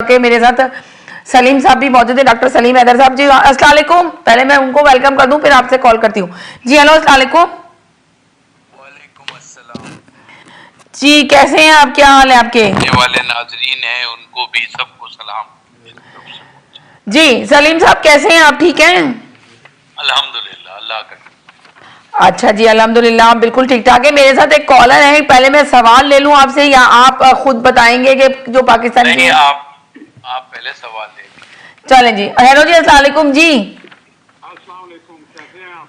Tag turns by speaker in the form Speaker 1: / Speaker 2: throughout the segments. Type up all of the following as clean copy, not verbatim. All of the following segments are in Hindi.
Speaker 1: के मेरे साथ सलीम साहब भी मौजूद है, डॉक्टर सलीम हैदर साहब जी। अस्सलाम वालेकुम। पहले मैं उनको वेलकम कर दूं, फिर आपसे कॉल करती हूँ जी। हेलो, अस्सलाम वालेकुम।
Speaker 2: वालेकुम अस्सलाम
Speaker 1: जी, कैसे हैं आप? क्या हाल है आपके?
Speaker 2: ये वाले नाजरीन हैं, उनको भी सबको सलाम मेरी तरफ से।
Speaker 1: जी सलीम साहब, कैसे हैं आप? ठीक हैं?
Speaker 2: अल्हम्दुलिल्लाह, अल्लाह का।
Speaker 1: अच्छा जी, अल्हम्दुलिल्लाह, आप बिल्कुल ठीक ठाक है। मेरे साथ एक कॉलर है, पहले मैं सवाल ले लूं आपसे या आप खुद बताएंगे कि जो पाकिस्तान
Speaker 2: नहीं,
Speaker 1: की?
Speaker 2: आप पहले सवाल ले लीजिए।
Speaker 1: चलें जी। हेलो जी, अस्सलाम वालेकुम जी।
Speaker 3: अस्सलाम वालेकुम, कैसे हैं आप?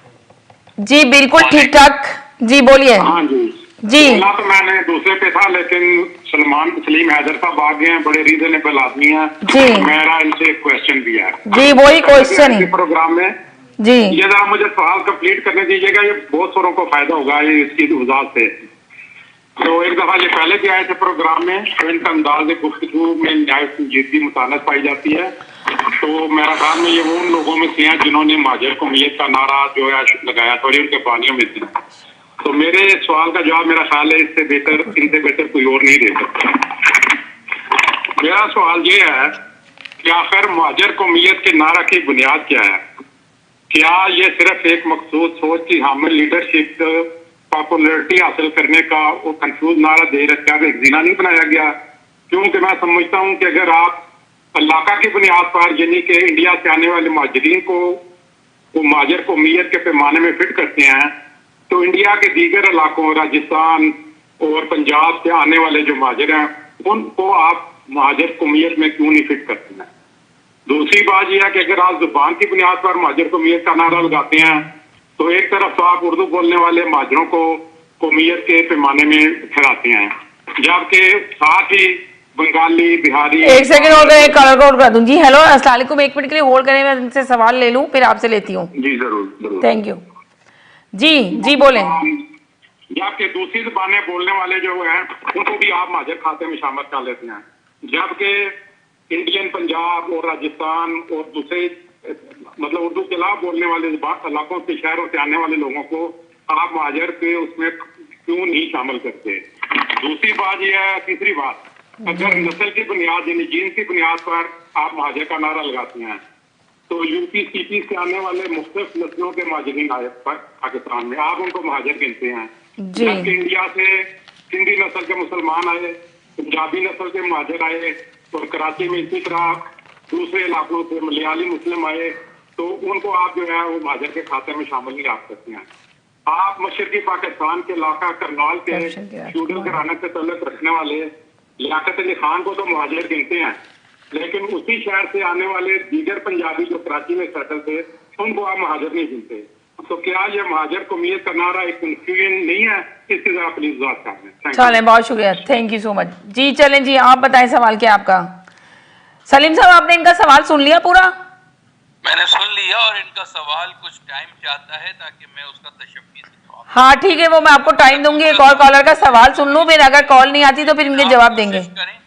Speaker 1: जी बिल्कुल ठीक ठाक जी, बोलिए।
Speaker 3: हाँ जी।
Speaker 1: जी
Speaker 3: बोला तो मैंने दूसरे पे था, लेकिन सलीम हैदर साहब आ गए हैं, बड़े रीजनेबल आदमी हैं।
Speaker 1: जी।
Speaker 3: मेरा इनसे एक क्वेश्चन भी है
Speaker 1: जी, वही क्वेश्चन ही
Speaker 3: प्रोग्राम में।
Speaker 1: जी।
Speaker 3: ये जरा मुझे सवाल कंप्लीट करने दीजिएगा, ये बहुत सारों को फायदा होगा ये इसकी वजह से। तो एक दफा ये पहले भी आए थे प्रोग्राम में, तो इनका अंदाज गुफ्तगू में न्याय संजीदगी मुतानत पाई जाती है। तो मेरा ख्याल में ये वो उन लोगों में से हैं जिन्होंने महाजर कौमियत का नारा जो है लगाया था, और उनके बानियों में से। तो मेरे सवाल का जवाब मेरा ख्याल है इनसे बेहतर कोई और नहीं दे सकता। मेरा सवाल ये है कि आखिर महाजर कौमियत के नारा की बुनियाद क्या है? क्या ये सिर्फ एक मखसूस सोच की हामिल लीडरशिप पॉपुलरिटी हासिल करने का वो कंफ्यूज नारा दे रखा है, एक जिना नहीं बनाया गया? क्योंकि मैं समझता हूँ कि अगर आप इलाका की बुनियाद पर यानी कि इंडिया से आने वाले महाजरीन को वो महाजर कौमियत के पैमाने में फिट करते हैं, तो इंडिया के दीगर इलाकों, राजस्थान और पंजाब से आने वाले जो महाजर हैं, उनको आप महाजर कौमियत में क्यों नहीं फिट करते हैं? दूसरी बात यह है कि अगर आप जुबान की बुनियाद पर महाजर कौमियत का नारा लगाते हैं, तो एक तरफ तो आप उर्दू बोलने वाले महाजरों को कौमियत के पैमाने में ठहराते हैं, जबकि साथ ही बंगाली, बिहारी।
Speaker 1: एक सेकंड और एक कलर कोड कर दूं जी। हेलो, अस्सलाम वालेकुम, एक मिनट के लिए होल्ड करें, मैं इनसे सवाल ले लूं, फिर आपसे लेती हूँ।
Speaker 3: जी जरूर।
Speaker 1: थैंक यू जी बोलें।
Speaker 3: जबकि दूसरी जुबानें बोलने वाले जो हैं उनको भी आप महाजर खाते में शामिल कर लेते हैं, जबकि इंडियन पंजाब और राजस्थान और दूसरे मतलब उर्दू के अलावा बोलने वाले इलाकों के शहरों से आने वाले लोगों को आप महाजर के उसमें क्यों नहीं शामिल करते? दूसरी बात यह है, तीसरी बात, अगर नस्ल की बुनियाद यानी जीन की बुनियाद पर आप महाजर का नारा लगाते हैं, तो यूपी सीपी से आने वाले मुख्तलिफ नस्लों के महाजरीन आए पाकिस्तान में, आप उनको महाजर गिनते हैं। जबकि इंडिया से सिंधी नस्ल के मुसलमान आए, पंजाबी नस्ल के महाजर आए, और कराची में इसी तरह दूसरे इलाकों से मलयाली मुस्लिम आए, तो उनको आप जो है वो महाजर के खाते में शामिल नहीं रख सकते हैं। आप मशरकी पाकिस्तान के इलाका करनाल के फ्यूडल घराने से तल्लुक रखने वाले लियाकत अली खान को तो महाजर गिनते हैं, लेकिन उसी शहर से आने वाले दीगर पंजाबी जो कराची में सेटल थे, उनको आप महाजर नहीं गिनते। तो क्या ये महाजर कौमियत का नारा एक कंफ्यूजन नहीं है? इसकी जरा प्लीज बात करें।
Speaker 1: चलें, बहुत शुक्रिया, थैंक यू सो मच जी। चलें जी, आप बताएं सवाल क्या आपका। सलीम साहब, आपने इनका सवाल सुन लिया पूरा?
Speaker 2: मैंने सुन लिया, और इनका सवाल कुछ टाइम चाहता है ताकि मैं उसका तशब्बी से जवाब।
Speaker 1: हाँ ठीक है, वो मैं आपको टाइम दूंगी, एक और कॉलर का सवाल सुन लूं, फिर अगर कॉल नहीं आती तो फिर इनके जवाब देंगे।
Speaker 2: करें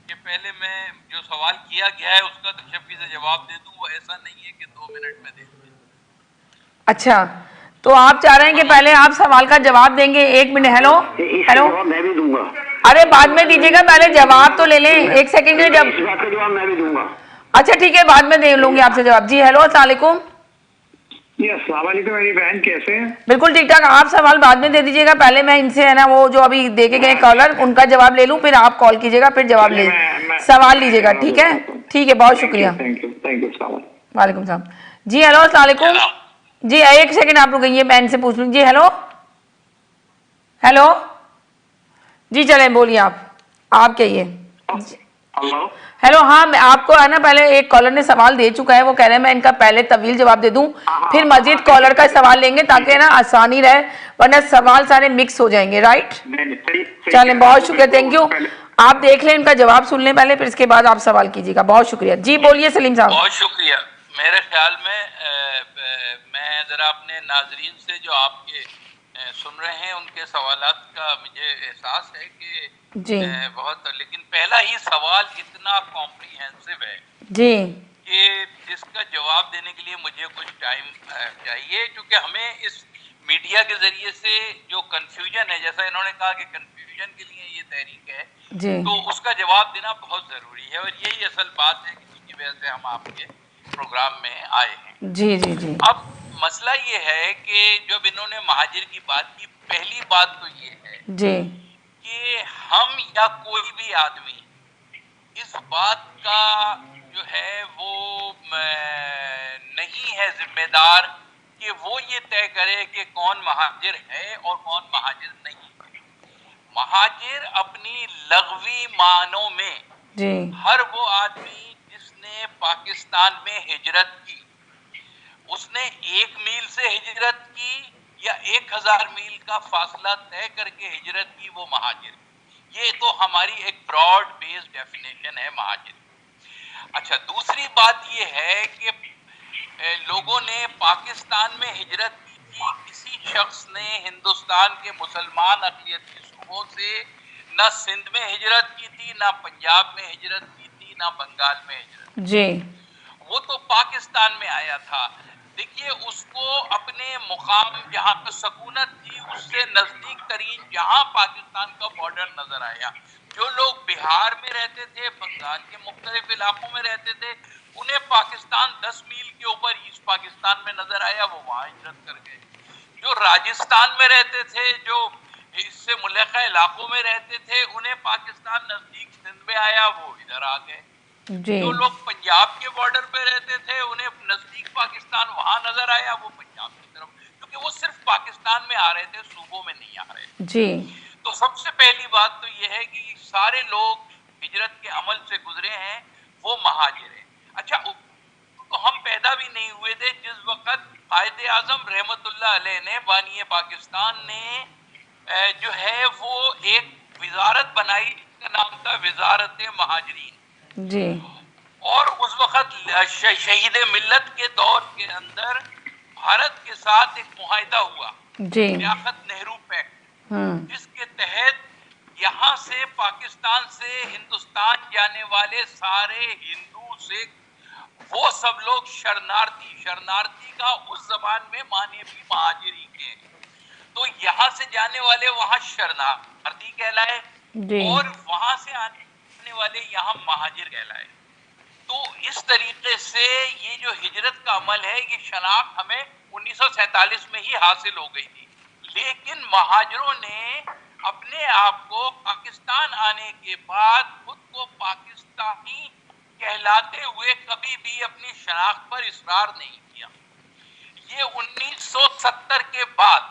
Speaker 2: कि पहले मैं जो सवाल किया गया है उसका तशब्बी से जवाब दे दूं, वो ऐसा नहीं है कि 2 मिनट में दे दूं।
Speaker 1: अच्छा, तो आप चाह रहे हैं कि पहले आप सवाल का जवाब देंगे? 1 मिनट। हेलो
Speaker 3: मैं भी दूंगा।
Speaker 1: अरे बाद में दीजिएगा, पहले जवाब तो ले लें। 1 सेकंड के लिए
Speaker 3: जवाब मैं भी दूंगा।
Speaker 1: अच्छा ठीक है, बाद में दे लूंगी आपसे जवाब जी। हेलो, अस्सलाम वालेकुम।
Speaker 3: अस्सलाम वालेकुम, मेरी बहन कैसे हैं?
Speaker 1: बिल्कुल ठीक ठाक। आप सवाल बाद में दे दीजिएगा, पहले मैं इनसे है ना वो जो अभी देखे गए कॉलर उनका जवाब ले लूं, फिर आप कॉल कीजिएगा, फिर जवाब ले सवाल लीजिएगा। ठीक है, ठीक है, बहुत शुक्रिया।
Speaker 3: Thank you.
Speaker 1: वालेकुम सलाम जी। हेलो, अस्सलाम वालेकुम जी। 1 सेकंड आप रुकिए, मैं इनसे पूछ लूँ जी। हेलो जी, चले बोलिए, आप कहिए। हेलो, हाँ, मैं आपको है ना, पहले एक कॉलर ने सवाल दे चुका है, वो कह रहे हैं मैं इनका पहले तवील जवाब दे दूं, फिर मजीद कॉलर का सवाल लेंगे ताकि ना आसानी रहे, वरना सवाल सारे मिक्स हो जाएंगे। राइट, चलें, बहुत शुक्रिया, थैंक यू। आप देख लें, इनका जवाब सुन लें पहले, फिर इसके बाद आप सवाल कीजिएगा। बहुत शुक्रिया जी, बोलिए सलीम साहब।
Speaker 2: बहुत शुक्रिया। मेरे ख्याल में मैं जरा अपने नाजरीन से जो आपके सुन रहे हैं उनके सवालात का मुझे एहसास है कि
Speaker 1: जी
Speaker 2: बहुत, लेकिन पहला ही सवाल इतना कॉम्प्रिहेंसिव है
Speaker 1: जी
Speaker 2: कि इसका जवाब देने के लिए मुझे कुछ टाइम चाहिए, क्योंकि हमें इस मीडिया के जरिए से जो कंफ्यूजन है, जैसा इन्होंने कहा कि कंफ्यूजन डिवीजन के लिए ये तहरीक है,
Speaker 1: जी
Speaker 2: तो उसका जवाब देना बहुत जरूरी है, और यही असल बात है जिसकी वजह से हम आपके प्रोग्राम में आए हैं।
Speaker 1: जी जी जी
Speaker 2: अब मसला ये है कि जब इन्होंने महाजिर की बात की, पहली बात तो ये है
Speaker 1: जी
Speaker 2: कि हम या कोई भी आदमी इस बात का जो है वो नहीं है जिम्मेदार कि वो ये तय करे कि कौन महाजिर है और कौन महाजिर नहीं है। महाजिर अपनी लग़वी मानों में
Speaker 1: जी
Speaker 2: हर वो आदमी जिसने पाकिस्तान में हिजरत की, उसने 1 मील से हिजरत की या 1000 मील का फासला तय करके हिजरत की, वो महाजिर। ये तो हमारी एक ब्रॉड बेस्ड डेफिनेशन है महाजिर। अच्छा, दूसरी बात ये है कि लोगों ने पाकिस्तान में हिजरत की थी, किसी शख्स ने हिंदुस्तान के मुसलमान अक़लियती सूबों से ना सिंध में हिजरत की थी, ना पंजाब में हिजरत की थी, ना बंगाल में हिजरत।
Speaker 1: जी
Speaker 2: वो तो पाकिस्तान में आया था। देखिए, उसको अपने मुकाम जहाँ पर सकूनत थी उससे नजदीक तरीन जहाँ पाकिस्तान का बॉर्डर नजर आया, जो लोग बिहार में रहते थे, बंगाल के मुख्तलिफ इलाकों में रहते थे, उन्हें पाकिस्तान 10 मील के ऊपर ईस्ट पाकिस्तान में नजर आया, वो वहां हिजरत कर गए। जो राजस्थान में रहते थे, जो इससे मुल्का इलाकों में रहते थे, उन्हें पाकिस्तान नजदीक सिंध में आया, वो इधर आ गए।
Speaker 1: जी
Speaker 2: जो लोग पंजाब के बॉर्डर पे रहते थे, उन्हें नजदीक पाकिस्तान वहां नजर आया, वो पंजाब की तरफ, क्योंकि वो सिर्फ पाकिस्तान में आ रहे थे, सूबों में नहीं आ रहे थे।
Speaker 1: जी
Speaker 2: तो सबसे पहली बात तो ये है कि सारे लोग हिजरत के अमल से गुजरे हैं, वो महाजिर हैं। अच्छा, तो हम पैदा भी नहीं हुए थे जिस वक्त कायदे आजम रहमतुल्लाह अलैह ने, बानी पाकिस्तान ने जो है वो एक विजारत बनाई जिसका नाम था विजारत महाजरीन।
Speaker 1: जी
Speaker 2: और उस वक्त शहीद मिल्लत के दौर के अंदर भारत के साथ एक मुआहिदा हुआ,
Speaker 1: जी
Speaker 2: लियाकत नेहरू पैक्ट, जिसके तहत यहाँ से पाकिस्तान से हिंदुस्तान जाने वाले सारे हिंदू सिख वो सब लोग शरणार्थी का उस जबान में माने भी महाजिरी के, तो यहाँ से जाने वाले वहाँ शरणार्थी कहलाए और वहां से आने वाले यहाँ महाजिर कहलाए। तो इस तरीके से ये जो हिजरत का अमल है, ये शनाख्त हमें 1947 में ही हासिल हो गई थी, लेकिन महाजिरों ने अपने आप को पाकिस्तान आने के बाद खुद को पाकिस्तानी कहलाते हुए कभी भी अपनी शनाख्त पर इसरार नहीं किया। ये 1970 के बाद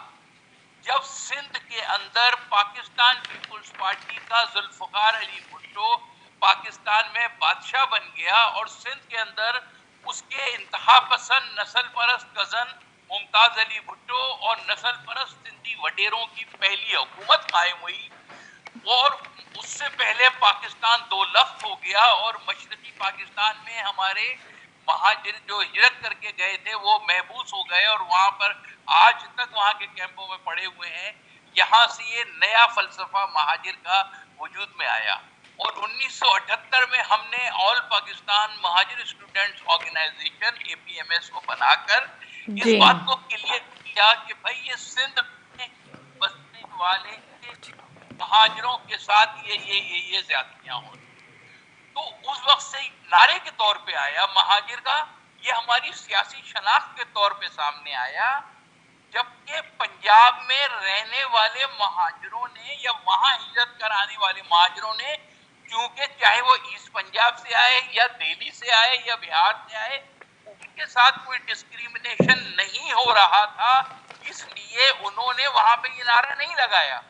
Speaker 2: जब सिंध के अंदर पाकिस्तान पीपुल्स पार्टी का जुल्फकार अली भुट्टो पाकिस्तान में बादशाह बन गया और सिंध के अंदर उसके इंतहा पसंद नस्ल परस्त कजन मुमताज अली भुट्टो और नस्ल परस्त सिंधी वडेरों की पहली हुकूमत कायम हुई, और उससे पहले पाकिस्तान दो लफ्त हो गया और मशरकी पाकिस्तान में हमारे महाजिर जो हिजरत करके गए थे वो महबूस हो गए और वहां पर आज तक वहां के कैंपों में पड़े हुए हैं। यहाँ से ये नया फलसफा महाजिर का वजूद में आया और 1978 में हमने all Pakistan Muhajir students organisation APMS को बनाकर इस बात को क्लियर किया कि भाई ये सिंध में बसने वाले महाजिरों के साथ ये ज्यादतियां हो। तो उस वक्त से नारे के तौर पे आया महाजिर का, ये हमारी सियासी शनाख्त के तौर पे सामने आया, जबकि पंजाब में रहने वाले महाजिरों ने या वहां हिजरत कराने वाले महाजिरों ने, क्योंकि चाहे वो ईस्ट पंजाब से आए या दिल्ली से आए या बिहार से आए, उनके साथ कोई डिस्क्रिमिनेशन नहीं हो रहा था, इसलिए उन्होंने वहां पे ये नारा नहीं लगाया।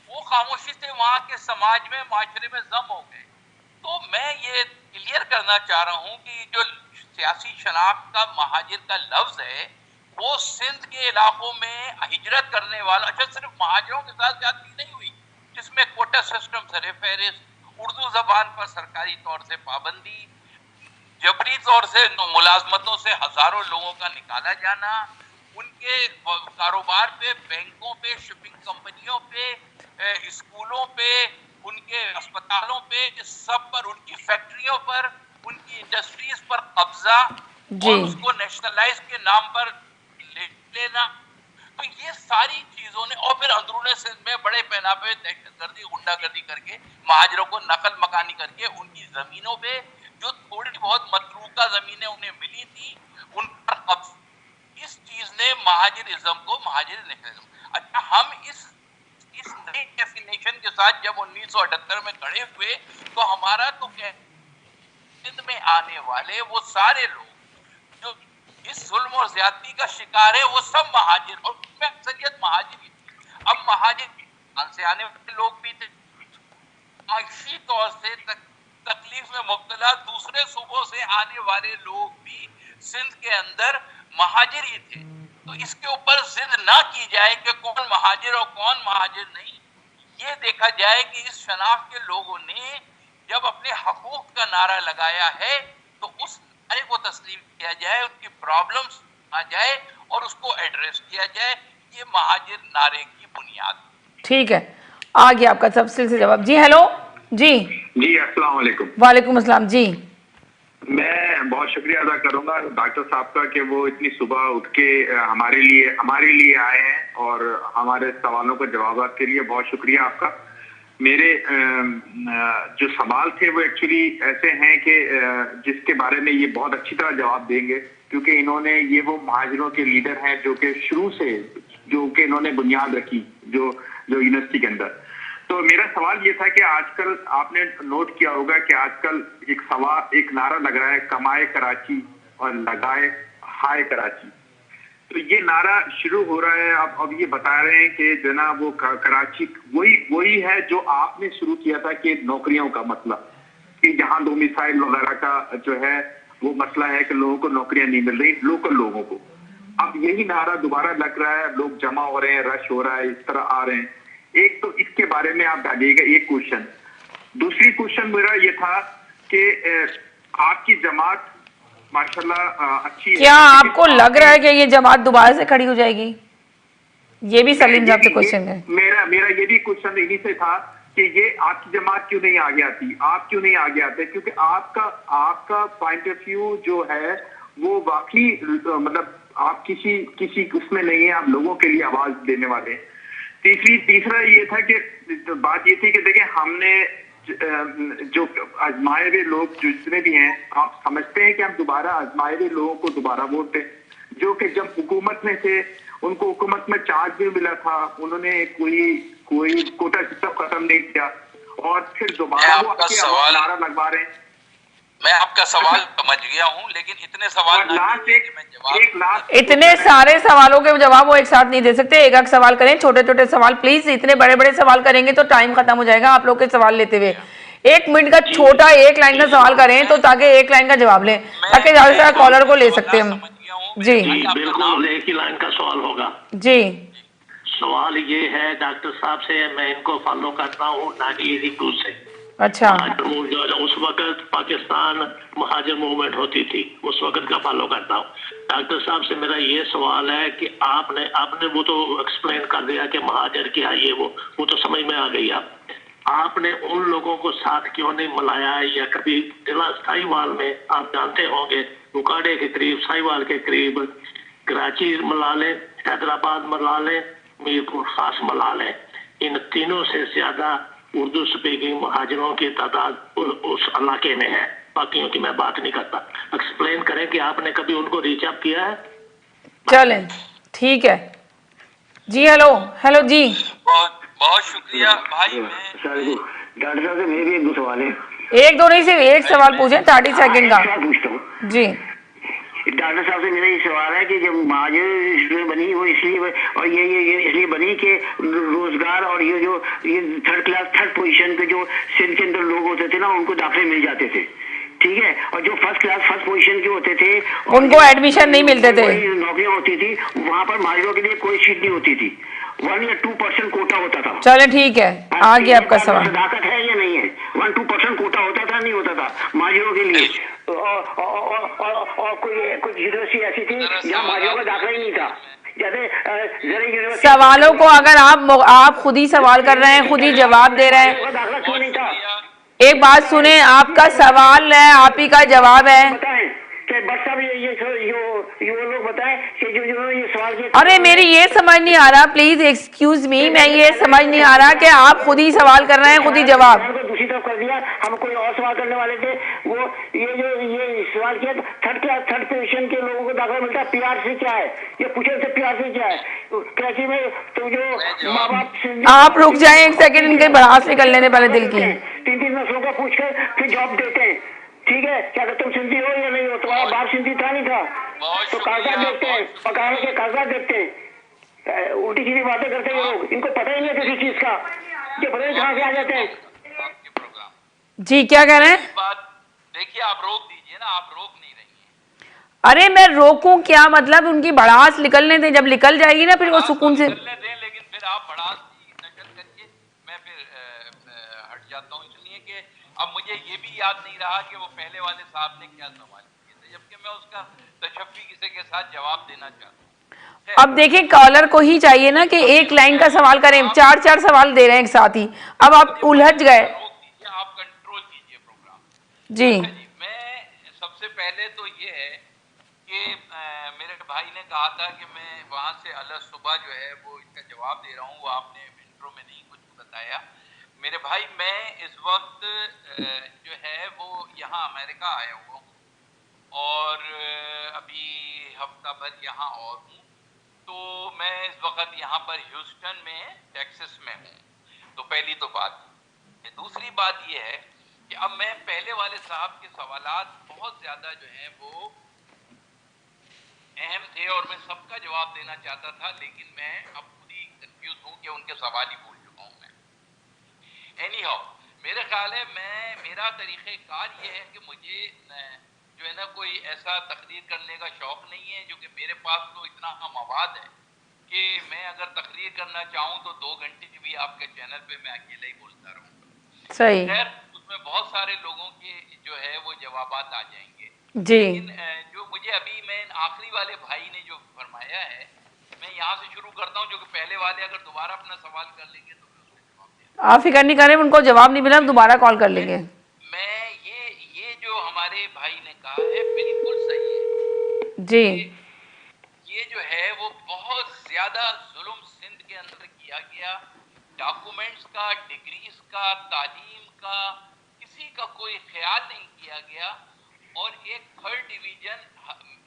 Speaker 2: वो खामोशी से वहां के समाज में माशरे में जम हो गए। तो मैं ये क्लियर करना चाह रहा हूं कि जो सियासी शनाख्त का महाजिर का लफ्ज है वो सिंध के इलाकों में हिजरत करने वाला, अच्छा सिर्फ महाजिरों के साथ जाती नहीं हुई, जिसमें कोटा सिस्टम सर फहरिस्त, उर्दू जबान पर सरकारी तौर से पाबंदी, जबरी तौर से मुलाजमतों से हजारों लोगों का निकाला जाना, उनके कारोबार पे, बैंकों पे, शिपिंग कंपनियों पे, स्कूलों पे, उनके अस्पतालों पे, सब पर, उनकी फैक्ट्रियों पर, उनकी इंडस्ट्रीज पर कब्जा और उसको नेशनलाइज के नाम पर ले लेना। तो तो ये सारी चीजों ने, और फिर अंदरूनी सिंध में बड़े पैमाने पे दहशतगर्दी, गुंडागर्दी करके, महाजरों को नकल मकानी करके, उनकी जमीनों पे जो थोड़ी बहुत मतरूका जमीनें उन्हें मिली थी उन पर कब्जा, इस चीज ने महाजरिज्म को महाजर नेशनलिज्म। अच्छा, हम इस नई डेफिनेशन के साथ जब 1978 में खड़े हुए तो हमारा तो सिंध में आने वाले वो सारे लोग जो इस जुल्म और ज्यादती का शिकार है वो सब महाजिर, और उनमें अक्सरियत महाजिर ही थी। अब महाजिर से आने वाले लोग भी थे, माशी तौर से तकलीफ में मुब्तला दूसरे सूबों से आने वाले लोग भी सिंध के अंदर महाजिर ही थे। तो इसके ऊपर जिद ना की जाए कि कौन महाजिर और कौन महाजिर नहीं, ये देखा जाए कि इस शनाख्त के लोगों ने जब अपने हकूक का नारा लगाया है तो उस नारे को तस्लीम किया जाए, उनकी प्रॉब्लम्स आ जाए और उसको एड्रेस किया जाए। ये महाजिर नारे की बुनियाद।
Speaker 1: ठीक है, आ गया आपका तफसील से जवाब। जी हेलो जी
Speaker 3: अस्सलाम वालेकुम।
Speaker 1: वालेकुम अस्सलाम जी।
Speaker 3: मैं बहुत शुक्रिया अदा करूंगा डॉक्टर साहब का कि वो इतनी सुबह उठ के हमारे लिए आए हैं और हमारे सवालों के जवाब के लिए बहुत शुक्रिया आपका। मेरे जो सवाल थे वो एक्चुअली ऐसे हैं कि जिसके बारे में ये बहुत अच्छी तरह जवाब देंगे, क्योंकि इन्होंने ये वो महाजरों के लीडर हैं जो कि शुरू से जो कि इन्होंने बुनियाद रखी जो यूनिवर्सिटी के अंदर। तो मेरा सवाल ये था कि आजकल आपने नोट किया होगा कि आजकल एक नारा लग रहा है, कमाए कराची और लगाए हाय कराची। तो ये नारा शुरू हो रहा है, अब ये बता रहे हैं कि जना वो कराची वही है जो आपने शुरू किया था कि नौकरियों का मसला, कि जहां डोमिसाइल वगैरह का जो है वो मसला है कि लोगों को नौकरियां नहीं मिल रही, लोकल लोगों को। अब यही नारा दोबारा लग रहा है, लोग जमा हो रहे हैं, रश हो रहा है, इस तरह आ रहे हैं। एक तो इसके बारे में आप डालिएगा एक क्वेश्चन। दूसरी क्वेश्चन मेरा ये था कि आपकी जमात माशाल्लाह अच्छी
Speaker 1: क्या
Speaker 3: है,
Speaker 1: आपको लग रहा है कि ये जमात दोबारा से खड़ी हो जाएगी? ये भी सलीम साहब से क्वेश्चन है।
Speaker 3: मेरा ये भी क्वेश्चन इन्हीं से था कि ये आपकी जमात क्यों नहीं आगे आती, आप क्यों नहीं आगे आते? क्योंकि आपका पॉइंट ऑफ व्यू जो है वो वाकई मतलब आप किसी उसमें नहीं है, आप लोगों के लिए आवाज देने वाले हैं। तीसरा ये था कि बात ये थी कि देखिए हमने जो आजमाए हुए लोग जितने भी हैं, आप समझते हैं कि हम दोबारा आजमाए हुए लोगों को दोबारा वोट दें, जो कि जब हुकूमत में थे उनको हुकूमत में चार्ज भी मिला था, उन्होंने कोई कोटा सिस्टम खत्म नहीं किया और फिर दोबारा वो आपके नारा लगवा रहे हैं।
Speaker 2: मैं आपका सवाल समझ गया हूं, लेकिन इतने सवाल
Speaker 1: इतने सारे सवालों के जवाब वो एक साथ नहीं दे सकते, एक सवाल करें, छोटे छोटे सवाल प्लीज। इतने बड़े बड़े सवाल करेंगे तो टाइम खत्म हो जाएगा आप लोग के सवाल लेते हुए। 1 मिनट का छोटा 1 लाइन का सवाल करें तो ताकि 1 लाइन का जवाब लें, ताकि ज्यादा से ज्यादा कॉलर को ले सकते हैं हम। जी
Speaker 4: बिल्कुल, एक ही लाइन का सवाल होगा
Speaker 1: जी।
Speaker 4: सवाल ये है डॉक्टर साहब से, मैं इनको फॉलो करता हूँ 1982 से।
Speaker 1: अच्छा,
Speaker 4: उस वक्त पाकिस्तान महाजर मूवमेंट होती थी, उस वक्त का फॉलो करता हूँ। डॉक्टर साहब से मेरा ये सवाल है कि आपने वो तो एक्सप्लेन कर दिया कि महाजर क्या ये वो तो समझ में आ गई। आपने उन लोगों को साथ क्यों नहीं मिलाया, या कभी जिला साहिवाल में आप जानते होंगे उकाड़े के करीब, साहिवाल के करीब, कराची मिला लें, हैदराबाद मिला लें, मीरपुर खास मिला लें, इन तीनों से ज्यादा उर्दू स्पीकिंग महाजरों की तादाद उस इलाके में है। बाकियों की मैं बात नहीं करता। एक्सप्लेन करें कि आपने कभी उनको रीच अप किया है?
Speaker 1: चलें, ठीक है जी। हेलो जी।
Speaker 2: बहुत बहुत शुक्रिया भाई।
Speaker 4: डॉक्टर साहब से मेरे भी 2 सवाल है।
Speaker 1: 1 2 नहीं, सिर्फ एक सवाल पूछे 30 सेकंड का। जी
Speaker 4: डॉक्टर साहब से मेरा ये सवाल है कि जब महाजर बनी वो इसलिए, और ये इसलिए बनी कि रोजगार और ये थर्ड पोजीशन पे जो सिंध के अंदर लोग होते थे ना, उनको दाखिले मिल जाते थे, ठीक है, और जो फर्स्ट पोजीशन के होते थे
Speaker 1: उनको एडमिशन नहीं मिलते थे,
Speaker 4: नौकरियां होती थी, वहाँ पर महाजरों के लिए कोई सीट नहीं होती थी, 1 या 2% कोटा होता था।
Speaker 1: चले ठीक है, आगे आपका सवाल।
Speaker 4: सदाकत है या नहीं है? 1-2% कोटा होता था, नहीं होता था महाजरों के लिए, और कुछ यूनिवर्सिटी ऐसी थी जहाँ महाजरों का दाखिला ही नहीं था। जैसे
Speaker 1: सवालों को अगर आप खुद ही सवाल कर रहे हैं, खुद ही जवाब दे रहे हैं,
Speaker 4: दाखिला क्यों नहीं था?
Speaker 1: एक बात सुने, आपका सवाल है, आप ही का जवाब है।
Speaker 4: बताएं कि बस सब ये
Speaker 5: ये वो लोग बताएं कि जो जिन्होंने ये सवाल किया।
Speaker 1: अरे मेरी ये समझ नहीं आ रहा, प्लीज एक्सक्यूज मी, मैं ये समझ नहीं आ रहा कि आप खुद ही सवाल कर रहे हैं, खुद ही जवाब।
Speaker 5: दूसरी तरफ कर दिया, हम कोई और सवाल करने वाले थे। वो ये सवाल किया, थर्ड पोजीशन के लोगों को दाखिला मिलता है, पीआरसी क्या है, ये पूछे थे पीआरसी क्या है कराची में। तो जो माँ बाप,
Speaker 1: आप रुक जाए एक सेकंड, इनके भड़ास निकल लेने पहले दिल की।
Speaker 5: 3 नस्लों का पूछ कर फिर जॉब देते हैं, ठीक है। क्या तुम सिंधी हो या नहीं हो, तुम्हारा बाप सिंधी था नहीं था, तो कागजात देखते हैं, पकाने के कागजात देखते हैं। उल्टी सीधी बातें करते हैं ये लोग, इनको पता ही नहीं है किसी चीज का, ये पता नहीं कहाँ से आ जाते हैं।
Speaker 2: आपके प्रोग्राम
Speaker 1: जी क्या कह रहे हैं?
Speaker 2: बात देखिए, आप रोक दीजिए ना, आप रोक नहीं रही हैं।
Speaker 1: अरे मैं रोकूं क्या, मतलब उनकी भड़ास निकलने दें, जब निकल जाएगी ना फिर वो सुकून से।
Speaker 2: निकलने दें, लेकिन फिर आप भड़ास की नकल करके मैं फिर हट जाता हूँ, इसलिए कि अब मुझे ये भी याद नहीं रहा कि वो पहले वाले साहब ने क्या सवाल किए थे, जबकि मैं उसका तशफ़ी किसी के साथ जवाब देना चाहता हूँ।
Speaker 1: अब देखिए कॉलर को ही चाहिए ना कि एक लाइन का सवाल करें, चार सवाल दे रहे हैं एक साथ ही, अब आप उलझ गए।
Speaker 2: रोक दीजिए, आप कंट्रोल कीजिए प्रोग्राम।
Speaker 1: जी
Speaker 2: मैं सबसे पहले तो ये है कि मेरे भाई ने कहा था कि मैं वहाँ से अलग सुबह जो है वो इसका जवाब दे रहा हूँ, वो आपने इंट्रो में नहीं कुछ बताया। मेरे भाई मैं इस वक्त जो है वो यहाँ अमेरिका आया हुआ हूँ और अभी हफ्ता भर यहाँ और हूँ, तो मैं इस वक्त यहाँ पर ह्यूस्टन में टेक्सास में हूँ। तो पहली तो बात। दूसरी बात ये है कि अब मैं पहले वाले साहब के सवालात बहुत ज़्यादा जो हैं वो अहम थे और मैं सबका जवाब देना चाहता था, लेकिन मैं अब खुद ही कंफ्यूज हूँ कि उनके सवाल ही भूल चुका हूँ मैं। एनी हाउ, मेरे ख्याल है मेरा तरीक़ेकार ये है कि मुझे जो है ना कोई ऐसा तकरीर करने का शौक़ नहीं है, जो कि मेरे पास तो इतना मवाद है कि मैं अगर तकरीर करना चाहूँ तो 2 घंटे भी आपके चैनल पे मैं अकेला ही बोलता रहूँगा।
Speaker 1: सही।
Speaker 2: खैर उसमें बहुत सारे लोगों के जो है वो जवाबात आ जाएंगे
Speaker 1: जी।
Speaker 2: लेकिन जो मुझे अभी मैं आखिरी वाले भाई ने जो फरमाया है, मैं यहाँ से शुरू करता हूँ, जो कि पहले वाले अगर दोबारा अपना सवाल कर लेंगे तो मैं उसका जवाब दूंगा।
Speaker 1: आप फिक्र नहीं करें, उनको जवाब नहीं मिला दोबारा कॉल कर लेंगे।
Speaker 2: मैं ये जो हमारे भाई ने कहा है बिल्कुल सही है
Speaker 1: जी।
Speaker 2: ये जो है वो बहुत ज्यादा जुल्म सिंध के अंदर किया गया, डॉक्यूमेंट्स का, डिग्रीज का, तालीम का, किसी का कोई ख्याल नहीं किया गया। और एक 3rd डिवीजन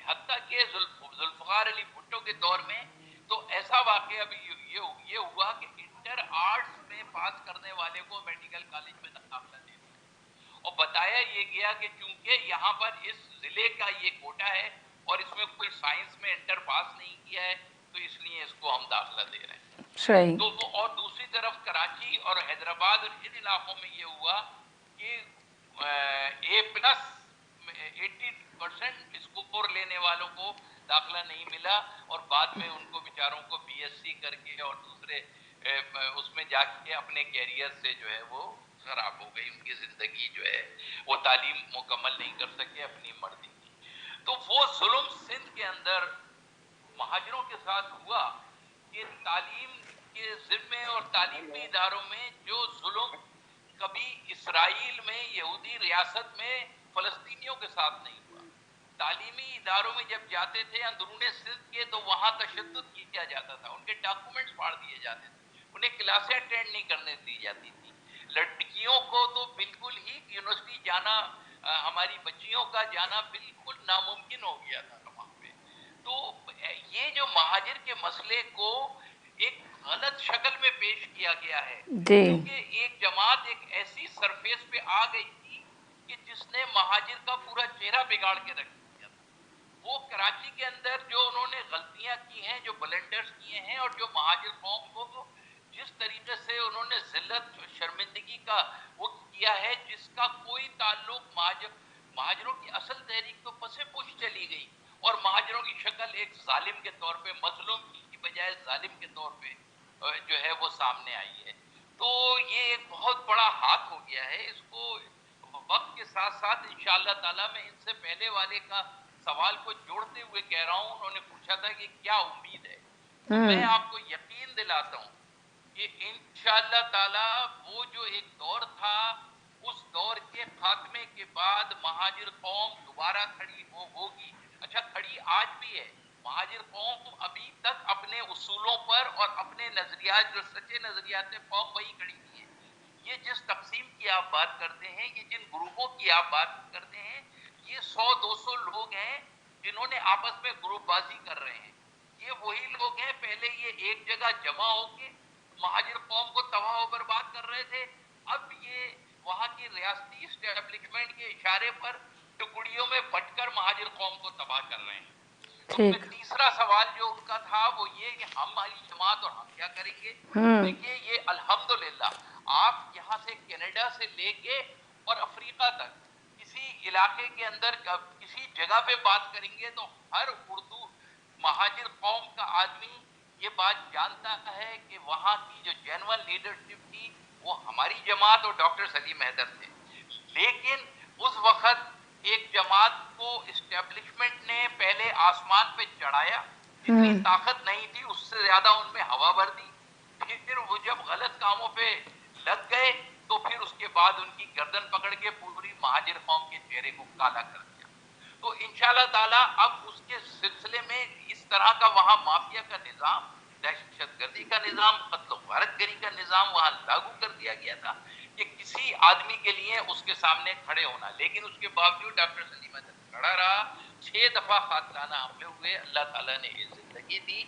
Speaker 2: हत्ता के जुल्फकार अली भुट्टो के दौर में तो ऐसा वाकया अभी ये हुआ कि इंटर आर्ट्स में पास करने वाले को मेडिकल कॉलेज में दाखिला दे दिया और बताया ये गया कि चूंकि यहाँ पर इस जिले का ये कोटा है और इसमें कोई साइंस में इंटर पास नहीं किया है तो इसलिए इसको हम दाखिला दे रहे हैं।
Speaker 1: सही।
Speaker 2: तो और दूसरी तरफ कराची और हैदराबाद और इन इलाकों में ये हुआ कि A+ 80% स्कोर लेने वालों को दाखिला नहीं मिला और बाद में उनको बेचारों को BSc करके और दूसरे उसमें जाके अपने कैरियर से जो है वो खराब हो गई, उनकी जिंदगी जो है वो तालीम मुकम्मल नहीं कर सके अपनी मर्जी की। तो वो जुल्म सिंध के अंदर महाजरों के साथ हुआ कि तालीम के जिम्मे और तालीमी इदारों में जो जुल्म कभी इसराइल में यहूदी रियासत में फलस्तीनियों के साथ नहीं हुआ। तालीमी इदारों में जब जाते थे अंदरूने सिंध के तो वहाँ तशद्दुद किया जाता था, उनके डॉक्यूमेंट्स फाड़ दिए जाते थे, उन्हें क्लासें अटेंड नहीं करने दी जाती थी। लड़कियों को तो बिल्कुल ही यूनिवर्सिटी जाना, हमारी बच्चियों का जाना बिल्कुल नामुमकिन हो गया था वहाँ पे। तो ये जो महाजिर के मसले को एक गलत शक्ल में पेश किया गया है क्योंकि एक जमात एक ऐसी सरफेस पे आ गई थी कि जिसने महाजिर का पूरा चेहरा बिगाड़ के रख दिया था। वो कराची के अंदर जो उन्होंने गलतियां की हैं, जो ब्लंडर्स किए हैं और जो महाजिर कौम को जिस तरीके से उन्होंने जिल्लत शर्मिंदगी का वो किया है, जिसका कोई ताल्लुक महाजिरों की असल तहरीक तो पसे पुश चली गई और महाजिरों की शक्ल एक जालिम के तौर पे, मजलूम की बजाय जालिम के तौर पे जो है वो सामने आई है। तो ये एक बहुत बड़ा हाथ हो गया है। इसको वक्त के साथ साथ इंशाअल्लाह ताला मैं इनसे पहले वाले का सवाल को जोड़ते हुए कह रहा हूँ, उन्होंने पूछा था कि क्या उम्मीद है, तो मैं आपको यकीन दिलाता हूँ कि इंशाअल्लाह ताला वो जो एक दौर था, उस दौर के खात्मे के बाद महाजिर कौम दोबारा खड़ी होगी अच्छा, खड़ी आज भी है। महाजिर कौम अभी तक अपने उसूलों पर और अपने नजरियात, जो सच्चे नजरियात है, कौम वही खड़ी हुई है। ये जिस तकसीम की आप बात करते हैं, ये जिन ग्रुपों की आप बात करते हैं, ये 100-200 लोग हैं जिन्होंने आपस में ग्रुपबाजी कर रहे हैं। ये वही लोग हैं, पहले ये एक जगह जमा होके महाजिर कौम को तबाह और बर्बाद कर रहे थे। अब ये वहां की रियासती इस्टेब्लिशमेंट के इशारे पर टुकड़ियों में बंटकर महाजिर कौम को तबाह कर रहे हैं। तो
Speaker 1: ठीक।
Speaker 2: तीसरा सवाल जो उनका था वो ये कि हमारी जमात और हम क्या करेंगे। देखिए, ये अल्हम्दुलिल्लाह आप यहाँ से कनाडा से लेके और अफ्रीका तक किसी इलाके के अंदर किसी जगह पे बात करेंगे तो हर उर्दू महाजिर कौम का आदमी ये बात जानता है कि वहां की जो जेन्युइन लीडरशिप थी वो हमारी जमात और डॉक्टर सलीम हैदर थे। लेकिन उस वक्त एक जमात को इस्टेब्लिशमेंट ने पहले आसमान पे चढ़ाया, जितनी ताकत नहीं थी उससे ज्यादा उनमें हवा भर दी। फिर वो जब गलत कामों पे लग गए तो फिर उसके बाद उनकी गर्दन पकड़ के पूरी महाजिर कौम के चेहरे को काला कर दिया। तो इंशाल्लाह ताला अब उसके सिलसिले में इस तरह का वहां माफिया का निजाम, दहशतगर्दी का निजाम, कत्ल वारतगरी का निजाम वहां लागू कर दिया गया था कि किसी आदमी के लिए उसके सामने खड़े होना। लेकिन उसके बावजूद डॉक्टर सलीम हैदर खड़ा रहा। 6 दफा कातिलाना हमले हुए, अल्लाह ताला ने ये जिंदगी दी।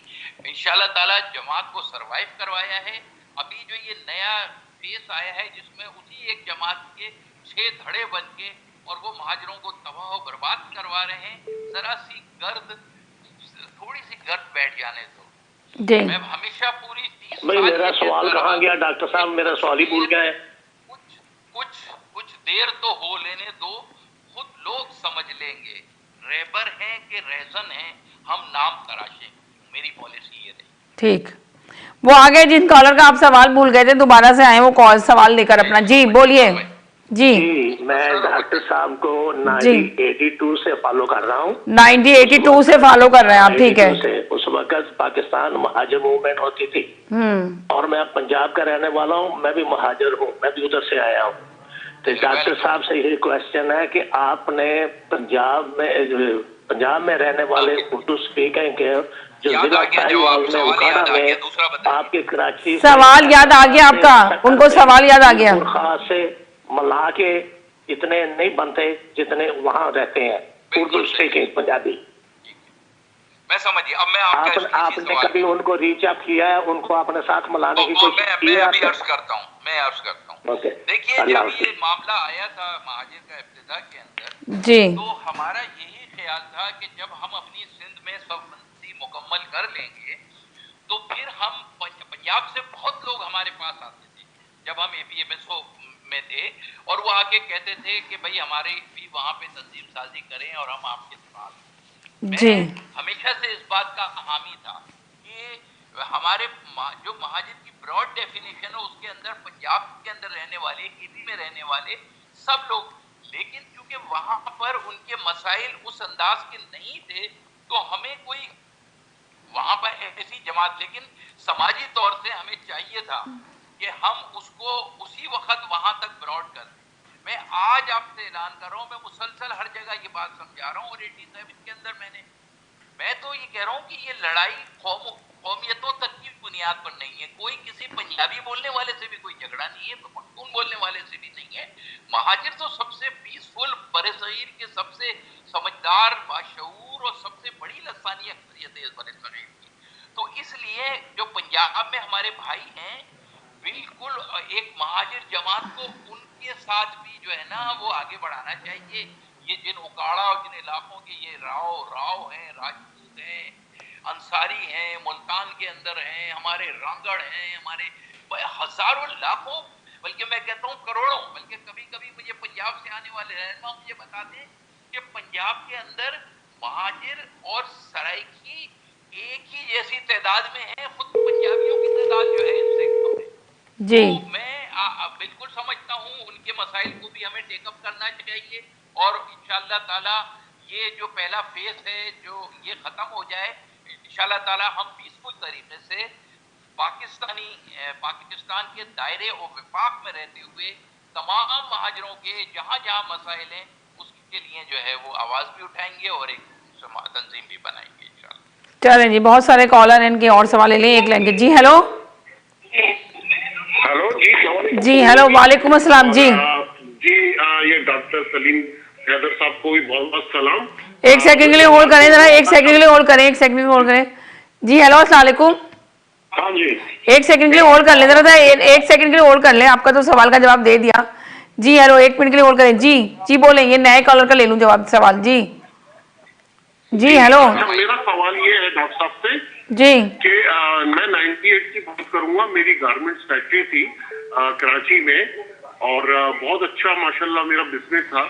Speaker 2: इंशाल्लाह ताला जमात को सरवाइव करवाया है। अभी जो ये नया फेस आया है जिसमें उसी एक जमात के 6 धड़े बन के और वो महाजरों को तबाह और बर्बाद करवा रहे हैं। जरा सी गर्द, थोड़ी सी गर्द बैठ जाने दो।
Speaker 1: जी।
Speaker 2: मैं हमेशा पूरी 30
Speaker 4: भाई
Speaker 2: साल
Speaker 4: मेरा
Speaker 2: ये
Speaker 4: सवाल
Speaker 2: कहता
Speaker 4: कहाँ
Speaker 2: रहा,
Speaker 4: गया डॉक्टर साहब, मेरा सवाल ही भूल गए।
Speaker 2: कुछ देर तो हो लेने दो, खुद लोग समझ लेंगे। रेबर हैं कि रेजन हैं, हम नाम तराशेंगे। मेरी पॉलिसी ये रही।
Speaker 1: ठीक, वो आ गए जिन कॉलर का आप सवाल भूल गए थे, दोबारा से आए वो कॉल सवाल लेकर अपना। जी बोलिए। जी
Speaker 4: जी, मैं डॉक्टर साहब को 1982 से फॉलो कर रहा हूँ।
Speaker 1: 1982 से फॉलो कर रहे हैं आप, ठीक है।
Speaker 4: 82 से उस वक्त पाकिस्तान महाजिर मूवमेंट होती थी और मैं पंजाब का रहने वाला हूँ, मैं भी महाजिर हूँ, मैं भी उधर से आया हूँ। तो डॉक्टर साहब से यही क्वेश्चन है कि आपने पंजाब में रहने वाले उर्दू स्पीकिंग के जो जिला साहिवाल में उकाड़ा में आपके कराची
Speaker 1: सवाल याद आ गया आपका, उनको सवाल याद आ गया।
Speaker 4: खास से मिला के इतने नहीं बनते जितने वहाँ रहते हैं उर्दू स्पीकिंग पंजाबी।
Speaker 2: मैं समझिए। अब मैं
Speaker 4: आपने कभी उनको रीच अप किया है, उनको अपने साथ मिलाने की कोशिश की है?
Speaker 2: मैं अभी अर्ज करता हूँ। देखिए, जब ये मामला आया था महाजिर का इब्तिदा के अंदर
Speaker 1: जी,
Speaker 2: तो हमारा यही ख्याल था कि जब हम अपनी सिंध में सबबंदी मुकम्मल कर लेंगे तो फिर हम पंजाब से बहुत लोग हमारे पास आते थे जब हम APMSO में थे, और वो आके कहते थे कि भाई हमारे भी वहां पे तंजीम साजी करें और हम आपके साथ।
Speaker 1: जी,
Speaker 2: मैं हमेशा से इस बात का हामी था कि हमारे जो महाजिर की ब्रॉड डेफिनेशन है उसके अंदर पंजाब के अंदर रहने वाले, केपी में रहने वाले सब लोग, लेकिन क्योंकि वहां पर उनके मसाइल उस अंदाज के नहीं थे तो हमें कोई वहां पर ऐसी जमात, लेकिन समाजी तौर से हमें चाहिए था कि हम उसको उसी वक्त वहां तक ब्रॉड कर दें। मैं आज आपसे ऐलान कर रहा हूं, मैं मुसलसल हर जगह ये बात समझा रहा हूं और 87 के अंदर मैं तो ये कह रहा हूं कि ये लड़ाई कौमियतों तक की बुनियाद पर नहीं है। कोई किसी पंजाबी बोलने वाले से भी कोई झगड़ा नहीं है, पख्तून बोलने वाले से भी नहीं है। महाजिर तो सबसे पीसफुल, बरसगीर के सबसे समझदार, बाशऊर और सबसे बड़ी लसानी अक्सरियत है इस बरसगीर की। तो इसलिए जो पंजाब में हमारे भाई हैं, बिल्कुल एक महाजिर जमात को उनके साथ भी जो है ना वो आगे बढ़ाना चाहिए। ये जिन उकाड़ा और जिन इलाकों के ये राव हैं, राजपूत हैं, अंसारी हैं, मुल्तान के अंदर हैं, हमारे रांगड़ हैं, हमारे हजारों लाखों, बल्कि मैं कहता हूँ करोड़ों, बल्कि कभी कभी मुझे पंजाब से आने वाले रहनुमा मुझे बताते हैं कि पंजाब के अंदर महाजिर और सराइकी एक ही जैसी तादाद में है, खुद पंजाबियों की तादाद जो है इनसे कम है।
Speaker 1: जी,
Speaker 2: तो मैं बिल्कुल समझता हूँ उनके मसाइल को भी हमें टेकअप करना चाहिए और इंशाअल्लाह ताला ये जो पहला फेज है जो ये खत्म हो जाए, इंशाअल्लाह ताला हम पीसफुल तरीके से पाकिस्तान के दायरे और विफाक में रहते हुए तमाम महाजरों के जहाँ जहाँ मसाइल हैं उसके लिए जो है वो आवाज भी उठाएंगे और एक तंजीम भी बनाएंगे इंशाल्लाह।
Speaker 1: चलें जी, बहुत सारे कॉलर हैं, इनके और सवाल ले लें, एक लेंगे जी। हेलो
Speaker 3: हेलो जी,
Speaker 1: जी, हेलो, वालेकुम अस्सलाम जी।
Speaker 3: जी ये डॉक्टर सलीम हैदर साहब को भी बहुत बहुत सलाम।
Speaker 1: एक सेकंड के लिए होल्ड करें जरा, एक सेकंड के लिए होल्ड करें, एक सेकंड के लिए होल्ड करें जी। हेलो, अस्सलाम वालेकुम।
Speaker 3: हाँ जी,
Speaker 1: एक सेकंड के लिए होल्ड कर लें जरा, एक सेकंड के लिए होल्ड कर लें, आपका तो सवाल का जवाब दे दिया जी। हेलो, एक मिनट के लिए होल्ड करें जी। जी बोलें, ये नए कॉलर का ले लूं जवाब सवाल जी। जी हेलो
Speaker 3: अच्छा, मेरा सवाल ये है डॉक्टर साहब से
Speaker 1: जी।
Speaker 3: कि मैं 98 की बात करूंगा। मेरी गारमेंट्स फैक्ट्री थी कराची में, और बहुत अच्छा माशाल्लाह मेरा बिजनेस था।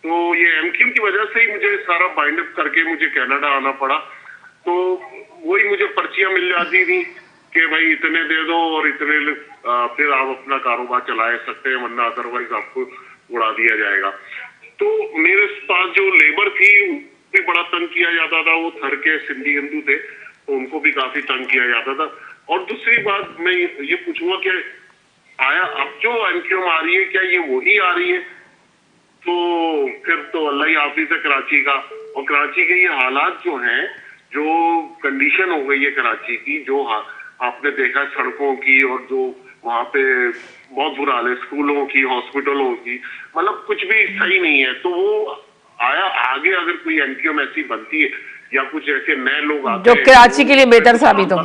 Speaker 3: तो ये एमक्यूएम की वजह से ही मुझे सारा बाइंड अप करके मुझे कनाडा आना पड़ा। तो वही मुझे पर्चियां मिल जाती थी कि भाई इतने दे दो और इतने फिर आप अपना कारोबार चला सकते हैं, वरना अदरवाइज आपको उड़ा दिया जाएगा। तो मेरे पास जो लेबर थी भी बड़ा तंग किया जाता था। वो थर के सिंधी हिंदू थे, तो उनको भी काफी तंग किया जाता था। और दूसरी बात मैं ये पूछूंगा कि आया अब जो एमक्यूएम आ रही है, क्या ये वही आ रही है? तो फिर तो अल्लाह ही हाफिज है कराची का। और कराची के ये हालात जो हैं, जो कंडीशन हो गई है कराची की, जो आपने देखा सड़कों की, और जो वहाँ पे बहुत बुरा हाल है, स्कूलों की, हॉस्पिटलों की, मतलब कुछ भी सही नहीं है। तो वो आया आगे अगर कोई एमक्यूएम ऐसी बनती है या कुछ ऐसे नए लोग आते
Speaker 1: जो
Speaker 3: हैं
Speaker 1: कराची के लिए बेहतर साबित हो।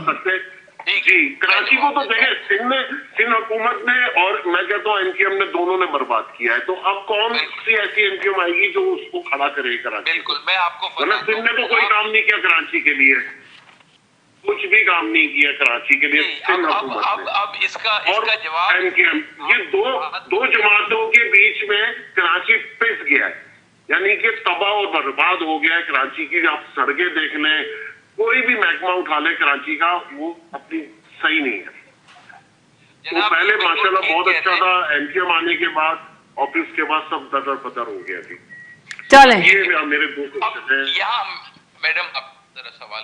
Speaker 3: जी, कराची को तो देखे सिंध हुकूमत ने और मैं कहता हूँ एमक्यूएम ने, दोनों ने बर्बाद किया है। तो अब कौन सी ऐसी एमक्यूएम आएगी जो उसको खड़ा करे कराची?
Speaker 2: बिल्कुल, मैं आपको
Speaker 3: मतलब सिंध ने तो कोई काम नहीं किया कराची के लिए, कुछ भी काम नहीं किया कराची के लिए सिंध हुकूमत ने।
Speaker 2: अब इसका जवाब
Speaker 3: एमक्यूएम, ये दो जमातों के बीच में कराची पिस गया है, यानी कि तबाह और बर्बाद हो गया है कराची की। आप सड़कें देख लें, कोई भी महकमा उठा ले कराची का, वो अपनी सही नहीं है। तो पहले माशाल्लाह बहुत अच्छा था, एमक्यूएम आने के बाद और फिर उसके बाद सब ददर बदर हो गया थी।
Speaker 1: चलें,
Speaker 3: ये मेरे दो क्वेश्चन हैं।
Speaker 2: यहाँ मैडम अब जरा सवाल,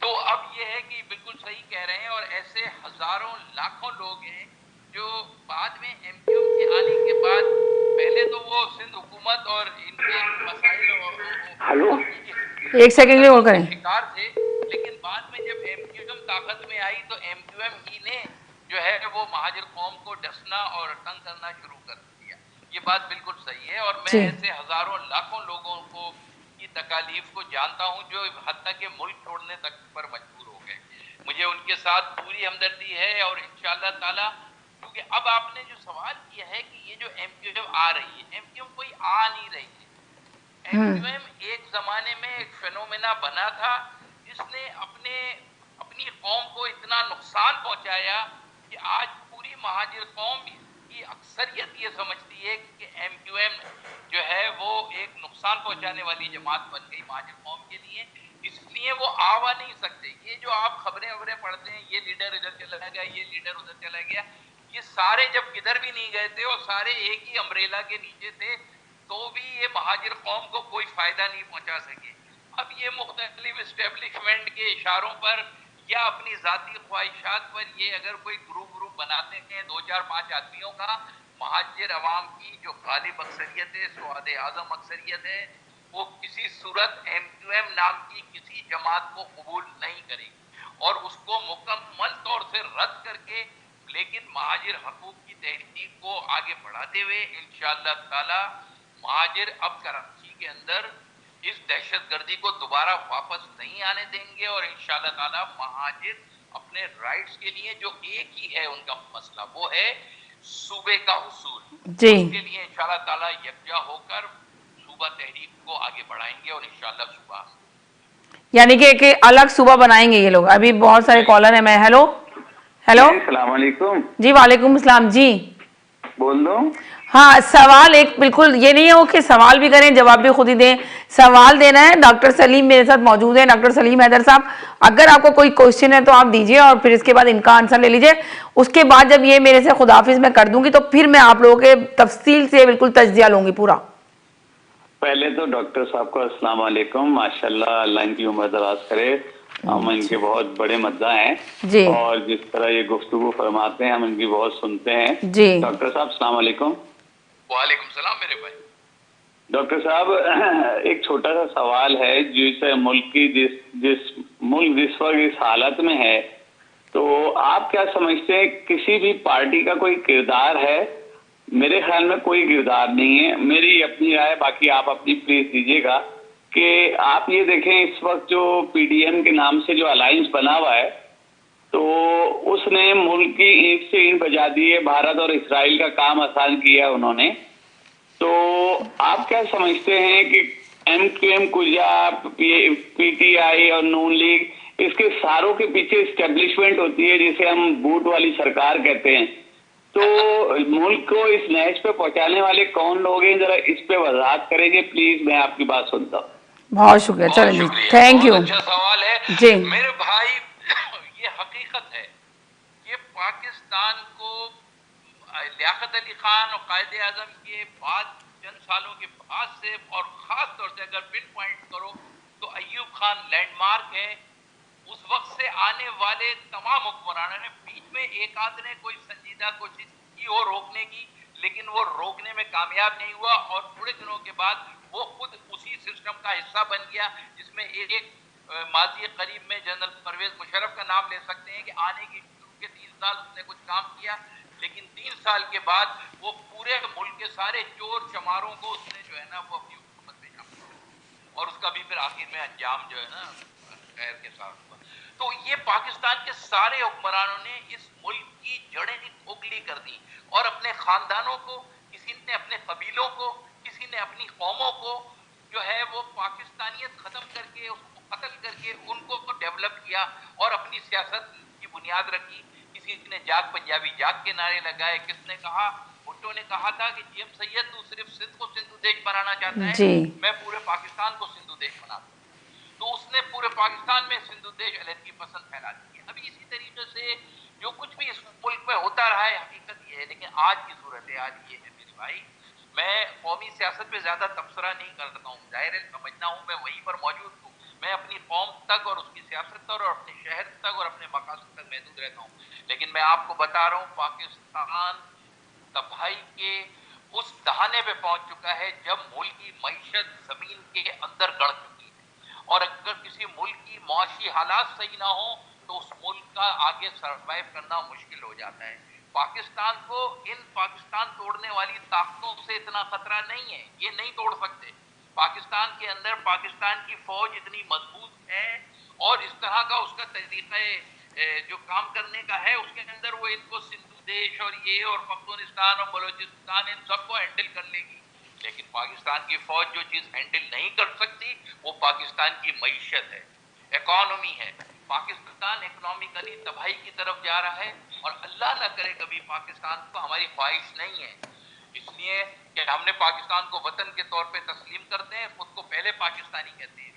Speaker 2: तो अब ये है कि बिल्कुल सही कह रहे हैं, और ऐसे हजारों लाखों लोग हैं जो बाद में एमक्यूएम के आने के बाद, पहले तो वो सिंध हुकूमत और इनके मसाइल
Speaker 5: हेलो,
Speaker 1: एक सेकंड के लिए होल्ड करें।
Speaker 2: शिकार थे, लेकिन बाद में जब एमक्यूएम ताकत में आई तो एमक्यूएम ही ने जो है वो महाजिर कौम को डसना और तंग करना शुरू कर दिया। ये बात बिल्कुल सही है, और मैं ऐसे हजारों लाखों लोगों को की तकालीफ को जानता हूं जो हत्ता के मुल्क छोड़ने तक पर मजबूर हो गए। मुझे उनके साथ पूरी हमदर्दी है, और इंशाअल्लाह ताला, क्योंकि अब आपने जो सवाल किया है कि ये जो एमक्यूएम आ रही है, एमक्यूएम कोई आ नहीं रही है। एमक्यूएम एक जमाने में एक फेनोमेना बना था, जिसने अपनी कौम को इतना नुकसान पहुंचाया कि आज पूरी महाजिर कौम की अक्सरियत ये समझती है कि एमक्यूएम जो है वो एक नुकसान पहुंचाने वाली जमात बन गई महाजिर कौम के लिए, इसलिए वो आवा नहीं सकते। ये जो आप खबरें पढ़ते हैं, ये लीडर इधर चला गया, ये लीडर उधर चला गया, ये सारे जब किधर भी नहीं गए थे और सारे एक ही अम्ब्रेला के नीचे थे, तो भी ये महाजिर कौम को कोई फायदा नहीं पहुंचा सके। अब ये मुख्तलिफ एस्टेब्लिशमेंट के इशारों पर या अपनी जाती ख्वाहिशात पर ये अगर कोई ग्रुप बनाते हैं 2-4-5 आदमियों का, महाजिर अवाम की जो गालिब अक्सरियत है, स्वाद आजम अक्सरियत है, वो किसी सूरत एमक्यूएम नाम की किसी जमात को कबूल नहीं करेगी और उसको मुकम्मल तौर से रद्द करके, लेकिन महाजिर हकूक की तहरीक को आगे बढ़ाते हुए इंशाअल्लाह ताला महाजिर अब कराची के अंदर इस दहशतगर्दी को दोबारा वापस नहीं आने देंगे, और इंशाअल्लाह ताला महाजिर अपने राइट्स के लिए, जो एक ही है उनका मसला, वो है सूबे का हुसूल, उसके लिए इंशाअल्लाह ताला यकजा होकर सूबा तहरीक को आगे बढ़ाएंगे, और इंशाअल्लाह सूबा,
Speaker 1: यानी कि एक अलग सूबा बनाएंगे ये लोग। अभी बहुत सारे कॉलर हैं। मैं हेलो
Speaker 6: अस्सलाम वालेकुम
Speaker 1: जी। वालेकुम अस्सलाम जी,
Speaker 6: बोल दो।
Speaker 1: हाँ, सवाल एक बिल्कुल ये नहीं हो कि सवाल भी करें जवाब भी खुद ही दें, सवाल देना है। डॉक्टर सलीम मेरे साथ मौजूद है, डॉक्टर सलीम हैदर साहब, अगर आपको कोई क्वेश्चन है तो आप दीजिए और फिर इसके बाद इनका आंसर ले लीजिए। उसके बाद जब ये मेरे से खुदाफिज में कर दूंगी तो फिर मैं आप लोगों के तफसील से बिल्कुल तज्जिया लूंगी पूरा।
Speaker 6: पहले तो डॉक्टर साहब को अस्सलाम वालेकुम, माशाल्लाह, अल्लाह इनकी उम्र दराज करे। हम इनके बहुत बड़े मद्दा हैं
Speaker 1: जी,
Speaker 6: और जिस तरह ये गुफ्तगू फरमाते हैं हम इनकी बहुत सुनते हैं
Speaker 1: जी।
Speaker 6: डॉक्टर साहब अस्सलाम वालेकुम।
Speaker 2: वालेकुम सलाम मेरे भाई।
Speaker 6: डॉक्टर साहब, एक छोटा सा सवाल है। जिस मुल्क की जिस वक्त इस हालत में है, तो आप क्या समझते हैं किसी भी पार्टी का कोई किरदार है? मेरे ख्याल में कोई किरदार नहीं है। मेरी अपनी राय, बाकी आप अपनी प्लीज दीजिएगा। कि आप ये देखें, इस वक्त जो पीडीएम के नाम से जो अलायंस बना हुआ है, तो उसने मुल्क की ईंट से ईंट बजा दी है। भारत और इस्राइल का काम आसान किया उन्होंने। तो आप क्या समझते हैं कि एमक्यूएम, कुजा, पीटीआई और नून लीग, इसके सारों के पीछे एस्टेब्लिशमेंट होती है जिसे हम बूट वाली सरकार कहते हैं। तो मुल्क को इस नहज पे पहुंचाने वाले कौन लोग हैं? जरा इस पे वजाहत करेंगे प्लीज, मैं आपकी बात सुनता हूँ।
Speaker 1: बहुत शुक्रिया। चलें जी, थैंक यू।
Speaker 2: अच्छा सवाल है
Speaker 1: जी
Speaker 2: मेरे भाई। ये हकीकत है, ये पाकिस्तान को लियाकत अली खान और कायदे आजम के बाद चंद सालों के बाद से, और खास तौर से अगर पिन पॉइंट करो तो अय्यूब खान लैंडमार्क है। उस वक्त से आने वाले तमाम हुक्मरानों ने, बीच में एक आध ने कोई संजीदा कोशिश की हो रोकने की, लेकिन वो रोकने में कामयाब नहीं हुआ। और थोड़े दिनों के बाद वो खुद उसी सिस्टम का हिस्सा बन गया, जिसमें एक माजी करीब में जनरल परवेज मुशर्रफ का नाम ले सकते हैं कि आने की शुरू के 3 साल उसने कुछ काम किया, लेकिन 3 साल के बाद वो पूरे मुल्क के सारे चोर चमारों को उसने जो है ना वो अपनी हुकूमत में शामिल किया, और उसका भी फिर आखिर में अंजाम जो है ना खैर के साथ हुआ। तो ये पाकिस्तान के सारे हुक्मरानों ने इस मुल्क की जड़ें खोखली कर दी, और अपने खानदानों को, किसी ने अपने कबीलों को, किसी ने अपनी कौमों को जो है वो पाकिस्तानियत खत्म करके, उसको कत्ल करके उनको डेवलप किया और अपनी सियासत की बुनियाद रखी। किसी ने जाग पंजाबी जाग के नारे लगाए, किसने कहा, भुट्टो ने कहा था कि जीएम सैयद तू सिर्फ सिंध को सिंधु देश बनाना चाहता है, मैं पूरे पाकिस्तान को सिंधु देश बना दूं। तो उसने पूरे पाकिस्तान में सिंधु देश अलहदगी पसंद फैला दी है। अभी इसी तरीके से जो कुछ भी इस मुल्क में होता रहा है, हकीकत ये है। लेकिन आज की सूरत है, आज ये है मेरे भाई, मैं कौमी सियासत पे ज्यादा तबसरा नहीं करता हूँ, जाहिर है समझना हूँ, मैं वहीं पर मौजूद हूँ। मैं अपनी कौम तक और उसकी सियासत तक और अपने शहर तक और अपने मकासद तक महदूद रहता हूँ। लेकिन मैं आपको बता रहा हूँ, पाकिस्तान तबाही के उस दहाने पे पहुंच चुका है जब मुल्क की मईशत जमीन के अंदर गड़ चुकी है, और अगर किसी मुल्क की मुआशी हालात सही ना हो तो उस मुल्क का आगे सर्वाइव करना मुश्किल हो जाता है। पाकिस्तान को इन पाकिस्तान तोड़ने वाली ताकतों से इतना खतरा नहीं है, ये नहीं तोड़ सकते। पाकिस्तान के अंदर पाकिस्तान की फौज इतनी मजबूत है और इस तरह का उसका तरीका जो काम करने का है, उसके अंदर वो इनको सिंधु देश और ये और पख्तूनिस्तान और बलोचिस्तान इन सबको हैंडल कर लेगी। लेकिन पाकिस्तान की फौज जो चीज हैंडल नहीं कर सकती वो पाकिस्तान की मईशत है, इकोनॉमी है। पाकिस्तान इकोनॉमिकली तबाही की तरफ जा रहा है, और अल्लाह न करे कभी पाकिस्तान को हमारी ख्वाहिश नहीं है, इसलिए कि हमने पाकिस्तान को वतन के तौर पे तस्लीम करते हैं, खुद को पहले पाकिस्तानी कहते हैं।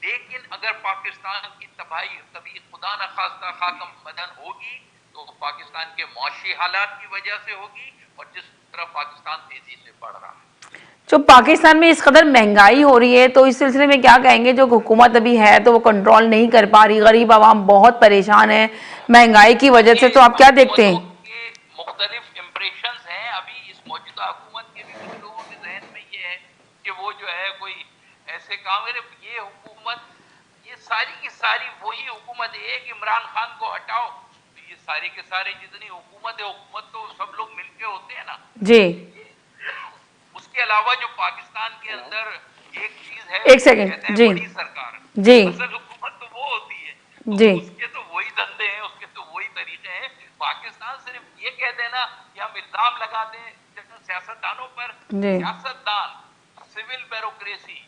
Speaker 2: लेकिन अगर पाकिस्तान की तबाही कभी खुदा न खास्ता खाकम बदन होगी तो पाकिस्तान के मौशी हालात की वजह से होगी, और जिस तरफ पाकिस्तान तेजी से बढ़ रहा है।
Speaker 1: जो पाकिस्तान में इस कदर महंगाई हो रही है, तो इस सिलसिले में क्या कहेंगे? जो हुकूमत अभी है तो वो कंट्रोल नहीं कर पा रही, गरीब आवाम बहुत परेशान है महंगाई की वजह से, तो आप क्या देखते हैं?
Speaker 2: मुख्तलिफ इम्प्रेशंस हैं अभी इस मौजूदा हुकूमत के भी। कुछ लोगों के जहन में ये है कि वो जो है कोई ऐसे काम करे। ये हुकूमत, ये सारी की सारी वही हुकूमत है कि इमरान खान को हटाओ, तो ये सारी के सारे जितनी हुकूमत है, हुकूमत तो सब लोग मिलके होते हैं ना
Speaker 1: जी।
Speaker 2: उसके अलावा जो पाकिस्तान के अंदर एक चीज है,
Speaker 1: एक सेकंड जी,
Speaker 2: बड़ी सरकार
Speaker 1: जी,
Speaker 2: असल हुकूमत तो वो होती है,
Speaker 1: जी,
Speaker 2: उसके तो वही धंधे हैं, उसके तो वही तरीके हैं। पाकिस्तान सिर्फ ये कह देना कि हम इल्जाम लगा दें सियासतदानों पर, सियासतदान, सिविल ब्यूरोक्रेसी,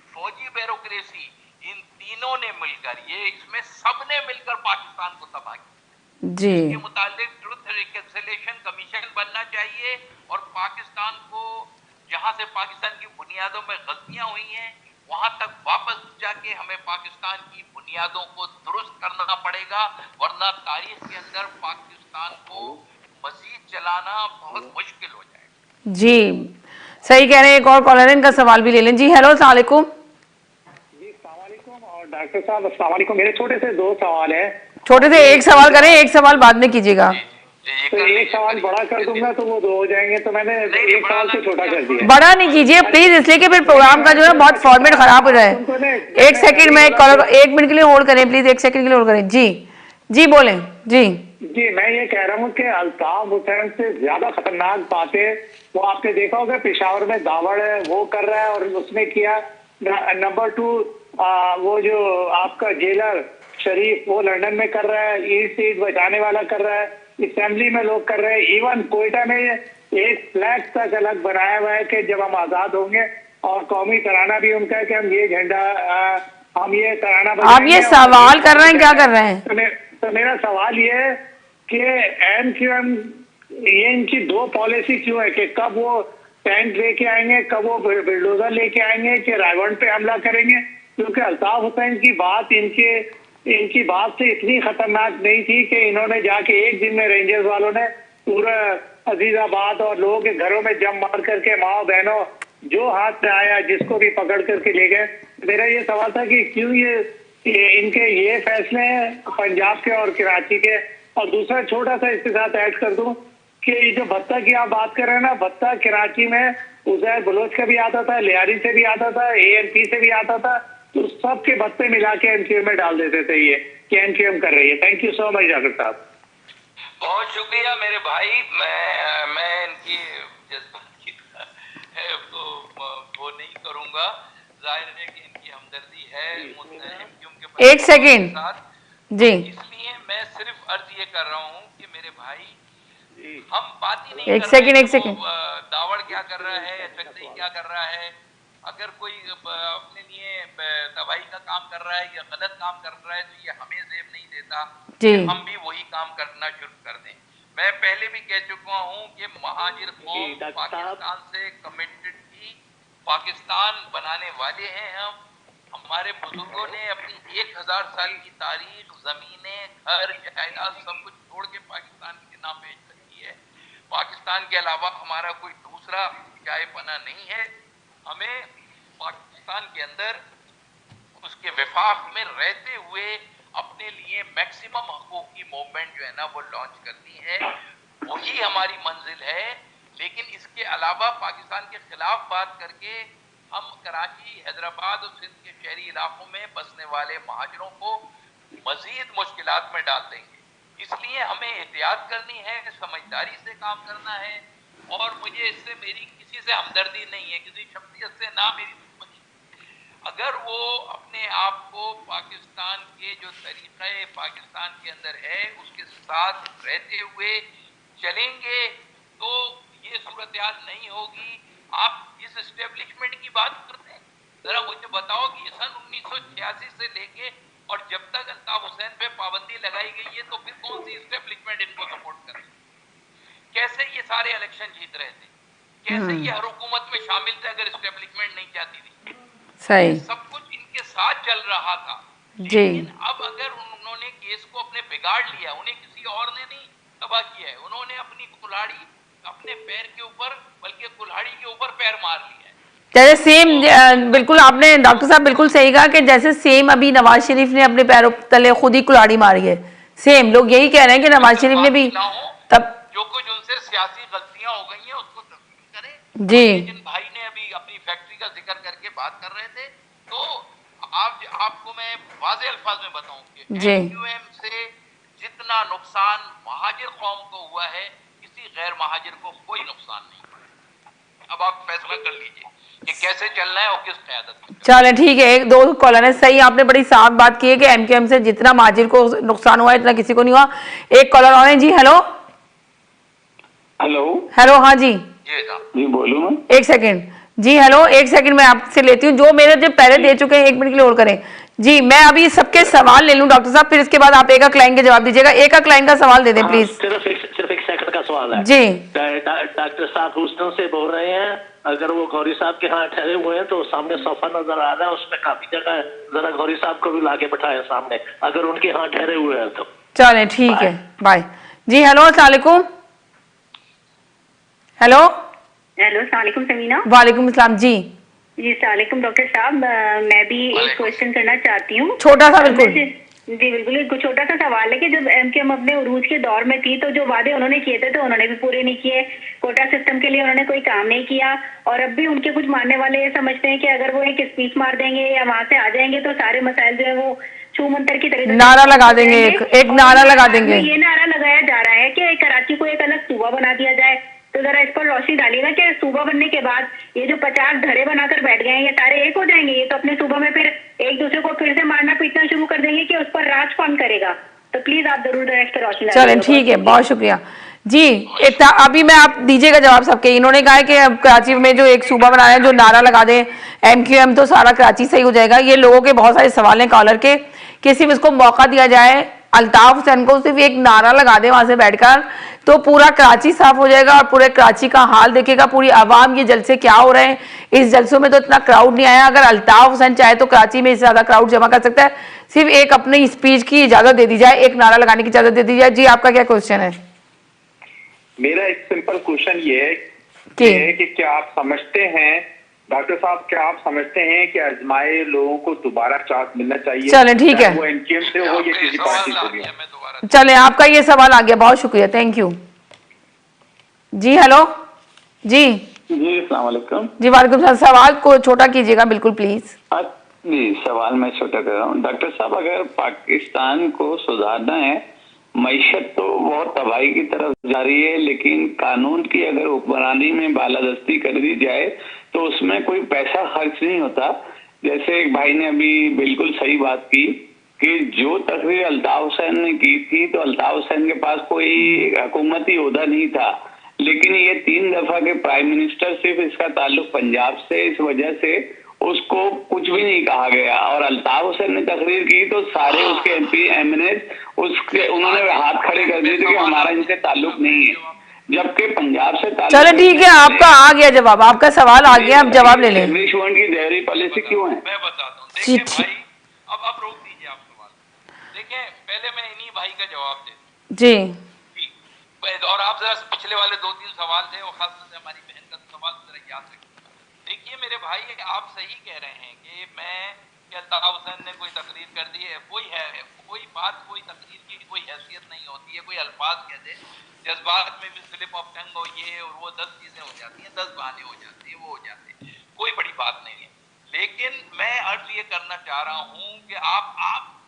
Speaker 2: फौजी ब्यूरोक्रेसी, इन तीनों ने मिलकर, ये इसमें सबने मिलकर पाकिस्तान को तबाह किया जी। इसके मुतालिक ट्रुथ रिकंसिलिएशन कमीशन बनना चाहिए, और पाकिस्तान को जहां से पाकिस्तान की बुनियादों में गलतियां हुई हैं वहां तक वापस जाके हमें पाकिस्तान की बुनियादों को दुरुस्त करना पड़ेगा, वरना तारीख के अंदर पाकिस्तान को मजीद चलाना बहुत मुश्किल हो जाएगा।
Speaker 1: जी सही कह रहे हैं। एक और कॉलर है, इनका सवाल भी ले लें। जी हेलो, अस्सलाम वालेकुम।
Speaker 5: जी अस्सलाम वालेकुम। और डॉक्टर साहब अस्सलाम वालेकुम। मेरे छोटे से 2 सवाल है।
Speaker 1: छोटे से एक सवाल करें, एक सवाल बाद में कीजिएगा।
Speaker 2: ये
Speaker 5: तो
Speaker 2: कर
Speaker 5: एक
Speaker 2: लीजिए,
Speaker 5: सवाल
Speaker 2: करिए।
Speaker 5: बड़ा कर दूंगा तो वो 2 हो जाएंगे, तो मैंने
Speaker 2: नहीं,
Speaker 5: एक
Speaker 2: बड़ा
Speaker 5: सवाल से
Speaker 2: ना
Speaker 5: छोटा कर दिया।
Speaker 1: बड़ा नहीं कीजिए प्लीज, इसलिए कि फिर प्रोग्राम का जो है बहुत फॉर्मेट खराब हो रहा है।
Speaker 5: तुमको ने-
Speaker 1: एक सेकंड में
Speaker 5: बोला
Speaker 1: कॉलर,
Speaker 5: कि-
Speaker 1: 1 मिनट के लिए होल्ड करें प्लीज, 1 सेकंड के लिए होल्ड करें। जी जी बोलें जी।
Speaker 5: जी, मैं ये कह रहा हूँ कि अल्ताफ हुसैन से ज्यादा खतरनाक बातें वो आपने देखा होगा, पेशावर में दावड़ है वो कर रहा है और उसने किया। नंबर 2 वो जो आपका जेलर शरीफ वो लंदन में कर रहा है, ईद से ईद बचाने वाला कर रहा है, असेंबली में लोग कर रहे हैं, इवन कोयटा में एक फ्लैग तक अलग बनाया हुआ है कि जब हम आजाद होंगे, और कौमी तराना भी उनका है कि हम ये झंडा हम ये तराना
Speaker 1: आप
Speaker 5: बजाएंगे
Speaker 1: ये
Speaker 5: और
Speaker 1: सवाल कर रहे हैं, क्या कर रहे हैं?
Speaker 5: तो मेरा सवाल ये है कि एमक्यूएम ये इनकी 2 पॉलिसी क्यों है कि कब वो टैंक लेके आएंगे, कब वो बिल्डोजर लेके आएंगे कि रायगढ़ पे हमला करेंगे? क्योंकि अल्ताफ हुसैन की बात इनकी बात से इतनी खतरनाक नहीं थी कि इन्होंने जाके एक दिन में रेंजर्स वालों ने पूरा अजीजाबाद और लोगों के घरों में जम मार करके माओ बहनों जो हाथ में आया जिसको भी पकड़ करके ले गए। मेरा ये सवाल था कि क्यों ये इनके ये फैसले हैं पंजाब के और कराची के। और दूसरा छोटा सा इसके साथ ऐड कर दूं कि ये जो भत्ता की आप बात कर रहे हैं ना, भत्ता कराची में उजैर बलोच का भी आता था, लियारी से भी आता था, एएनपी से भी आता था, तो सबके भत्ते मिला के एमक्यूएम में डाल देते थे ये कि एमक्यूएम कर रही है। Thank you so much doctor साहब।
Speaker 2: बहुत शुक्रिया मेरे भाई। मैं इनकी जज्बात की वो नहीं करूंगा। जाहिर है कि इनकी हमदर्दी है एमक्यूएम के
Speaker 1: 1 सेकंड
Speaker 2: साथ।
Speaker 1: जी।
Speaker 2: इसलिए मैं सिर्फ अर्ज ये कर रहा हूँ कि मेरे भाई हम बात ही नहीं
Speaker 1: एक
Speaker 2: कर
Speaker 1: सेकंड,
Speaker 2: रहे
Speaker 1: एक
Speaker 2: कि
Speaker 1: सेकंड।
Speaker 2: वो, दावड़ क्या कर रहा है, चकरी क्या कर रहा है, अगर कोई अपने लिए दवाई का काम कर रहा है या गलत काम कर रहा है तो ये हमें जेब नहीं देता
Speaker 1: जी।
Speaker 2: कि हम भी वही काम करना शुरू कर दें। मैं पहले भी कह चुका हूँ कि महाजिर कौम पाकिस्तान से कमिटेड थी, पाकिस्तान बनाने वाले हैं हम। हमारे बुजुर्गों ने अपनी 1000 साल की तारीख, जमीनें, घर, जायदाद सब कुछ छोड़ के पाकिस्तान के नाम बेच रखी है। पाकिस्तान के अलावा हमारा कोई दूसरा चायपना नहीं है। हमें पाकिस्तान के अंदर उसके विफाक में रहते हुए अपने लिए मैक्सिमम हकूक की मूवमेंट जो है ना वो लॉन्च करनी है, वही हमारी मंजिल है। लेकिन इसके अलावा पाकिस्तान के खिलाफ बात करके हम कराची, हैदराबाद और सिंध के शहरी इलाकों में बसने वाले महाजरों को मजीद मुश्किलात में डाल देंगे। इसलिए हमें एहतियात करनी है, समझदारी से काम करना है। और मुझे इससे मेरी किसी से हमदर्दी नहीं है, किसी शख्सियत से ना मेरी दुश्मनी। अगर वो अपने आप को पाकिस्तान के जो तरीक़े पाकिस्तान के अंदर है उसके साथ रहते हुए चलेंगे तो ये सूरत हाल नहीं होगी। आप इस एस्टेब्लिशमेंट की बात करते हैं, जरा मुझे बताओ कि सन 1986 से लेके और जब तक अल्ताफ हुसैन पे पाबंदी लगाई गई है तो फिर कौन सी एस्टेब्लिशमेंट इनको सपोर्ट कर रही है? कैसे ये सारे इलेक्शन जीत रहे थे? कैसे ये हर हुकूमत में शामिल थे अगर एस्टेब्लिशमेंट नहीं चाहती थी?
Speaker 1: सही।
Speaker 2: सब कुछ इनके साथ चल रहा था।
Speaker 1: जी।
Speaker 2: लेकिन अब अगर उन्होंने केस को अपने बिगाड़ लिया, उन्हें किसी और ने नहीं तबाह किया है, उन्होंने अपनी कुल्हाड़ी अपने पैर के ऊपर बल्कि कुल्हाड़ी के ऊपर पैर मार लिया है।
Speaker 1: जैसे सेम बिल्कुल आपने डॉक्टर साहब बिल्कुल सही कहा कि जैसे सेम अभी नवाज शरीफ ने अपने पैरों तले खुद ही कुल्हाड़ी मारी है, सेम लोग यही कह रहे हैं कि नवाज शरीफ ने भी तब
Speaker 2: जो कुछ उनसे सियासी गलतियां हो गई हैं उसको तस्लीम करें।
Speaker 1: जी।
Speaker 2: जिन भाई ने अभी अपनी फैक्ट्री का जिक्र करके बात कर रहे थे, तो आपको मैं वाज़ेह अल्फाज में बताऊं कि
Speaker 1: जी।
Speaker 2: एमक्यूएम से जितना नुकसान महाजिर कौम को हुआ है किसी गैर महाजिर को कोई नुकसान नहीं हुआ। अब आप फैसला कर लीजिए कि कैसे चलना है और किस क़यादत में।
Speaker 1: चले ठीक है, 2 कॉलर ने सही, आपने बड़ी साफ बात की है कि एमक्यूएम से जितना महाजिर को नुकसान हुआ इतना किसी को नहीं हुआ। एक कॉलर और है जी। Hello
Speaker 6: hello
Speaker 1: hello. हाँ जी
Speaker 6: जी बोलूं मैं?
Speaker 1: 1 सेकंड जी। हेलो 1 सेकंड मैं आपसे लेती हूँ, जो मेरे जो पहले दे चुके हैं 1 मिनट के लिए होल्ड करें जी। मैं अभी सबके सवाल ले लूं डॉक्टर साहब, फिर इसके बाद आप एक लाइन के जवाब दीजिएगा। एक लाइन का सवाल दे दें प्लीज।
Speaker 4: सिर्फ एक सेकंड का सवाल है
Speaker 1: जी।
Speaker 4: डॉक्टर साहब ह्यूस्टन से बोल रहे हैं, अगर वो गौरी साहब के यहाँ ठहरे हुए हैं तो सामने सोफा नजर आ रहा है, उसमें काफी जगह है, जरा गौरी साहब को भी लाके बैठाए सामने अगर उनके यहाँ ठहरे हुए हैं तो।
Speaker 1: चले ठीक है, बाय जी। हेलो अस्सलाम वालेकुम। हेलो
Speaker 7: अस्सलाम वालेकुम समीना।
Speaker 1: वालेकुम अस्सलाम जी।
Speaker 7: जी अस्सलाम वालेकुम डॉक्टर साहब, मैं भी एक क्वेश्चन करना चाहती हूँ।
Speaker 1: छोटा सा बिल्कुल।
Speaker 7: जी बिल्कुल, एक छोटा सा सवाल है कि जब एमकेएम अपने उरूज के दौर में थी तो जो वादे उन्होंने किए थे तो उन्होंने भी पूरे नहीं किए, कोटा सिस्टम के लिए उन्होंने कोई काम नहीं किया, और अब भी उनके कुछ मानने वाले ये समझते हैं कि अगर वो एक स्पीच मार देंगे या वहां से आ जाएंगे तो सारे मसाइल जो है वो छू मंतर की तरह
Speaker 1: नारा लगा देंगे, एक नारा लगा देंगे।
Speaker 7: ये नारा लगाया जा रहा है कि कराची को एक अलग सूबा बना दिया जाए, तो जरा इस पर रोशनी डालिएगा कि सूबा बनने के बाद ये जो 50 धड़े बनाकर बैठ गए हैं ये सारे एक हो जाएंगे, ये तो अपने सूबा में फिर एक दूसरे को फिर से मारना पीटना शुरू कर देंगे कि उस पर राज कौन करेगा। तो प्लीज आप जरूर जरा इस पर रोशनी
Speaker 1: चलें,
Speaker 7: डालिएगा।
Speaker 1: ठीक है, बहुत शुक्रिया जी। इतना अभी मैं आप दीजिएगा जवाब सबके। इन्होंने कहा है कि अब कराची में जो एक सूबा बनाया है, जो नारा लगा दे एमक्यूएम तो सारा कराची सही हो जाएगा। ये लोगों के बहुत सारे सवाल हैं कॉलर के कि सिर्फ इसको मौका दिया जाए, अल्ताफ हुसैन को सिर्फ एक नारा लगा दे वहां से बैठकर तो पूरा कराची साफ हो जाएगा और पूरे कराची का हाल देखेगा पूरी आवाम। ये जलसे क्या हो रहे हैं, इस जलसों में तो इतना क्राउड नहीं आया। अगर अल्ताफ हुसैन चाहे तो कराची में इससे ज्यादा क्राउड जमा कर सकता है। सिर्फ एक अपनी स्पीच की इजाजत दे दी जाए, एक नारा लगाने की इजाजत दे दी जाए। जी आपका क्या क्वेश्चन है?
Speaker 8: मेरा एक सिंपल क्वेश्चन ये है कि क्या आप समझते हैं डॉक्टर साहब, क्या आप समझते हैं कि आजमाए लोगों को दोबारा चांस मिलना चाहिए?
Speaker 1: चलें, ठीक है,
Speaker 8: वो एनकेएम से हो या किसी पार्टी से भी।
Speaker 1: चलें, आपका ये सवाल आ गया, बहुत शुक्रिया, थैंक यू जी। हेलो जी।
Speaker 6: जी अस्सलाम वालेकुम।
Speaker 1: जी वालेकुम सलाम। सवाल को छोटा कीजिएगा बिल्कुल प्लीज।
Speaker 6: जी सवाल मैं छोटा कर रहा हूँ। डॉक्टर साहब, अगर पाकिस्तान को सुधारना है, मईशत तो बहुत तबाही की तरफ जा रही है, लेकिन कानून की अगर हुक्मरानी में बालादस्ती कर दी जाए तो उसमें कोई पैसा खर्च नहीं होता। जैसे एक भाई ने अभी बिल्कुल सही बात की कि जो तकरीर अल्ताफ हुसैन ने की थी तो अल्ताफ हुसैन के पास कोई हुकूमती ओहदा नहीं था, लेकिन ये 3 दफा के प्राइम मिनिस्टर, सिर्फ इसका ताल्लुक पंजाब से, इस वजह से उसको कुछ भी नहीं कहा गया। और अल्ताफ हुसैन ने तकरीर की तो सारे उसके एमपी एमएनए उसके उन्होंने हाथ खड़े कर दिए थे कि हमारा इनसे ताल्लुक नहीं है, जबकि पंजाब से ताल्लुक।
Speaker 1: चलो ठीक है, आपका आ गया जवाब, आपका सवाल आ गया, अब जवाब ले लें।
Speaker 6: इंग्लिश वर्ड की देहरी पॉलिसी क्यों है?
Speaker 2: मैं बताता हूँ। देखिए भाई, अब रोक दीजिए आप सवाल। देखिए पहले मैं इन्हीं भाई का जवाब दे
Speaker 1: जी।
Speaker 2: और आप जरा पिछले वाले 2-3 सवाल थे, वो खासतौर से हमारी बहन का सवाल जरा याद रखिए। देखिए मेरे भाई, आप सही कह रहे हैं कि अल्ताफ हुसैन ने कोई तकरीर कर दी है, कोई बात, कोई तकरीर की कोई हैसियत नहीं होती है। कोई अल्फाज कह दे, जज्बात में भी स्लिप ऑफ टंग हो, ये और वो 10 चीजें हो जाती हैं, 10 बहाने हो जाते हैं, वो हो जाते हैं, कोई बड़ी बात नहीं है। लेकिन मैं अर्ज ये करना चाह रहा हूँ कि आप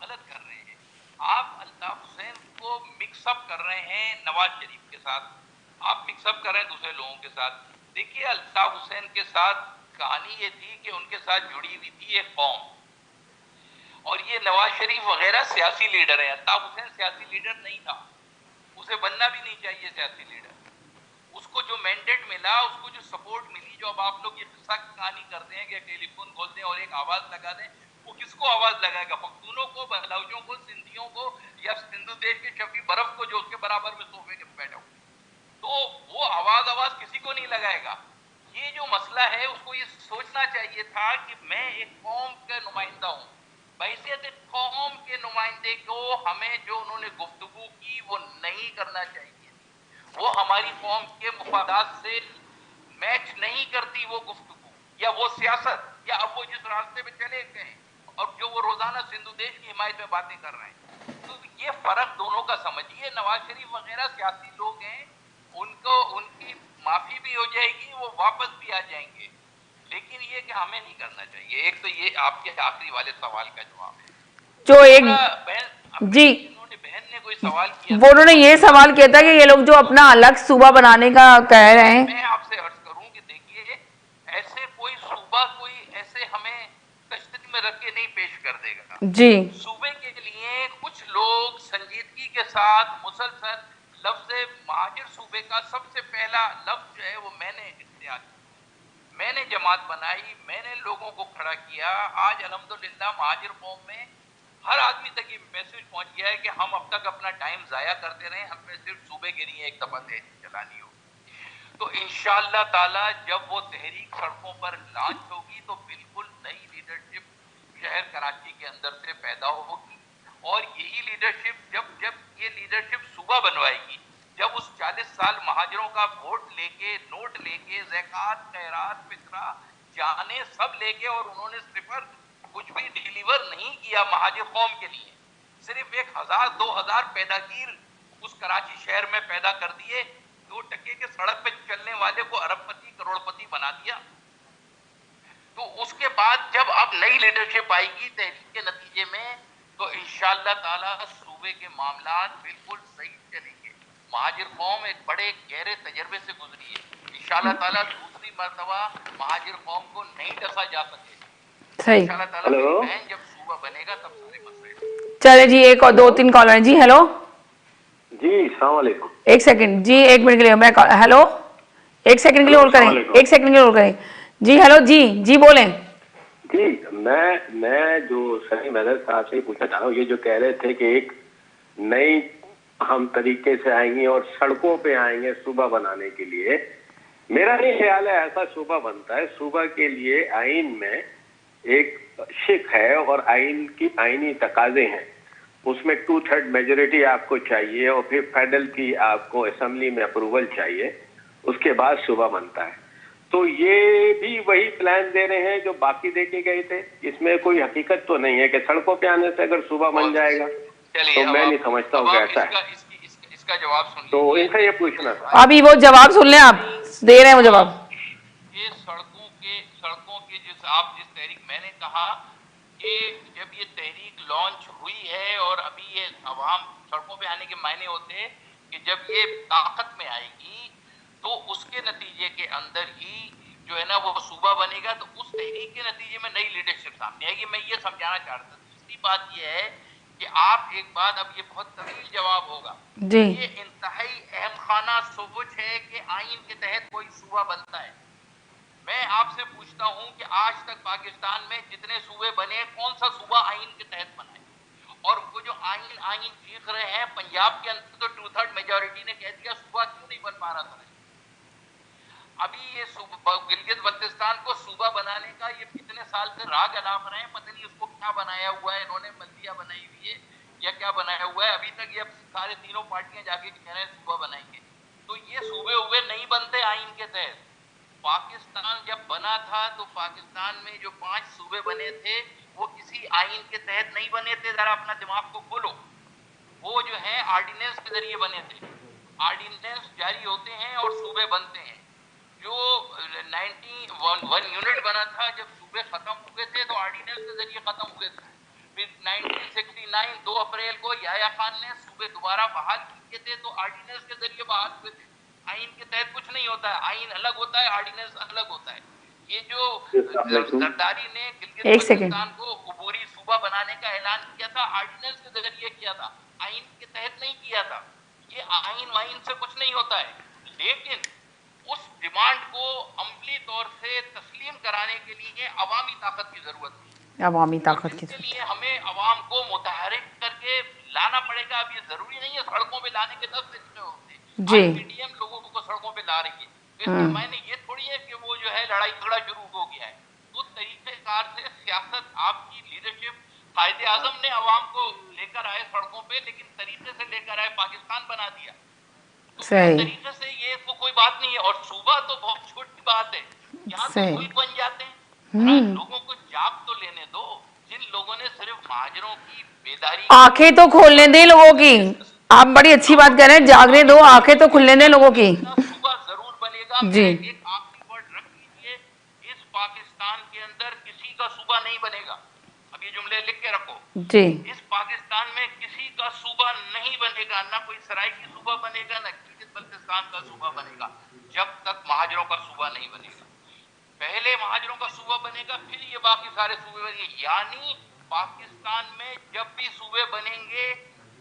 Speaker 2: गलत कर रहे हैं। आप अल्ताफ हुसैन को मिक्सअप कर रहे हैं नवाज शरीफ के साथ, आप मिक्सअप कर रहे हैं दूसरे लोगों के साथ। देखिए अल्ताफ हुसैन के साथ कहानी ये थी कि उनके साथ जुड़ी हुई थी एक कौम, और ये नवाज शरीफ वगैरह सियासी लीडर है। अल्ताफ हुसैन सियासी लीडर नहीं था, उसे बनना भी नहीं चाहिए सियासी लीडर। उसको जो मैंडेट मिला, उसको जो सपोर्ट मिली, जो अब आप लोग ये किस्सा कहानी करते हैं कि टेलीफोन खोल दें और एक आवाज लगा दें, वो किसको आवाज लगाएगा? पख्तूनों को, बहलाउजों को, सिंधियों को, या सिंधु देश के शफी बर्फ को जो उसके बराबर में सोफे के बैठा हो? तो वो आवाज किसी को नहीं लगाएगा। ये जो मसला है उसको ये सोचना चाहिए था कि मैं एक कौम का नुमाइंदा हूँ, बहैसियत कौम के नुमाइंदे को हमें जो उन्होंने गुफ्तगू की वो नहीं करना चाहिए। वो हमारी कौम के मुफादात से मैच नहीं करती वो गुफ्तगू या वो सियासत, या अब वो जिस रास्ते पे चले गए और जो वो रोजाना सिंधु देश की हिमायत में बातें कर रहे हैं। तो ये फर्क दोनों का समझिए। नवाज शरीफ वगैरह सियासी लोग हैं, उनको उनकी माफी भी हो जाएगी, वो वापस भी आ जाएंगे, लेकिन ये कि हमें नहीं करना चाहिए। एक तो ये आपके आखिरी वाले सवाल का जवाब है
Speaker 1: जो एक जी,
Speaker 2: बहन ने कोई सवाल किया,
Speaker 1: वो उन्होंने ये सवाल किया था कि ये लोग जो अपना अलग सूबा बनाने का कह रहे हैं।
Speaker 2: मैं आपसे अर्ज करूं कि देखिए, ऐसे कोई सूबा कोई ऐसे हमें तशदीद में रख के नहीं पेश कर देगा
Speaker 1: जी। सूबे
Speaker 2: के लिए कुछ लोग संजीदगी के साथ मुसलसल लफ्ज महाजिर सूबे का सबसे पहला लफ्ज जो है वो मैंने इख्तियार किया, मैंने जमात बनाई, मैंने लोगों को खड़ा किया। आज अल्हम्दुलिल्लाह महाजिर कौम में हर आदमी तक ये मैसेज पहुंच गया है कि हम अब तक अपना टाइम जाया करते रहे, हमें सिर्फ सूबे के लिए एक दफा चलानी हो। तो इंशाअल्लाह ताला जब वो तहरीक सड़कों पर लॉन्च होगी तो बिल्कुल नई लीडरशिप शहर कराची के अंदर से पैदा होगी, और यही लीडरशिप जब ये लीडरशिप सूबा बनवाएगी, जब उस 40 साल महाजरों का वोट लेके, नोट लेके, ज़कात, खैरात, फितरा, जाने सब लेके, और उन्होंने सिर्फ कुछ भी डिलीवर नहीं किया महाजिर कौम के लिए, सिर्फ 1000-2000 पैदागीर उस कराची शहर में पैदा कर दिए, 2% के सड़क पे चलने वाले को अरबपति करोड़पति बना दिया। तो उसके बाद जब अब नई लीडरशिप आएगी तहरीक के नतीजे में, तो इंशाअल्लाह ताला सूबे के मामलात बिल्कुल सही चलेंगे। महाजिर कौम एक बड़े गहरे तजर्बे से गुजरी है, इंशाअल्लाह ताला दूसरी मर्तबा महाजिर कौम को नहीं डसा जा सके।
Speaker 1: सही।
Speaker 2: इंशाअल्लाह ताला जब सूबा बनेगा तब सारे मसले।
Speaker 1: चले जी, एक और 2-3 कॉलर हैं जी। हेलो
Speaker 9: जी, अस्सलाम वालेकुम।
Speaker 1: एक सेकंड जी, 1 मिनट के लिए मैं हेलो, 1 सेकंड के लिए होल्ड करें, 1 सेकंड के लिए होल्ड करें जी। हेलो जी बोलें
Speaker 9: जी। मैं जो सनी मैदर साहब से पूछना चाह रहा हूँ, ये जो कह रहे थे कि एक नई हम तरीके से आएंगे और सड़कों पे आएंगे सूबा बनाने के लिए, मेरा नहीं ख्याल है ऐसा सूबा बनता है। सूबा के लिए आइन में एक शिक है और आइन की आइनी तकाजे हैं, उसमें 2/3 मेजोरिटी आपको चाहिए और फिर फेडरल की आपको असेंबली में अप्रूवल चाहिए, उसके बाद सूबा बनता है। तो ये भी वही प्लान दे रहे हैं जो बाकी दे के गए थे, इसमें कोई हकीकत तो नहीं है कि सड़कों पे आने से अगर सूबा बन जाएगा, तो मैं नहीं समझता हूँ कि ऐसा है।
Speaker 2: इसका जवाब सुन,
Speaker 9: तो इनसे ये पूछना था।
Speaker 1: अभी वो जवाब सुन लें, आप दे रहे हैं वो जवाब।
Speaker 2: ये सड़कों के जिस तहरीक मैंने कहा कि जब ये तहरीक लॉन्च हुई है और अभी ये अवाम सड़कों पे आने के मायने होते हैं कि जब ये ताकत में आएगी तो उसके नतीजे के अंदर ही जो है ना वो सूबा बनेगा, तो उस तहरीक के नतीजे में नई लीडरशिप सामने आएगी। मैं ये समझाना चाहता था। दूसरी बात ये है कि आप एक बात, अब ये बहुत तवील जवाब होगा
Speaker 1: जी,
Speaker 2: ये इंतहाई अहम खाना सोच है कि आइन के तहत कोई सूबा बनता है। मैं आपसे पूछता हूं कि आज तक पाकिस्तान में जितने सूबे बने, कौन सा सूबा आइन के तहत बना है? और वो जो आइन चीख रहे हैं, पंजाब के अंदर तो 2/3 मेजोरिटी ने कह दिया सूबा क्यों नहीं बन पा रहा था। अभी ये गिलगित बल्तिस्तान को सूबा बनाने का ये कितने साल से राग अलाप रहे हैं, पता नहीं उसको क्या बनाया हुआ है, इन्होंने बल्दिया बनाई हुई है या क्या बनाया हुआ है। अभी तक ये सारे तीनों पार्टियां जाके कह रहे हैं सूबा बनाएंगे। तो ये सूबे नहीं बनते आइन के तहत। पाकिस्तान जब बना था तो पाकिस्तान में जो 5 सूबे बने थे वो किसी आइन के तहत नहीं बने थे। जरा अपना दिमाग को खोलो, वो जो है ऑर्डिनेंस के जरिए बने थे। ऑर्डिनेंस जारी होते हैं और सूबे बनते हैं। जो 91 यूनिट बना था, जब सूबे खत्म हुए थे तो ऑर्डिनेंस के जरिए खत्म हुए थे। फिर 1969 2 अप्रैल को याया खान ने सूबे दोबारा बहाल किए थे, तो ऑर्डिनेंस के जरिए बहाल हुए थे। आइन के तहत कुछ नहीं होता है, आइन अलग होता है, ऑर्डिनेंस अलग होता है। ये जो जरदारी ने गिलगित बल्तिस्तान को अबूरी सूबा बनाने का ऐलान किया था, ऑर्डिनेंस के जरिए किया था, आइन के तहत नहीं किया था। ये आइन वाइन से कुछ नहीं होता है, लेकिन उस डिमांड को अमली तौर से तस्लीम कराने के लिए अवामी ताकत की जरूरत है।
Speaker 1: अवामी ताकत के
Speaker 2: लिए हमें अवाम को मुतहरिक करके लाना पड़ेगा। अब ये जरूरी नहीं है सड़कों पे लाने के 10 तरीके होते हैं जी। पीडीएम लोगों को सड़कों पे ला रही है, इसलिए मैंने ये थोड़ी है कि वो जो है लड़ाई झगड़ा शुरू हो गया है। तो तरीकेकार से सियासत, आपकी लीडरशिप, कायदे आजम ने अवाम को लेकर आए सड़कों पे, लेकिन तरीके से लेकर आए पाकिस्तान बना दिया। तो तरीके से ये तो कोई बात नहीं है। और सूबा तो बहुत छोटी बात है, यहाँ तो मुल्क बन जाते हैं। लोगों को जाग तो लेने दो। जिन लोगों ने सिर्फ महाजरों की बेदारी,
Speaker 1: आंखें तो खोलने दें लोगों की। आप बड़ी अच्छी बात कह रहे हैं, जागने दो, आंखें तो खुलने दें लोगों की।
Speaker 2: सूबा जरूर बनेगा जी। एक आखिरी वर्ड रख लीजिए, इस पाकिस्तान के अंदर किसी का सूबा नहीं बनेगा। अब ये जुमले लिख के रखो
Speaker 1: जी।
Speaker 2: इस पाकिस्तान में किसी का सूबा नहीं बनेगा, ना कोई सराइकी सूबा बनेगा, ना गिलगित बल्तिस्तान का सूबा बनेगा, जब तक महाजरों का सूबा नहीं बनेगा। पहले महाजरों का सूबा बनेगा, फिर ये बाकी सारे सूबे बनेंगे। यानी पाकिस्तान में जब भी सूबे बनेंगे,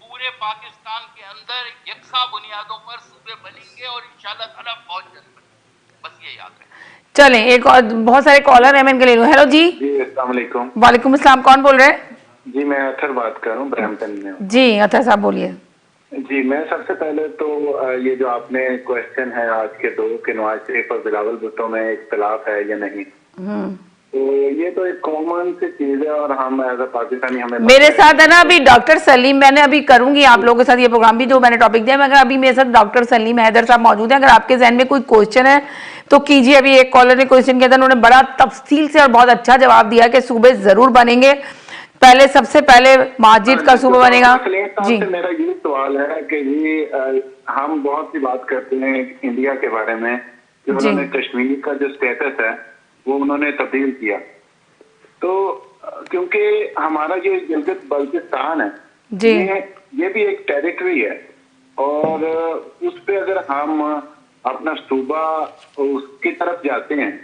Speaker 2: पूरे पाकिस्तान के अंदर यकसा बुनियादों पर सूबे बनेंगे और इंशाअल्लाह ताला बहुत जल्द बनेंगे। बस ये याद रखें।
Speaker 1: चलें, एक और बहुत सारे कॉलर है, मैं इनके ले लूं। हेलो जी।
Speaker 8: अस्सलाम वालेकुम।
Speaker 1: वालेकुम अस्सलाम, कौन बोल रहे हैं?
Speaker 8: जी, मैं अथर बात कर रहा हूँ, ब्रैम्पटन में।
Speaker 1: जी अथर साहब बोलिए।
Speaker 8: जी, मैं सबसे पहले तो ये जो आपने क्वेश्चन है आज के 2 कि नवाज शरीफ और बिलावल भुट्टो में इख्तिलाफ है या नहीं, तो ये तो एक कॉमन सी चीज है और हम एज अ पाकिस्तानी हमें
Speaker 1: मेरे साथ है ना अभी डॉक्टर सलीम, मैंने अभी करूंगी आप लोगों के साथ ये प्रोग्राम भी जो मैंने टॉपिक दिया, मगर अभी मेरे साथ डॉक्टर सलीम हैदर साहब मौजूद हैं। अगर आपके जहन में कोई क्वेश्चन है तो कीजिए। अभी एक कॉलर ने क्वेश्चन किया था, उन्होंने बड़ा तफसील से और बहुत अच्छा जवाब दिया कि सूबे जरूर बनेंगे। पहले सबसे पहले माजिद का सूबा बनेगा? जी
Speaker 8: मेरा ये सवाल है कि ये हम बहुत सी बात करते हैं इंडिया के बारे में, जो उन्होंने कश्मीर का जो स्टेटस है वो उन्होंने तब्दील किया, तो क्योंकि हमारा जो गिलगित बल्तिस्तान है
Speaker 1: जी,
Speaker 8: ये भी एक टेरिटरी है, और उस पे अगर हम अपना सूबा उसकी तरफ जाते हैं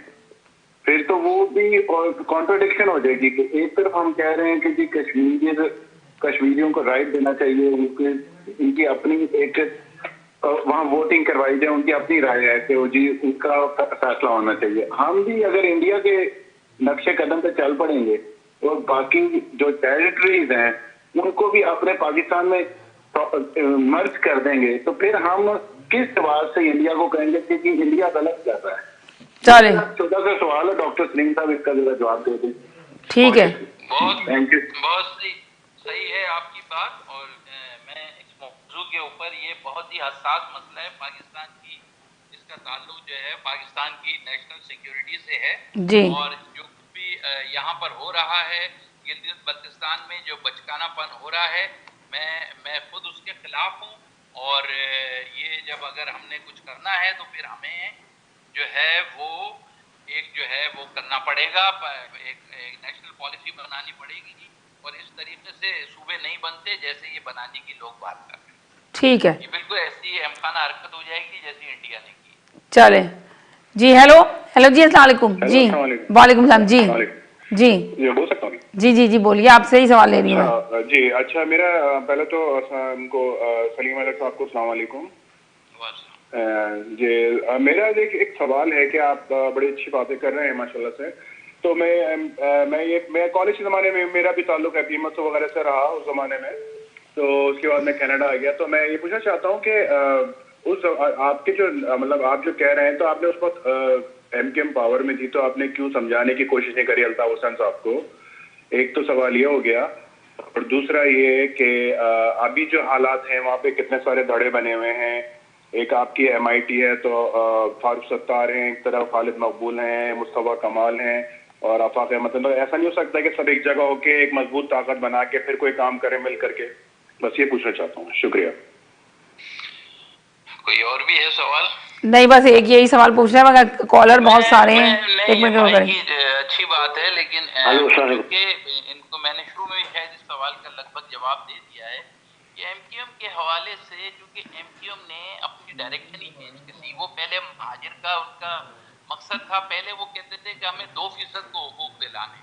Speaker 8: फिर तो वो भी कॉन्ट्रोडिक्शन हो जाएगी कि एक तरफ हम कह रहे हैं कि जी कश्मीरियों को राइट देना चाहिए, इनकी अपनी एक वहाँ वोटिंग करवाई जाए, उनकी अपनी राय है कि वो जी उनका फैसला होना चाहिए। हम भी अगर इंडिया के नक्शे कदम पे चल पड़ेंगे और बाकी जो टेरिटरीज हैं उनको भी अपने पाकिस्तान में मर्ज कर देंगे, तो फिर हम किस सवाल से इंडिया को कहेंगे कि इंडिया गलत कर रहा है?
Speaker 1: चले,
Speaker 8: छोटा सा सवाल है, डॉक्टर सलीम साहब इसका जरा जवाब दे दें।
Speaker 1: ठीक है,
Speaker 2: बहुत सही है आपकी बात, और मैं इस मौजू के ऊपर, ये बहुत ही हसास मसला है पाकिस्तान की, इसका ताल्लुक जो है पाकिस्तान की नेशनल सिक्योरिटी से है
Speaker 1: जी,
Speaker 2: और जो भी यहाँ पर हो रहा है गिलगित बल्तिस्तान में जो बचकानापन हो रहा है, मैं खुद उसके खिलाफ हूँ, और ये जब अगर हमने कुछ करना है तो फिर हमें जो है वो करना पड़ेगा, एक नेशनल पॉलिसी बनानी पड़ेगी, और इस तरीके से सूबे नहीं बनते जैसे ये बनाने की लोग बात कर रहे हैं।
Speaker 1: ठीक है,
Speaker 2: ये बिल्कुल ऐसी अमखाना हरकत हो जाएगी जैसी इंडिया ने की।
Speaker 1: चले जी, हेलो जी, अस्सलाम वालेकुम जी, वालेकुम सलाम जी, जी
Speaker 3: ये बोल सकता हूँ?
Speaker 1: जी बोलिए, आपसे ही सवाल ले रही हूँ
Speaker 3: जी। अच्छा, मेरा पहले तो उनको सलीम अलैहि साहब को अस्सलाम वालेकुम जी। मेरा एक सवाल है कि आप बड़ी अच्छी बातें कर रहे हैं माशाल्लाह से, तो मैं कॉलेज के ज़माने में मेरा भी ताल्लुक है पीमस वगैरह से रहा उस ज़माने में, तो उसके बाद मैं कनाडा आ गया। तो मैं ये पूछना चाहता हूँ कि आपके जो मतलब आप जो कह रहे हैं, तो आपने उस वक्त एमकेएम पावर में थी, तो आपने क्यों समझाने की कोशिश नहीं करी अल्ताफ हुसैन साहब को? एक तो सवाल ये हो गया, और दूसरा ये कि अभी जो हालात हैं वहाँ पे कितने सारे धड़े बने हुए हैं। एक आपकी MIT है, तो फारूक सत्तार हैं एक तरफ, खालिद मकबूल हैं, मुस्तफा कमाल हैं और आफाक अहमद। मतलब ऐसा नहीं हो सकता कि सब एक जगह होके एक मजबूत ताकत बना के फिर कोई काम करे मिल करके? बस ये पूछना चाहता हूँ, शुक्रिया।
Speaker 2: कोई और भी है सवाल?
Speaker 1: नहीं, बस एक यही सवाल पूछ रहे हैं, मगर कॉलर बहुत सारे हैं, एक मिनट करें।
Speaker 2: अच्छी बात है, लेकिन इनको मैंने शुरू में शायद इस सवाल का लगभग जवाब दे दिया है कि एमक्यूएम के हवाले से, क्योंकि एमक्यूएम ने अपनी डायरेक्शन ही चेंज की। वो पहले महाजिर का उनका मकसद था, पहले वो कहते थे कि हमें 2% को हुकूक दिलाने,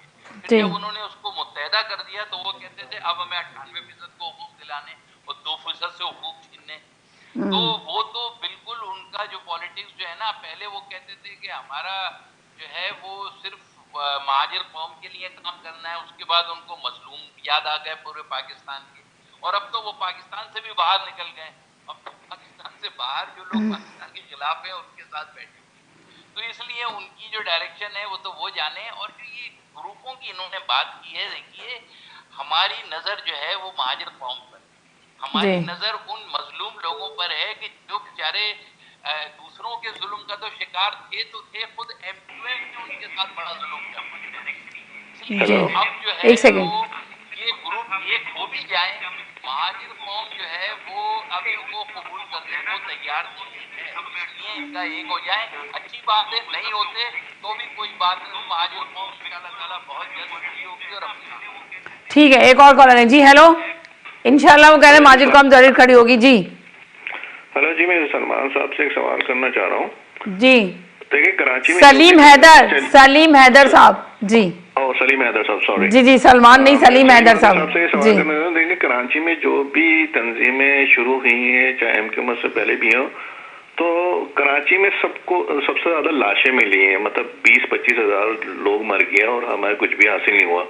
Speaker 2: फिर जब उन्होंने उसको मुत्तहदा कर दिया तो वो कहते थे अब हमें 98% को हुकूक दिलाने और 2% से हुकूक छीनने। तो वो तो बिल्कुल उनका जो पॉलिटिक्स जो है ना, पहले वो कहते थे कि हमारा जो है वो सिर्फ महाजिर कौम के लिए काम करना है, उसके बाद उनको मजलूम याद आ गए पूरे पाकिस्तान के, और अब तो वो पाकिस्तान से भी बाहर निकल गए। अब तो पाकिस्तान से बाहर जो लोग पाकिस्तान के खिलाफ है उनके साथ बैठे, तो इसलिए उनकी जो डायरेक्शन है वो तो वो जाने। और जो ये ग्रुपों की इन्होंने बात की है, देखिए हमारी नजर जो है वो महाजिर कौम पर, हमारी नजर उन मजलूम लोगों पर है कि जो बेचारे दूसरों के जुल्म का तो शिकार थे, तो थे खुद एमक्यूएम ने उनके साथ बड़ा जुल्म किया। अब जो है वो ये ग्रुप एक हो भी जाए, महाजिर कौम जो है वो अभी वो कबूल करने को तैयार नहीं है, इसलिए इनका एक हो जाए। अच्छी बात है, नहीं होते तो भी कोई बात नहीं, महाजिर कौम इंशाअल्लाह ताला बहुत जल्द खड़ी होगी और अपनी।
Speaker 1: ठीक है, एक और कॉलर है जी। हेलो, इंशाल्लाह वो कह रहे हैं महाजिर कौम जरूर खड़ी होगी जी।
Speaker 10: हेलो जी, मैं सलमान साहब से एक सवाल करना चाह रहा हूँ
Speaker 1: जी।
Speaker 10: देखिए कराची में
Speaker 1: सलीम हैदर साहब जी।
Speaker 10: सलीम हैदर साहब, सॉरी
Speaker 1: जी, सलमान नहीं, सलीम हैदर साहब
Speaker 10: से सवाल करना चाहता हूँ। देखिए कराची में जो भी तंजीमें शुरू हुई हैं, चाहे एमक्यूएम से पहले भी हो, तो कराची में सबसे ज्यादा लाशें मिली हैं, मतलब 20-25 हजार लोग मर गए और हमें कुछ भी हासिल नहीं हुआ।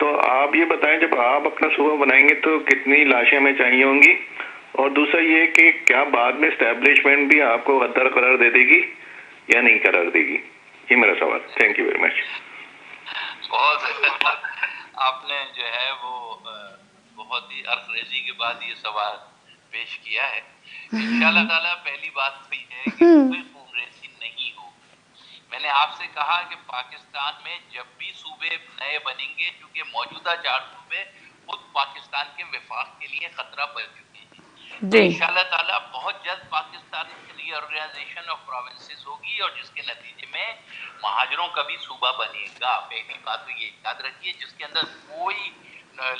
Speaker 10: तो आप ये बताएं, जब आप अपना सूबा बनाएंगे तो कितनी लाशें हमें चाहिए होंगी? और दूसरा ये कि क्या बाद में एस्टेब्लिशमेंट भी आपको गद्दार करार दे देगी या नहीं करार देगी? ये मेरा सवाल। Thank you very much.
Speaker 2: बहुत आपने जो है वो बहुत ही अर्फरेजी के बाद ये सवाल पेश किया है। इंशाअल्लाह ताला पहली बात तो ये है कि कोई खूनरेजी नहीं होगी, मैंने आपसे कहा कि पाकिस्तान में जब भी सूबे नए बनेंगे, क्योंकि मौजूदा 4 सूबे खुद पाकिस्तान के विफाक के लिए खतरा बन चुके हैं, तो इंशाल्लाह ताला बहुत जल्द पाकिस्तान की रीऑर्गेनाइजेशन ऑफ प्रोविंसेस होगी और जिसके नतीजे में महाजरों का भी सूबा बनेगा। पहली बात तो ये याद रखिए, जिसके अंदर कोई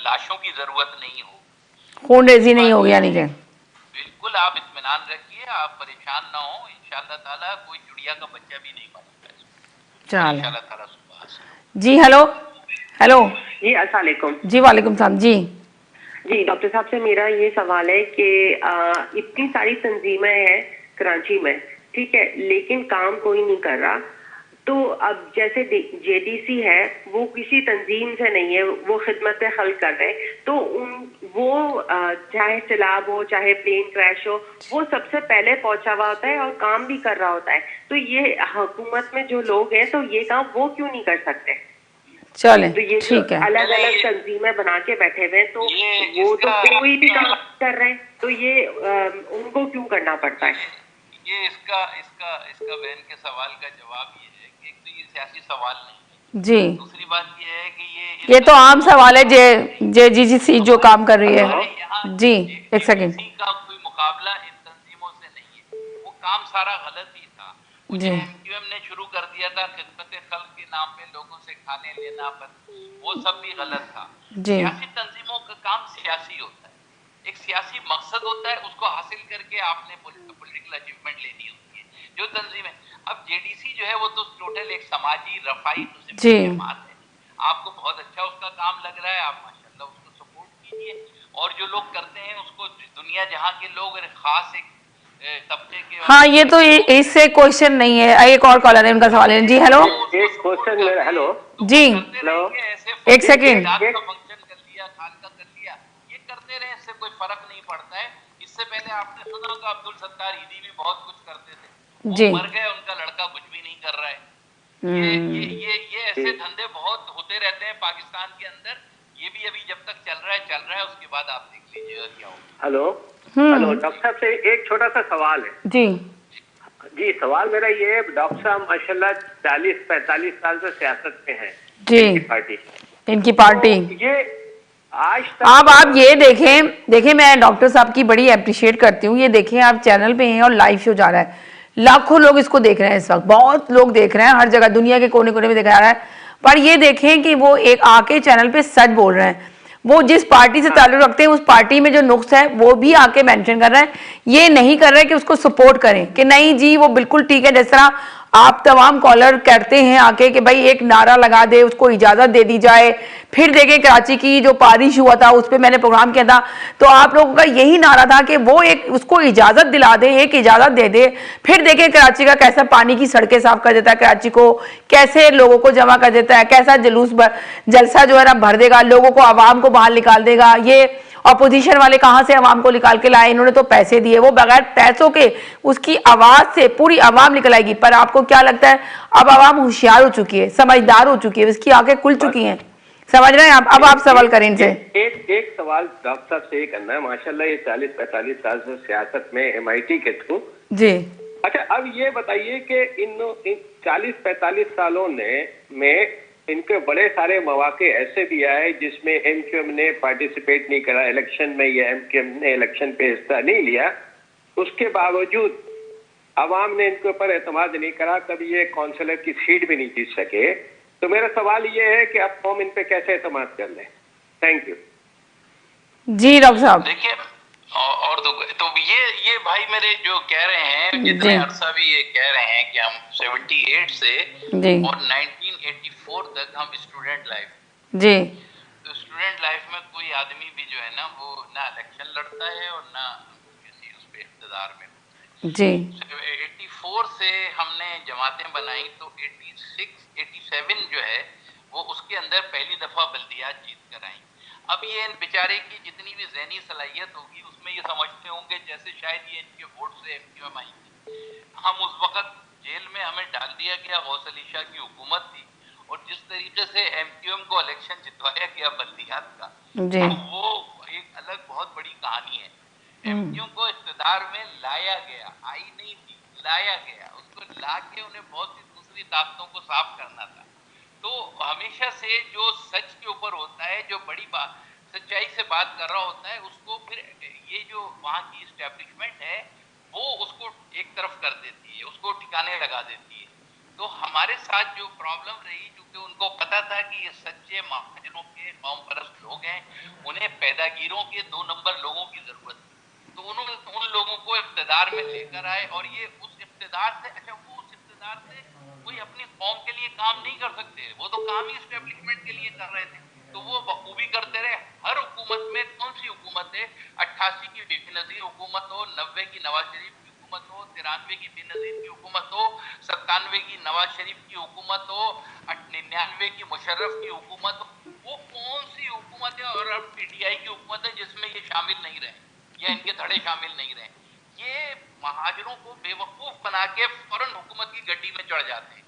Speaker 2: लाशों की जरूरत नहीं हो,
Speaker 1: खून रेजी नहीं होगी, यानी कि
Speaker 2: बिल्कुल आप इत्मीनान रखिए, आप परेशान ना हो, इंशाल्लाह ताला कोई चिड़िया का बच्चा भी नहीं बनेगा
Speaker 1: चल
Speaker 2: इंशाल्लाह ताला सुबह।
Speaker 1: जी हेलो हेलो
Speaker 11: जी अस्सलाम वालेकुम।
Speaker 1: जी वालेकुम सलाम जी।
Speaker 11: जी डॉक्टर साहब से मेरा ये सवाल है कि इतनी सारी तंजीमें हैं कराची में, ठीक है, लेकिन काम कोई नहीं कर रहा। तो अब जैसे जेडीसी है वो किसी तंजीम से नहीं है, वो खिदमत खल कर रहे हैं, तो वो चाहे सैलाब हो चाहे प्लेन क्रैश हो, वो सबसे पहले पहुंचा हुआ होता है और काम भी कर रहा होता है। तो ये हुकूमत में जो लोग हैं तो ये काम वो क्यों नहीं कर सकते?
Speaker 1: चले
Speaker 11: तो ये
Speaker 1: ठीक है,
Speaker 11: अलग अलग तंजीमें बना के बैठे हुए हैं, तो वो तो कोई भी काम कर रहे हैं, तो ये उनको क्यों करना पड़ता है?
Speaker 2: ये इसका इसका इसका बहन के सवाल का जवाब ये है कि एक तो ये सियासी सवाल नहीं है,
Speaker 1: जी
Speaker 2: दूसरी बात ये है कि
Speaker 1: ये तो आम सवाल है, जे जीजीसी जो काम कर रही है। जी एक सेकंड,
Speaker 2: का कोई मुकाबला इन तंजीमों से नहीं है, वो काम सारा गलत ही था।
Speaker 1: जी
Speaker 2: एमक्यूएम ने शुरू कर दिया था खिदमत खल्क के नाम पे लोगों से खाने लेना, वो सब भी गलत था।
Speaker 1: जी
Speaker 2: सियासी तंजीमों का काम सियासी होता है, एक सियासी मकसद होता है, उसको हासिल करके आपने पॉलिटिकल अचीवमेंट लेनी होती है। जो तंजीम है, अब जेडीसी जो है वो तो टोटल एक समाजी रफाई जमात है, आपको बहुत अच्छा उसका काम लग रहा है, आप माशाल्लाह उसको सपोर्ट कीजिए, और जो लोग करते हैं उसको दुनिया जहां के लोग खास एक तबके के,
Speaker 1: हाँ ये तो इससे क्वेश्चन नहीं है। एक और कॉलर है, उनका सवाल है। जी हेलो,
Speaker 9: एक क्वेश्चन मेरा, हेलो
Speaker 1: जी
Speaker 9: हेलो,
Speaker 1: एक सेकंड,
Speaker 2: फंक्शन कर लिया, खान का कर लिया, ये करते रहे, इससे कोई फर्क नहीं पड़ता है। इससे पहले आपने सुना होगा अब्दुल सत्तार ईदी भी बहुत कुछ करते थे,
Speaker 1: जी
Speaker 2: मर गए, उनका लड़का कुछ भी नहीं कर रहा है। ये ऐसे धंधे बहुत होते रहते हैं पाकिस्तान के अंदर। ये भी अभी जब तक चल रहा है, उसके बाद आप देख लीजिएगा क्या होगा।
Speaker 9: हेलो हेलो, डॉक्टर साहब से एक छोटा सा सवाल है।
Speaker 1: जी
Speaker 9: जी सवाल मेरा ये है, डॉक्टर साहब माशाल्लाह 40-45 साल से सियासत में हैं,
Speaker 1: जी इनकी पार्टी,
Speaker 9: तो ये आज तक
Speaker 1: आप ये देखें मैं डॉक्टर साहब की बड़ी अप्रिशिएट करती हूँ। ये देखें आप चैनल पे हैं और लाइव शो जा रहा है, लाखों लोग इसको देख रहे हैं इस वक्त, बहुत लोग देख रहे हैं, हर जगह दुनिया के कोने कोने में देखा जा रहा है। पर ये देखें कि वो एक आके चैनल पे सच बोल रहे हैं, वो जिस पार्टी से ताल्लुक रखते हैं उस पार्टी में जो नुक्स है वो भी आके मेंशन कर रहे हैं। ये नहीं कर रहे कि उसको सपोर्ट करें कि नहीं जी वो बिल्कुल ठीक है। जिस तरह आप तमाम कॉलर कहते हैं आके कि भाई एक नारा लगा दे, उसको इजाजत दे दी जाए। फिर देखें कराची की जो बारिश हुआ था उस पर मैंने प्रोग्राम किया था, तो आप लोगों का यही नारा था कि वो एक उसको इजाजत दिला दे, एक इजाजत दे दे। फिर देखें कराची का कैसा पानी की सड़कें साफ कर देता है, कराची को कैसे लोगों को जमा कर देता है, कैसा जलसा जो है ना भर देगा, लोगों को आवाम को बाहर निकाल देगा। ये अपोजिशन वाले कहां से आवाम को निकाल के लाए, इन्होंने तो पैसे दिए, वो बगैर पैसों के उसकी आवाज से पूरी आवाम निकल आएगी। पर आपको क्या लगता है, अब आवाम होशियार हो चुकी है, समझदार हो चुकी है, इसकी आंखें खुल चुकी हैं, समझ रहे हैं आप। अब आप सवाल करें इनसे।
Speaker 9: एक सवाल डॉक्टर साहब से ये करना है, माशाल्लाह ये 40-45 साल से सियासत में MIT के थ्रू।
Speaker 1: जी
Speaker 9: अच्छा अब ये बताइए कि इन 40-45 सालों में इनके बड़े सारे मौके ऐसे भी आए जिसमें MQM ने पार्टिसिपेट नहीं करा इलेक्शन में, या MQM ने इलेक्शन पे हिस्सा नहीं लिया, उसके बावजूद अवाम ने इनके ऊपर एतमाद नहीं करा, कभी ये काउंसिलर की सीट भी नहीं जीत सके। तो मेरा सवाल ये है कि अब कौम इन पे कैसे एतमाद कर ले? Thank you.
Speaker 1: जी डॉक्टर साहब
Speaker 2: देखिए, और तो ये भाई मेरे जो कह रहे हैं, जितने अरसा भी ये कह रहे हैं कि हम 78 से और 1984 तक हम स्टूडेंट लाइफ,
Speaker 1: जी
Speaker 2: तो स्टूडेंट लाइफ में कोई आदमी भी जो है ना वो ना इलेक्शन लड़ता है और ना किसी उस पे इख्तिदार में होता है।
Speaker 1: जी
Speaker 2: 84 से हमने जमातें बनाई, तो 86-87 जो है वो उसके अंदर पहली दफा बल्दियात जीत कर आई। अब ये इन बेचारे की जितनी भी ज़हनी सलाहियत होगी उसमें ये समझते होंगे जैसे शायद ये इनके वोट से MQM आई थी। हम उस वक्त जेल में हमें डाल दिया गया, गौस अली शाह की हुकूमत थी, और जिस तरीके से MQM को इलेक्शन जितवाया गया बल्दियात का, तो वो एक अलग बहुत बड़ी कहानी है। MQM को इख्तिदार में लाया गया, आई नहीं थी, लाया गया, उसको ला के उन्हें बहुत सी दूसरी दूसरी ताकतों को साफ करना था। तो हमेशा से जो सच के ऊपर होता है, जो बड़ी बात सच्चाई से बात कर रहा होता है, उसको फिर ये जो वहाँ की इस्टेब्लिशमेंट है वो उसको एक तरफ कर देती है, उसको ठिकाने लगा देती है। तो हमारे साथ जो प्रॉब्लम रही, क्योंकि उनको पता था कि ये सच्चे महाजनों के कौम परस्त लोग हैं, उन्हें पैदागिरों के 2 नंबर लोगों की जरूरत थी, तो उन्होंने उन लोगों को इक़्तिदार में लेकर आए। और ये उस इक़्तिदार से, अच्छा वो उस इक़्तिदार से कोई अपनी कौम के लिए काम नहीं कर सकते, वो तो काम ही इस्टेब्लिशमेंट के लिए कर रहे थे, तो वो बखूबी करते रहे। हर हुकूमत में, कौन सी हुकूमत है, 88 की बेनज़ीर हुकूमत हो, 90 की नवाज शरीफ की हुकूमत हो, 93 की बेनज़ीर की हुकूमत हो, 97 की नवाज शरीफ की हुकूमत हो, 99 की मुशर्रफ की हुकूमत हो, वो कौन सी हुकूमत है और अब पीटीआई की हुकूमत है जिसमें ये शामिल नहीं रहे या इनके धड़े शामिल नहीं रहे। ये महाजरों को बेवकूफ बना के फौरन हुकूमत की गड्डी में चढ़ जाते हैं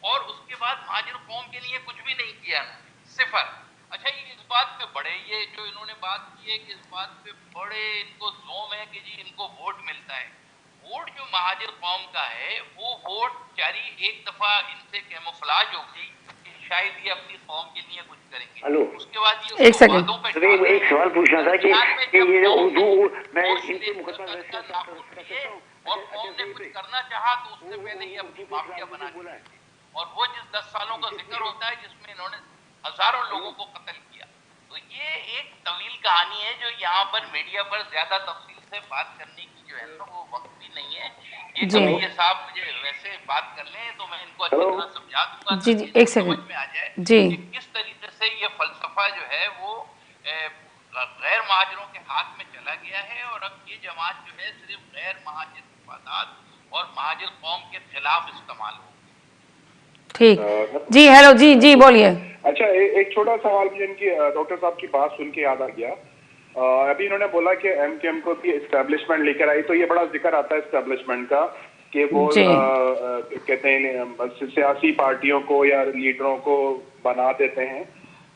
Speaker 2: और उसके बाद महाजर कौम के लिए कुछ भी नहीं किया, सिफर। अच्छा, ये इस बात पे बड़े, ये जो इन्होंने बात की है कि इस बात पे बड़े इनको जोम है कि जी इनको वोट मिलता है। वोट जो महाजर कौम का है वो वोट जारी एक दफा इनसे कैमोफ्लेज हो गई कि शायद ये अपनी कौम के लिए कुछ करेंगे।
Speaker 5: हेलो,
Speaker 2: उसके बाद ये
Speaker 1: एक सेकंड,
Speaker 5: एक सवाल पूछना था कि ये जो उर्दू, मैं
Speaker 2: इनसे और कौम ने कुछ करना चाहा तो उससे पहले ही अपनी माफिया बना दी। और वो जिस 10 सालों का जिक्र होता है जिसमें इन्होंने हजारों लोगों को कत्ल किया, तो ये एक तवील कहानी है जो यहाँ पर मीडिया पर ज्यादा तफसील से बात करने की जो है ना वो वक्त भी नहीं है। ये
Speaker 1: जी।
Speaker 2: ये साहब मुझे वैसे बात कर लें तो मैं इनको अच्छी तरह समझा दूंगा,
Speaker 1: जी जी, एक सेकंड
Speaker 2: समझ में आ जाए
Speaker 1: जी।
Speaker 2: कि किस तरीके से ये फलसफा जो है वो गैर महाजरों के हाथ में चला गया है और अब ये जमात जो है सिर्फ गैर महाजर मफादात और महाजर कौम के खिलाफ इस्तेमाल हो।
Speaker 1: ठीक जी, हेलो जी जी बोलिए।
Speaker 12: अच्छा, एक छोटा सवाल मुझे इनकी डॉक्टर साहब की बात सुन के याद आ गया। अभी इन्होंने बोला कि एमकेएम को भी एस्टेब्लिशमेंट लेकर आई, तो ये बड़ा जिक्र आता है एस्टेब्लिशमेंट का कि वो कहते हैं सियासी पार्टियों को या लीडरों को बना देते हैं।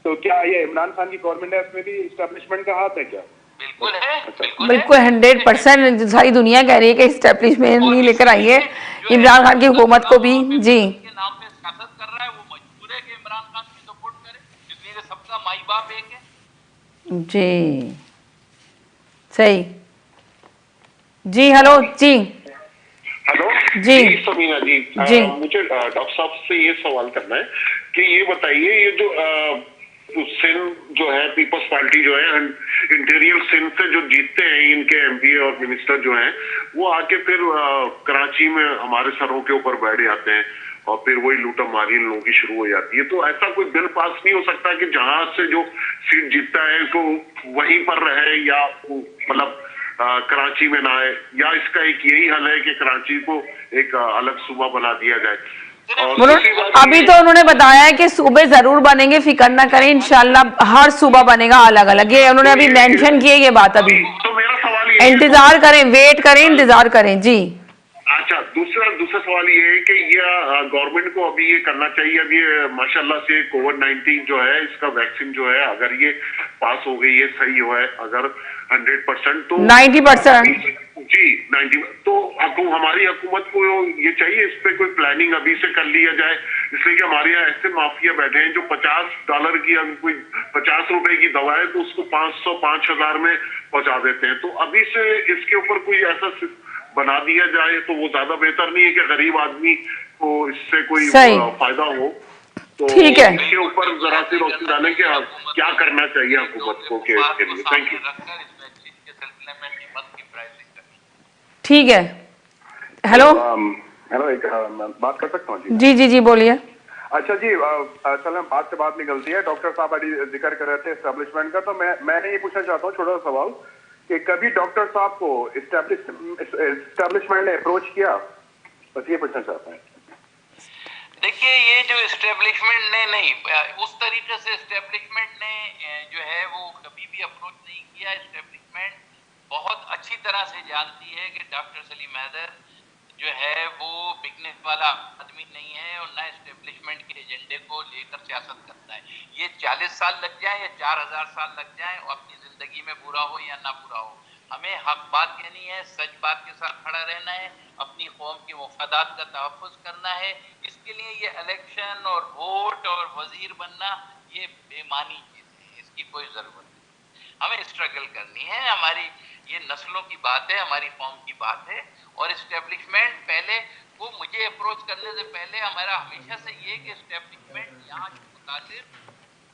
Speaker 12: तो क्या ये इमरान खान की गवर्नमेंट है, इसमें भी एस्टेब्लिशमेंट का हाथ है क्या?
Speaker 2: बिल्कुल है,
Speaker 1: बिल्कुल 100% सारी दुनिया कह रही है कि एस्टेब्लिशमेंट नहीं लेकर आई है इमरान खान की हुकूमत को भी। जी,
Speaker 2: सबका माई बाप एक है।
Speaker 1: जी सही जी। हेलो जी,
Speaker 10: हेलो
Speaker 1: जी
Speaker 10: समीना जी, मुझे डॉक्टर साहब से ये सवाल करना है कि ये बताइए, ये जो सिंध जो है पीपल्स पार्टी जो है इंटीरियर सिंध से जो जीतते हैं इनके एमपी और मिनिस्टर जो हैं, वो आके फिर कराची में हमारे सरों के ऊपर बैठ जाते हैं और फिर वही लूटा मारी इन लोगों की शुरू हो जाती है। तो ऐसा कोई बिल पास नहीं हो सकता कि जहां से जो सीट जीतता है तो वहीं पर रहे, या मतलब कराची में ना आए, या इसका एक यही हल है कि कराची को एक अलग सूबा बना दिया जाए? और
Speaker 1: अभी तो उन्होंने बताया है कि सूबे जरूर बनेंगे, फिक्र ना करें, इंशाल्लाह हर सूबा बनेगा अलग अलग। ये उन्होंने अभी मेंशन की है ये बात। अभी
Speaker 10: तो मेरा सवाल ये,
Speaker 1: इंतजार करें, वेट करें, इंतजार करें जी।
Speaker 10: अच्छा, दूसरा सवाल ये है कि ये गवर्नमेंट को अभी ये करना चाहिए, अभी माशाल्लाह से कोविड-19 जो है इसका वैक्सीन जो है अगर ये पास हो गई है, सही हुआ है अगर 100% तो
Speaker 1: 90%
Speaker 10: जी 90, तो हमारी हुकूमत को ये चाहिए इस पे कोई प्लानिंग अभी से कर लिया जाए, इसलिए कि हमारे यहाँ ऐसे माफिया बैठे हैं जो $50 की, अगर कोई 50 रुपए की दवा है तो उसको 500-5000 में पहुंचा देते हैं। तो अभी से इसके ऊपर कोई ऐसा बना दिया जाए तो वो ज्यादा बेहतर नहीं है कि गरीब आदमी को इससे कोई फायदा हो? तो
Speaker 1: ठीक है,
Speaker 10: इसके ऊपर जरा सी रोशनी डालें कि क्या करना चाहिए हुकूमत को के इसके लिए। Thank you.
Speaker 1: ठीक है। हेलो
Speaker 12: हेलो, एक बात कर सकता हूँ
Speaker 1: जी? जी जी बोलिए।
Speaker 12: अच्छा जी, असल में बात से बात निकलती है। डॉक्टर साहब अभी जिक्र कर रहे थे एस्टेब्लिशमेंट का, तो मैंने ये पूछना चाहता हूँ छोटा सा सवाल कि कभी डॉक्टर साहब को एस्टेब्लिशमेंट ने अप्रोच किया? बस ये पूछना चाहता है।
Speaker 2: देखिए, ये जो एस्टेब्लिशमेंट ने नहीं, उस तरीके से एस्टेब्लिशमेंट ने जो है वो कभी भी अप्रोच नहीं किया। एस्टेब्लिशमेंट बहुत अच्छी तरह से जानती है कि डॉक्टर सलीम हैदर जो है वो बिकने वाला आदमी नहीं है और ना एस्टेब्लिशमेंट के एजेंडे को लेकर सियासत करता है। ये 40 साल लग जाए या 4000 साल लग जाए, अपनी जिंदगी में बुरा हो या ना बुरा हो, हमें हक बात कहनी है, सच बात के साथ खड़ा रहना है अपनी कौम के मफादात का तहफ़्फ़ुज़ करना है। इसके लिए ये इलेक्शन और वोट और वजीर बनना ये बेमानी चीज़ है, इसकी कोई ज़रूरत नहीं। हमें स्ट्रगल करनी है, हमारी ये नस्लों की बात है, हमारी कौम की बात है। और इस्टेब्लिशमेंट पहले को मुझे अप्रोच करने से पहले हमारा हमेशा से ये कि इस्टेब्लिशमेंट यहाँ के मुतालिक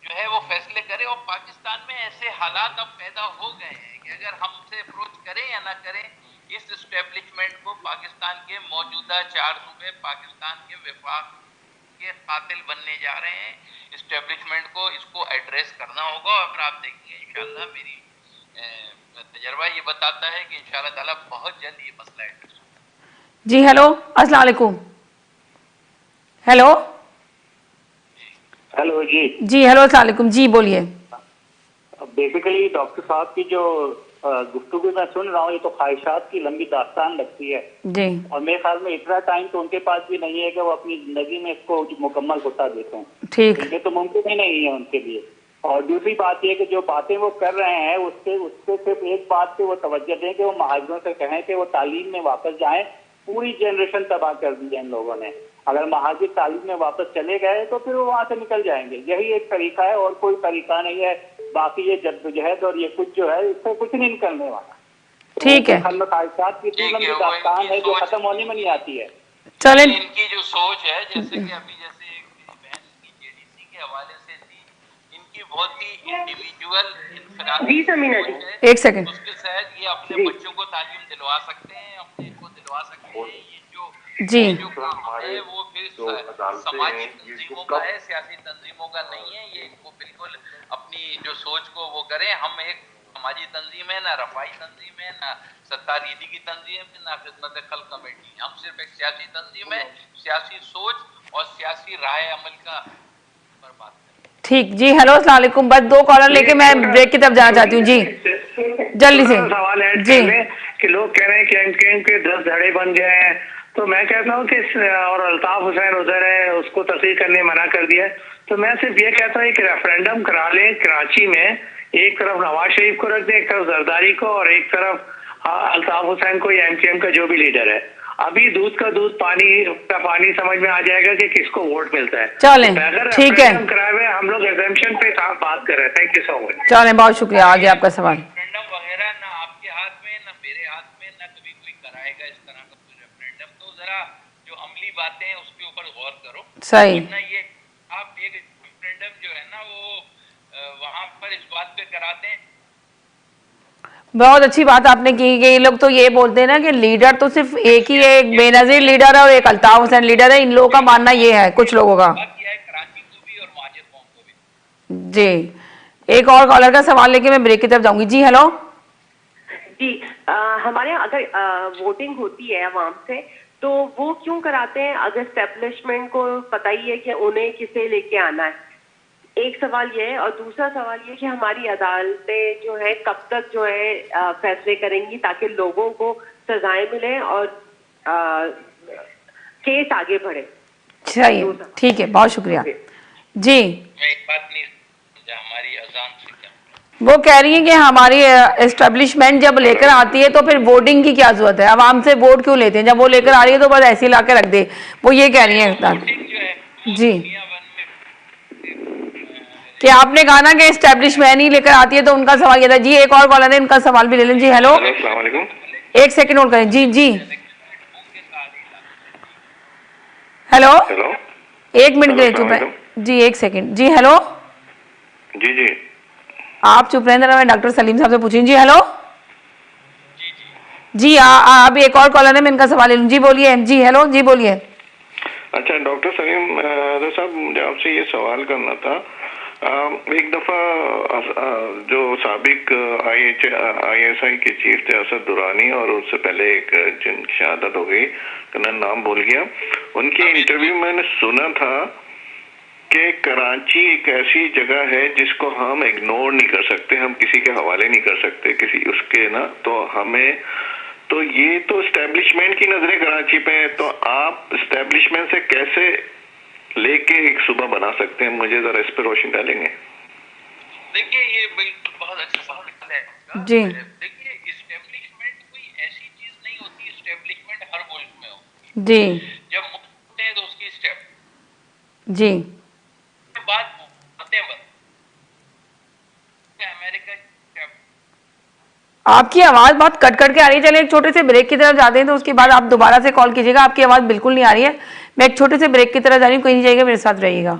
Speaker 2: जो है वो फैसले करे। और पाकिस्तान में ऐसे हालात अब पैदा हो गए हैं कि अगर हमसे अप्रोच करें या ना करें, इस इस्टेब्लिशमेंट को पाकिस्तान के मौजूदा 4 सूबे पाकिस्तान के वफाक के कातिल बनने जा रहे हैं। इस्टेब्लिशमेंट को इसको एड्रेस करना होगा। और आप देखिए इंशाल्लाह मेरी तजर्बा ये बताता है कि इंशाल्लाह ताला बहुत जल्द ये मसला एड्रेस होगा।
Speaker 1: जी हेलो, अस्सलाम वालेकुम। हेलो
Speaker 13: हेलो जी
Speaker 1: हेलो, अस्सलाम वालेकुम जी, बोलिए।
Speaker 13: बेसिकली डॉक्टर साहब की जो गुफ्तगू मैं सुन रहा हूँ, ये तो ख्वाहिशात की लंबी दास्तान लगती है
Speaker 1: जी।
Speaker 13: और मेरे ख्याल में इतना टाइम तो उनके पास भी नहीं है कि वो अपनी जिंदगी में इसको मुकम्मल होता देते हैं।
Speaker 1: ठीक,
Speaker 13: ये तो मुमकिन ही नहीं है उनके लिए। और दूसरी बात ये कि जो बातें वो कर रहे हैं उससे सिर्फ एक बात पे वो तवज्जो दें कि वो महाजरों से कहें कि वो तालीम में वापस जाएं। पूरी जनरेशन तबाह कर दी है इन लोगों ने। अगर महाजिर तालीम में वापस चले गए तो फिर वो वहां से निकल जाएंगे। यही एक तरीका है और कोई तरीका नहीं है। बाकी ये जद्दोजहद और ये कुछ जो है इससे कुछ नहीं निकलने वाला।
Speaker 1: ठीक है,
Speaker 13: ख्वाहिशात की इतनी लंबी दास्तान है जो खत्म होने में नहीं आती है।
Speaker 1: चलें,
Speaker 2: इनकी जो सोच है, जैसे कि अभी जैसे बहन की जेडीसी के हवाले से थी, इनकी बहुत ही इंडिविजुअल
Speaker 11: जी समीना जी,
Speaker 1: एक सेकंड।
Speaker 2: उसके तहत ये अपने बच्चों को तालीम दिलवा सकते हैं, अपने को दिलवा सकते हैं। ये
Speaker 1: जी
Speaker 2: जो काम है वो फिर समाजी तंजीमों का है, सियासी तंजीमों का नहीं है। ये इनको बिल्कुल अपनी जो सोच को वो करें। हम एक समाजी तंजीम है, ना रफाई तंजीम है, ना सत्तार ईदी की तंजीम है, ना खिदमत खल्क कमेटी। हम सिर्फ एक सियासी तंजीम है, सियासी सोच और सियासी राय अमल का पर बात करें।
Speaker 1: ठीक जी। हेलो, अस्सलाम वालेकुम। बस 2 कॉलर लेके मैं ब्रेक की तरफ जाना चाहती हूँ जी, जल्दी से।
Speaker 5: सवाल है
Speaker 1: जी
Speaker 5: कि लोग कह रहे हैं कि एमकेएम के 10 धड़े बन गए हैं, तो मैं कहता हूँ कि और अल्ताफ हुसैन उधर है, उसको तस्दीक करने मना कर दिया है। तो मैं सिर्फ ये कहता हूँ कि रेफरेंडम करा लें कराची में। एक तरफ नवाज शरीफ को रख दें, एक तरफ जरदारी को, और एक तरफ अल्ताफ हुसैन को या एमकेएम का जो भी लीडर है। अभी दूध का दूध पानी का पानी समझ में आ जाएगा कि किसको वोट मिलता है।
Speaker 1: चलें, ठीक है।
Speaker 5: कराए हुए हम लोग एग्जाम्पशन पे बात कर रहे हैं। Thank you so much.
Speaker 1: चलें, बहुत शुक्रिया। आगे आपका सवाल।
Speaker 2: रेफरेंडम वगैरह ना आपके हाथ में, ना मेरे हाथ में, ना कभी कोई कराएगा इस तरह का कोई रेफरेंडम। तो जरा जो अमली बातें हैं उसके ऊपर गौर करो।
Speaker 1: सही।
Speaker 2: ना ये आप एक रेफरेंडम जो है ना वो वहां पर इस बात पे कराते हैं।
Speaker 1: बहुत अच्छी बात आपने की कि ये लोग तो ये बोलते हैं ना कि लीडर तो सिर्फ एक ही है, एक बेनजीर लीडर है और एक अल्ताफ हुसैन लीडर है। इन लोगों का मानना ये है, कुछ लोगों का। जी, एक और कॉलर का सवाल लेके मैं ब्रेक की तरफ जाऊंगी। जी हेलो
Speaker 11: जी हमारे यहाँ अगर वोटिंग होती है आवाम से तो वो क्यों कराते हैं अगर स्टैब्लिशमेंट को पता ही है कि उन्हें किसे लेके आना है? एक सवाल ये है। और दूसरा सवाल ये कि हमारी अदालतें जो है कब तक जो है फैसले करेंगी ताकि लोगों को सजाएं मिले और केस आगे बढ़े।
Speaker 1: सही, ठीक है, बहुत शुक्रिया जी।
Speaker 2: एक बात नहीं, हमारी अजान से
Speaker 1: वो कह रही है कि हमारी एस्टेब्लिशमेंट जब लेकर आती है तो फिर वोटिंग की क्या जरूरत है, आवाम से वोट क्यों लेते हैं? जब वो लेकर आ रही है तो बस ऐसे ला के रख दे। वो ये कह रही है जी कि आपने कहा ना कि एस्टेब्लिशमेंट ही लेकर आती है, तो उनका सवाल ये था। जी एक और कॉलर है, उनका सवाल भी ले लें। जी हेलो,
Speaker 10: अस्सलाम वालेकुम।
Speaker 1: एक सेकंड होल्ड करें। जी जी हेलो, एक मिनट के लिए चुप है जी, एक सेकंड। जी हेलो,
Speaker 10: जी जी
Speaker 1: आप चुप रहें जरा, मैं डॉक्टर सलीम साहब से पूछूं। जी हेलो जी, आप एक और कॉलर है, मैं इनका सवाल ले लूं। जी बोलिए। जी हेलो, जी बोलिए।
Speaker 10: अच्छा डॉक्टर सलीम साहब, मुझे आपसे ये सवाल करना था। एक दफा जो साबिक ISI के चीफ थे असद दुरानी, और उससे पहले एक जिनकी शहादत हो गई, मैं नाम भूल गया, उनके इंटरव्यू में मैंने सुना था कि कराची एक ऐसी जगह है जिसको हम इग्नोर नहीं कर सकते, हम किसी के हवाले नहीं कर सकते किसी उसके ना, तो हमें तो ये तो एस्टेब्लिशमेंट की नजरें कराची पे है, तो आप एस्टेब्लिशमेंट से कैसे लेके एक सूबा बना सकते हैं? मुझे जरा इस पे रोशनी डालेंगे।
Speaker 2: देखिए ये बिल्कुल बहुत अच्छा सवाल है
Speaker 1: जी।
Speaker 2: देखिए एस्टेब्लिशमेंट कोई ऐसी चीज नहीं होती। एस्टेब्लिशमेंट हर मुल्क
Speaker 1: जी
Speaker 2: जब मुकते हैं तो उसकी स्टेप
Speaker 1: जी
Speaker 2: के बाद बातें बंद। अमेरिका
Speaker 1: आपकी आवाज बहुत कट कट के आ रही है। चलिए एक छोटे से ब्रेक की तरफ जाते हैं, तो उसके बाद आप दोबारा से कॉल कीजिएगा। आपकी आवाज बिल्कुल नहीं आ रही है। मैं एक छोटे से ब्रेक की तरफ जा रही हूँ, कहीं नहीं जाइएगा, मेरे साथ रहिएगा।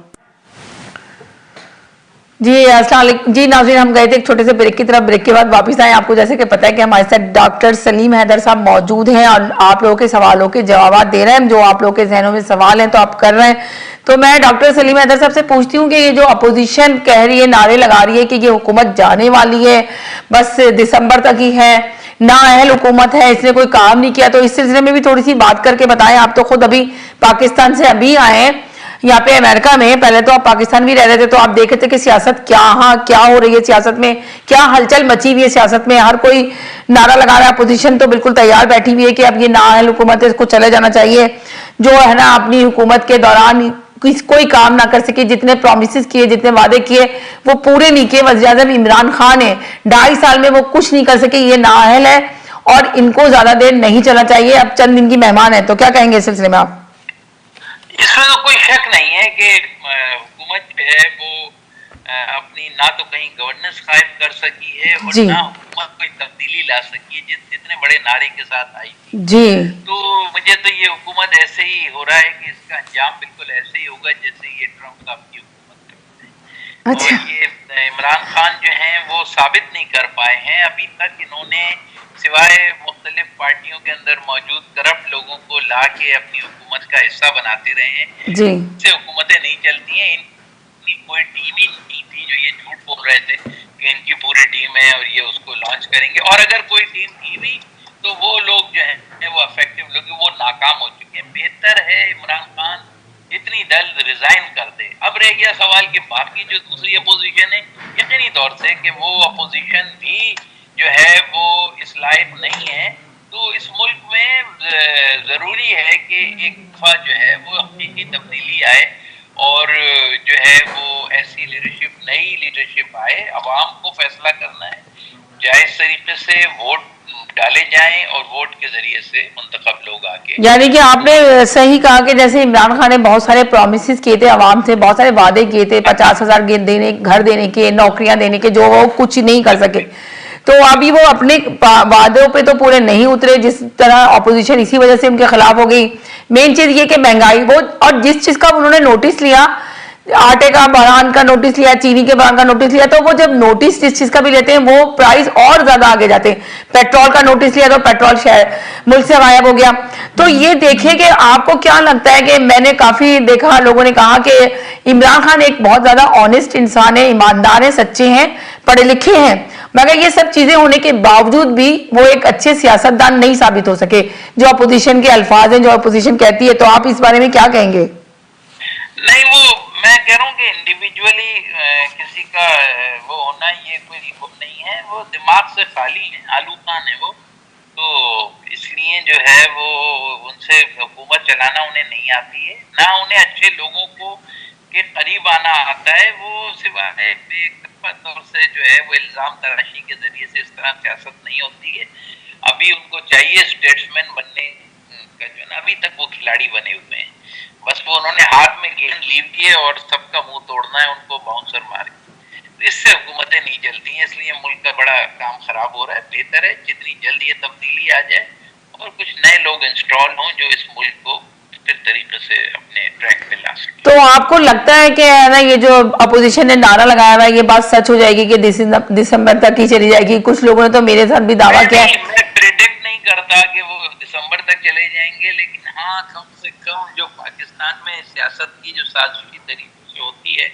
Speaker 1: जी अस्सलाम वालेकुम। जी नाज़रीन, हम गए थे एक छोटे से ब्रेक की तरफ, ब्रेक के बाद वापस आए। आपको जैसे कि पता है कि हमारे साथ डॉक्टर सलीम हैदर साहब मौजूद हैं और आप लोगों के सवालों के जवाब दे रहे हैं। जो आप लोगों के जहनों में सवाल हैं तो आप कर रहे हैं। तो मैं डॉक्टर सलीम हैदर साहब से पूछती हूँ कि ये जो अपोजिशन कह रही है, नारे लगा रही है कि ये हुकूमत जाने वाली है, बस दिसंबर तक ही है, नाअहल हुकूमत है, इसने कोई काम नहीं किया, तो इस सिलसिले में भी थोड़ी सी बात करके बताएं। आप तो खुद अभी पाकिस्तान से अभी आए हैं यहाँ पे अमेरिका में, पहले तो आप पाकिस्तान भी रह रहे थे, तो आप देखे थे कि सियासत क्या हो रही है, सियासत में क्या हलचल मची हुई है। सियासत में हर कोई नारा लगा रहा है, अपोजिशन तो बिल्कुल तैयार बैठी हुई है कि अब ये नाअहल हुकूमत है, इसको चले जाना चाहिए। जो है ना, अपनी हुकूमत के दौरान कोई काम ना कर सके, जितने प्रोमिस किए, जितने वादे किए वो पूरे नहीं किए। वज़ीर-ए-आज़म इमरान खान है, 2.5 साल में वो कुछ नहीं कर सके, ये नाअहल है और इनको ज्यादा देर नहीं चलना चाहिए। अब चंद दिन की मेहमान है, तो क्या कहेंगे इस सिलसिले में आप?
Speaker 2: इसमें तो कोई शक नहीं है कि हुकूमत जो है वो अपनी ना तो कहीं गवर्नेंस कायम कर सकी है और ना हुकूमत कोई तब्दीली ला सकी है जितने बड़े नारे के साथ आई थी। जी तो मुझे तो ये हुकूमत ऐसे ही हो रहा है कि इसका अंजाम बिल्कुल ऐसे ही होगा जैसे ये ट्रम्प साहब की हुकूमत करते हैं। अच्छा। और ये इमरान खान जो हैं वो साबित नहीं कर पाए हैं अभी तक। इन्होंने सिवाय मुख्तलिफ पार्टियों के अंदर मौजूद करप्ट लोगों को ला के अपनी हुकूमत का हिस्सा बनाते रहे हैं, जिससे हुकूमतें नहीं चलती हैं। इनकी कोई टीम ही नहीं थी जो ये झूठ बोल रहे थे कि इनकी पूरी टीम है और ये उसको लॉन्च करेंगे, और अगर कोई टीम थी भी तो वो लोग जो है वो इफेक्टिव लोग वो नाकाम हो चुके हैं। बेहतर है इमरान खान इतनी जल्द रिजाइन कर दे। अब रह गया सवाल कि बाकी जो दूसरी अपोजिशन है, यकीनी तौर से कि वो अपोजिशन भी जो है वो इस लायक नहीं है। तो इस मुल्क में जरूरी है कि एक दफा जो है वो हकीकी तब्दीली आए और जो है वो ऐसी लीडरशिप, नई लीडरशिप आए। अवाम को फैसला करना है, जायज तरीके से वोट डाले जाएं और वोट के जरिए से मुंतखब लोग आके।
Speaker 1: यानी कि आपने सही कहा कि जैसे इमरान खान ने बहुत सारे प्रॉमिसेस किए थे अवाम से, बहुत सारे वादे किए थे, 50,000 देने, घर देने के, नौकरियां देने के, जो वो कुछ नहीं कर सके। तो अभी वो अपने वादों पे तो पूरे नहीं उतरे, जिस तरह ऑपोजिशन इसी वजह से उनके खिलाफ हो गई। मेन चीज ये कि महंगाई वो, और जिस चीज का उन्होंने नोटिस लिया, आटे का बहरान का नोटिस लिया, चीनी के बहरान का नोटिस लिया, तो वो जब नोटिस जिस चीज का भी लेते हैं वो प्राइस और ज्यादा आगे जाते हैं। पेट्रोल का नोटिस लिया तो पेट्रोल शहर मुल्क से गायब हो गया। तो ये देखें कि आपको क्या लगता है कि मैंने काफी देखा, लोगों ने कहा कि इमरान खान एक बहुत ज्यादा ऑनेस्ट इंसान है, ईमानदार है, सच्चे हैं, पढ़े लिखे हैं, मगर ये सब चीजें होने के बावजूद भी वो एक अच्छे सियासतदान नहीं साबित हो सके, जो अपोजिशन के अल्फाज हैं, जो अपोजिशन कहती है। तो आप इस बारे में क्या कहेंगे?
Speaker 2: नहीं, वो मैं कह रहा हूँ कि इंडिविजुअली किसी का वो होना ये कोई हुक्म नहीं है, वो दिमाग से खाली है, आलू खान है वो। तो इसलिए जो है वो उनसे हुकूमत चलाना उन्हें नहीं आती है, ना उन्हें अच्छे लोगों को के करीब आना आता है। वो सिवाय तौर से जो है वो इल्जाम तराशी के जरिए से इस तरह सियासत नहीं होती है। अभी उनको चाहिए स्टेट्समैन बनने का, जो है अभी तक वो खिलाड़ी बने हुए हैं, बस वो उन्होंने हाथ में गेंद ली हुई है और सबका मुंह तोड़ना है, उनको बाउंसर मारे। तो इससे हुकूमतें नहीं चलती हैं, इसलिए मुल्क का बड़ा काम खराब हो रहा है। बेहतर है जितनी जल्द ये तब्दीली आ जाए और कुछ नए लोग इंस्टॉल हों जो इस मुल्क को तरीके से अपने ट्रैक पे ला सके।
Speaker 1: तो आपको लगता है कि ना ये जो अपोजिशन ने नारा लगाया हुआ है ये बात सच हो जाएगी कि दिसंबर तक ही चली जाएगी? कुछ लोगों ने तो मेरे साथ भी दावा किया है।
Speaker 2: मैं प्रेडिक्ट नहीं करता कि वो दिसंबर तक चले जाएंगे, लेकिन हाँ, कम से कम जो पाकिस्तान में सियासत की जो साजिशी तरीके से होती है,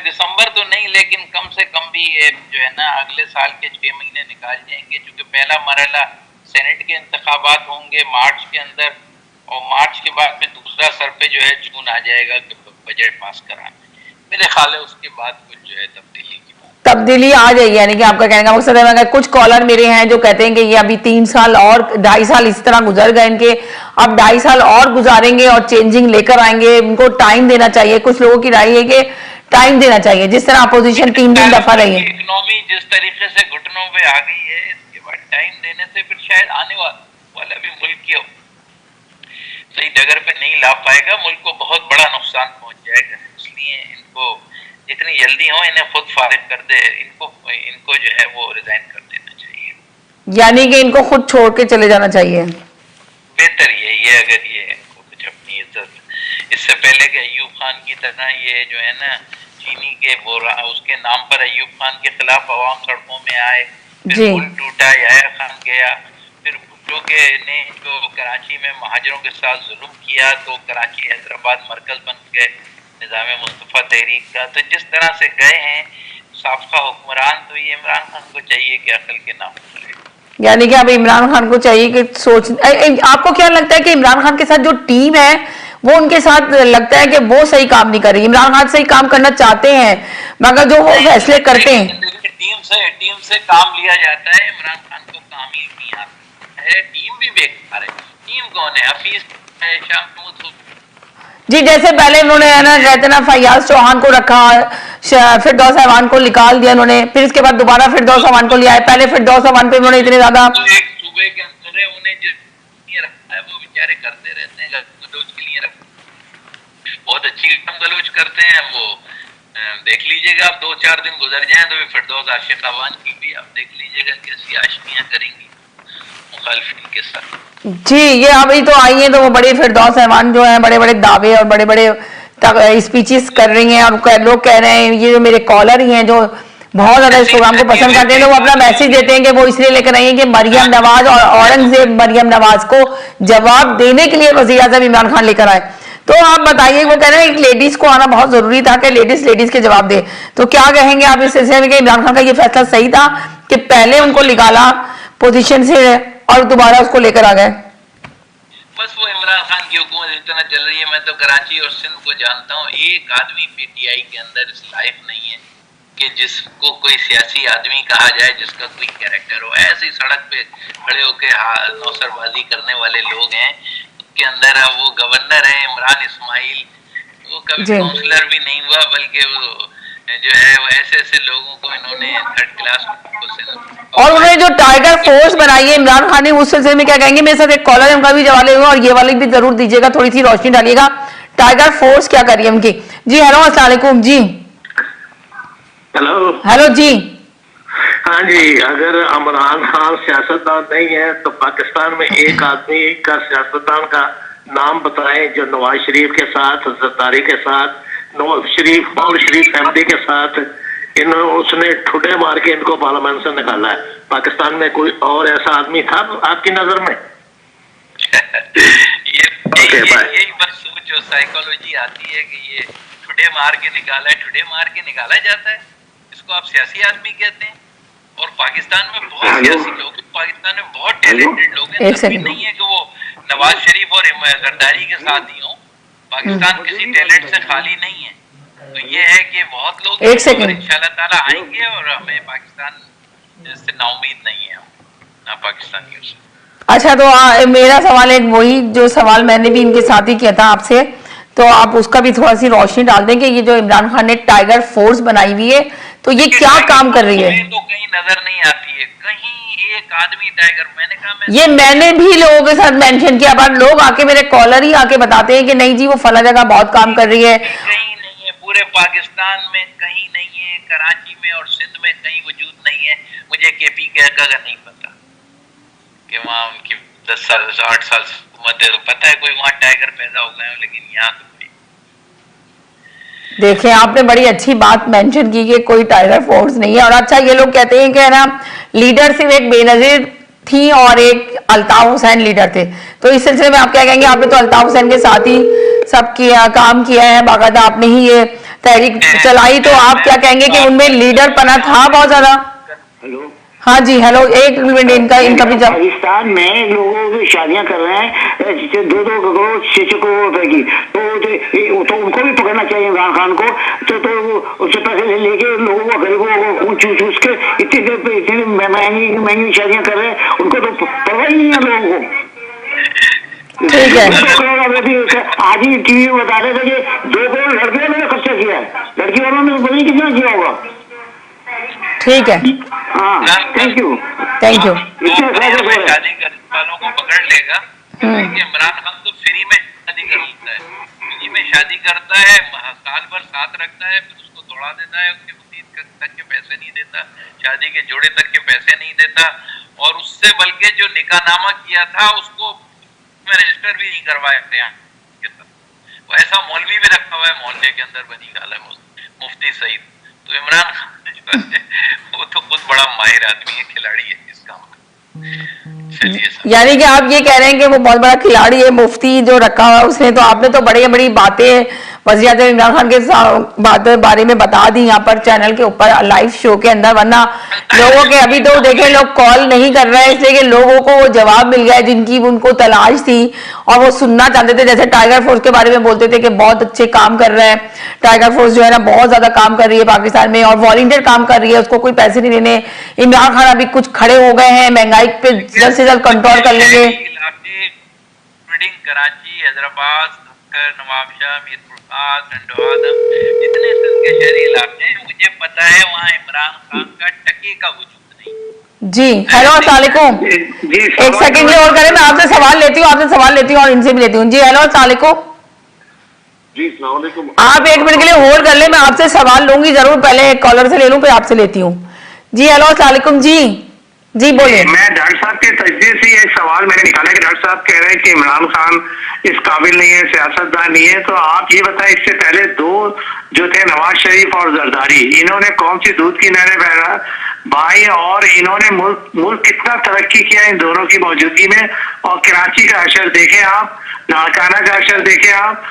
Speaker 2: दिसंबर तो नहीं लेकिन कम से कम भी ये जो है ना अगले साल के 6 महीने निकाल जाएंगे, क्योंकि पहला मरहला सेनेट के इंतखाबात होंगे मार्च के अंदर, और मार्च के बाद में दूसरा सर पे जो है जून आ जाएगा कि बजट पास कराना। मेरे ख्याल है उसके बाद कुछ जो है तब्दीली
Speaker 1: आ जाएगी। यानी कि आपका कहने का मकसद है, मगर कुछ कॉलर मेरे हैं जो कहते हैं कि ये अभी 3 साल और 2.5 साल इस तरह गुजर गए इनके, अब 2.5 साल और गुजारेंगे और चेंजिंग लेकर आएंगे, इनको टाइम देना चाहिए। कुछ लोगों की राय है कि टाइम देना चाहिए, जिस तरह अपोजिशन 3 दफा रही है।
Speaker 2: इकोनॉमी जिस तरीके से घुटनों पे आ गई है, इसके बाद टाइम देने से फिर शायद आने वाला भी मुल्क की सही डगर पे नहीं ला पाएगा, मुल्क को बहुत बड़ा नुकसान पहुंच जाएगा। इसलिए इनको जितनी जल्दी हो इन्हें खुद फारिग कर दे, इनको जो है वो रिजाइन कर देना चाहिए।
Speaker 1: यानी कि इनको खुद छोड़ के चले जाना चाहिए।
Speaker 2: बेहतर यही है, अगर ये इनको कुछ अपनी इज्जत, इससे पहले कि अयूब खान की तरह ये जो है ना चीनी के उसके नाम पर अयूब खान के खिलाफ अवाम सड़कों में आए, फिर पुल टूटा, याया खान गया, फिर भुट्टो के ने जो कराची में महाजरों के साथ जुल्म किया तो कराची हैदराबाद मरकज बन गए निज़ाम मुस्तफ़ा तहरीक का। तो जिस तरह से गए हैं साबका हुक्मरान, तो ये इमरान खान को चाहिए कि अकल के नाम करे।
Speaker 1: यानी कि अब इमरान खान को चाहिए कि सोच, आपको क्या लगता है कि इमरान खान के साथ जो टीम है वो उनके साथ लगता है कि वो सही काम नहीं कर रही? इमरान खान सही काम करना चाहते हैं मगर जो वो फैसले करते हैं,
Speaker 2: टीम से काम लिया जाता है। इमरान खान को काम ही नहीं आता है, टीम भी बेकार है। टीम कौन है? हफीज है, शाह महमूद। जी
Speaker 1: जैसे पहले उन्होंने है ना कहते ना फैयाज चौहान को रखा, फिरदौस अहमान को निकाल दिया उन्होंने, फिर इसके बाद दोबारा फिरदौस अहमान को लिया है। पहले फिरदौस अहमान पे उन्होंने इतने ज्यादा
Speaker 2: एक सूबे के अंदर है, उन्हें जो रखा है वो बेचारे करते रहते हैं, गलोच के लिए बहुत अच्छी गलोच करते हैं वो। देख लीजिएगा आप 2-4 दिन गुजर जाएं तो फिरदौस आशिक अवान की भी आप देख लीजिएगा कैसी आशिकियां करेंगी मुखालिफिन के साथ।
Speaker 1: जी ये अभी तो आई है तो वो बड़े फिरदौस अहमान जो है बड़े बड़े दावे और बड़े बड़े स्पीचेस कर रही हैं और लोग कह रहे हैं, ये जो मेरे कॉलर ही हैं जो बहुत ज्यादा इस प्रोग्राम को पसंद करते हैं, तो वो अपना मैसेज देते हैं कि वो इसलिए लेकर आई है कि मरियम नवाज और औरंगजेब मरियम नवाज को जवाब देने के लिए वज़ीर आज़म इमरान खान लेकर आए। तो आप बताइए, वो कह रहे हैं लेडीज को आना बहुत जरूरी था कि लेडीज के जवाब दे, तो क्या कहेंगे आप इस सिलसिले में कि इमरान खान का ये फैसला सही था कि पहले उनको निकाला पोजीशन से और दोबारा उसको लेकर आ गए?
Speaker 2: बस वो इमरान खान की हुकूमत इतना चल रही है। मैं तो कराची और सिंध को जानता हूँ, एक आदमी पीटीआई के अंदर इस लायक नहीं है कि जिसको कोई सियासी आदमी कहा जाए जिसका कोई कैरेक्टर हो। ऐसे ही सड़क पे खड़े होके नौसरबाजी करने वाले लोग हैं के अंदर। वो गवर्नर है इमरान इस्माइल, वो कभी काउंसलर भी नहीं हुआ, बल्कि वो जो है वो ऐसे लोगों को इन्होंने थर्ड क्लास।
Speaker 1: और उन्होंने जो टाइगर फोर्स बनाई है इमरान खान ने, उस सिलसिले में क्या कहेंगे? मेरे साथ एक कॉलर है, उनका भी जवाब लेगा और ये वाले भी जरूर दीजिएगा, थोड़ी सी रोशनी डालिएगा। टाइगर फोर्स क्या कर रही है उनकी? जी हेलो, अस्सलाम वालेकुम। जी हेलो जी।
Speaker 4: हाँ जी, अगर इमरान खान सियासतदान नहीं है तो पाकिस्तान में एक आदमी का सियासतदान का नाम बताएं जो नवाज शरीफ के साथ, जरदारी के साथ, नवाज शरीफ फैमिली के साथ उसने ठुडे मार के इनको पार्लियामेंट से निकाला है। पाकिस्तान में कोई और ऐसा आदमी था आपकी नजर में?
Speaker 2: यही बस सोचो, साइकोलॉजी आती है कि ये ठुडे मार के निकाला है, ठुडे मार के निकाला जाता है, इसको आप सियासी आदमी कहते हैं। और पाकिस्तान में बहुत सियासी लोग हैं, पाकिस्तान में बहुत टैलेंटेड लोग हैं। ऐसा नहीं है कि वो नवाज शरीफ और जरदारी के साथ ही हो। पाकिस्तान किसी टैलेंट से खाली नहीं है। तो ये है कि बहुत लोग इंशाल्लाह ताला आएंगे और हमें पाकिस्तान से नाउमीद नहीं है ना पाकिस्तानियों से।
Speaker 1: अच्छा, तो मेरा सवाल एक वही जो सवाल मैंने भी इनके साथ ही किया था आपसे, तो आप उसका भी थोड़ा सी रोशनी डाल दें कि ये जो इमरान खान ने टाइगर फोर्स बनाई हुई है तो ये क्या काम कर रही है?
Speaker 2: तो कहीं नजर नहीं आती है, कहीं एक आदमी टाइगर। मैंने कहा
Speaker 1: ये मैंने भी लोगों के साथ मेंशन किया, पर लोग आके मेरे कॉलर ही आके बताते हैं कि नहीं जी वो फला जगह बहुत काम कर रही है।
Speaker 2: कहीं नहीं है, पूरे पाकिस्तान में कहीं नहीं है, कराची में और सिंध में कहीं वजूद नहीं है। मुझे केपी का नहीं पता कि वहाँ उनकी 10 साल 8 साल हुकूमत है, तो पता है कोई वहाँ टाइगर पैदा हो गए, लेकिन यहाँ तो
Speaker 1: देखें आपने बड़ी अच्छी बात मेंशन की कि कोई टाइगर फोर्स नहीं है। और अच्छा, ये लोग कहते हैं कि ना लीडर सिर्फ एक बेनजीर थी और एक अल्ताफ हुसैन लीडर थे, तो इस सिलसिले में आप क्या कहेंगे? आपने तो अल्ताफ हुसैन के साथ ही सब किया, काम किया है, बाकायदा आपने ही ये तहरीक चलाई, तो आप क्या कहेंगे कि उनमें लीडर पना था बहुत ज्यादा?
Speaker 5: हेलो,
Speaker 1: हाँ जी हेलो, एक मिनट इनका भी जब
Speaker 5: पाकिस्तान में लोगों की शादियां कर रहे हैं 2-2 करोड़ 6 करोड़ रुपए की, तो उनको भी पकड़ना चाहिए इमरान खान को। तो उससे पैसे लेके लोगों को, गरीबों को चूस के इतनी महंगी शादियां कर रहे हैं, उनको तो परवाह ही नहीं है लोगों को।
Speaker 1: ठीक है,
Speaker 5: आज ही टीवी में बता रहे थे कि 2 करोड़ लड़कियों ने खर्चा किया है, लड़की वालों ने पता नहीं कितना किया होगा।
Speaker 1: ठीक है,
Speaker 5: हाँ, थैंक यू।
Speaker 1: Thank you.
Speaker 2: शादी कर वालों को पकड़ लेगा कि इमरान खान तो फ्री में शादी कर लेता है, फ्री में शादी करता है, साल भर साथ रखता है, फिर उसको दौड़ा देता है, उसके वसीयत तक के पैसे नहीं देता, शादी के जोड़े तक के पैसे नहीं देता, और उससे बल्कि जो निकाहनामा किया था उसको में रजिस्टर भी नहीं करवाया थे के साथ। वो ऐसा मौलवी भी रखा हुआ है मोहल्ले के अंदर बनी गाला मुफ्ती सईद। तो इमरान खान जो है वो तो खुद बड़ा माहिर आदमी है, खिलाड़ी है इस काम का। चलिए,
Speaker 1: यानी कि आप ये कह रहे हैं कि वो बहुत बड़ा खिलाड़ी है, मुफ्ती जो रखा हुआ है उसने, तो आपने तो बड़ी बड़ी बातें वज़ीर-ए-आज़म इमरान खान के बारे में बता दी यहाँ पर चैनल के ऊपर लाइव शो के अंदर, वरना लोगों के अभी तो देखें लोग कॉल नहीं कर रहे हैं, इसलिए कि लोगों को वो जवाब मिल गया जिनकी उनको तलाश थी और वो सुनना चाहते थे। जैसे टाइगर फोर्स के बारे में बोलते थे कि बहुत अच्छे काम कर रहे हैं, टाइगर फोर्स जो है ना बहुत ज्यादा काम कर रही है पाकिस्तान में और वॉलंटियर काम कर रही है, उसको कोई पैसे नहीं देने। इमरान खान अभी कुछ खड़े हो गए हैं, महंगाई पे जल्द से जल्द कंट्रोल कर लेंगे।
Speaker 2: कराची, हैदराबाद, नवाबशाह, मीरपुर, जितने के शहरी इलाके हैं, मुझे पता है वहाँ इमरान खान का टके का वजूद नहीं।
Speaker 1: जी हेलो अस्सलाम वालेकुम, एक सेकंड और करें, मैं आपसे सवाल लेती हूँ और इनसे भी लेती हूँ। जी हेलो अस्सलाम वालेकुम।
Speaker 3: जी अस्सलाम वालेकुम।
Speaker 1: आप 1 मिनट के लिए होल्ड कर ले, मैं आपसे सवाल लूंगी जरूर, पहले एक कॉलर से ले लूं फिर आपसे लेती हूँ। जी हेलो अस्सलाम वालेकुम। जी बोलिए।
Speaker 14: मैं डॉक्टर साहब के तजज़िये से एक सवाल मैंने निकाला कि डॉक्टर साहब कह रहे हैं कि इमरान खान इस काबिल नहीं है, सियासतदान नहीं है, तो आप ये बताएं इससे पहले दो जो थे नवाज शरीफ और जरदारी, इन्होंने कौन सी दूध की नहरें बहा भाई, और इन्होंने मुल्क कितना तरक्की किया इन दोनों की मौजूदगी में। और कराची का अशर देखें आप, नारकाना का अशर देखें आप,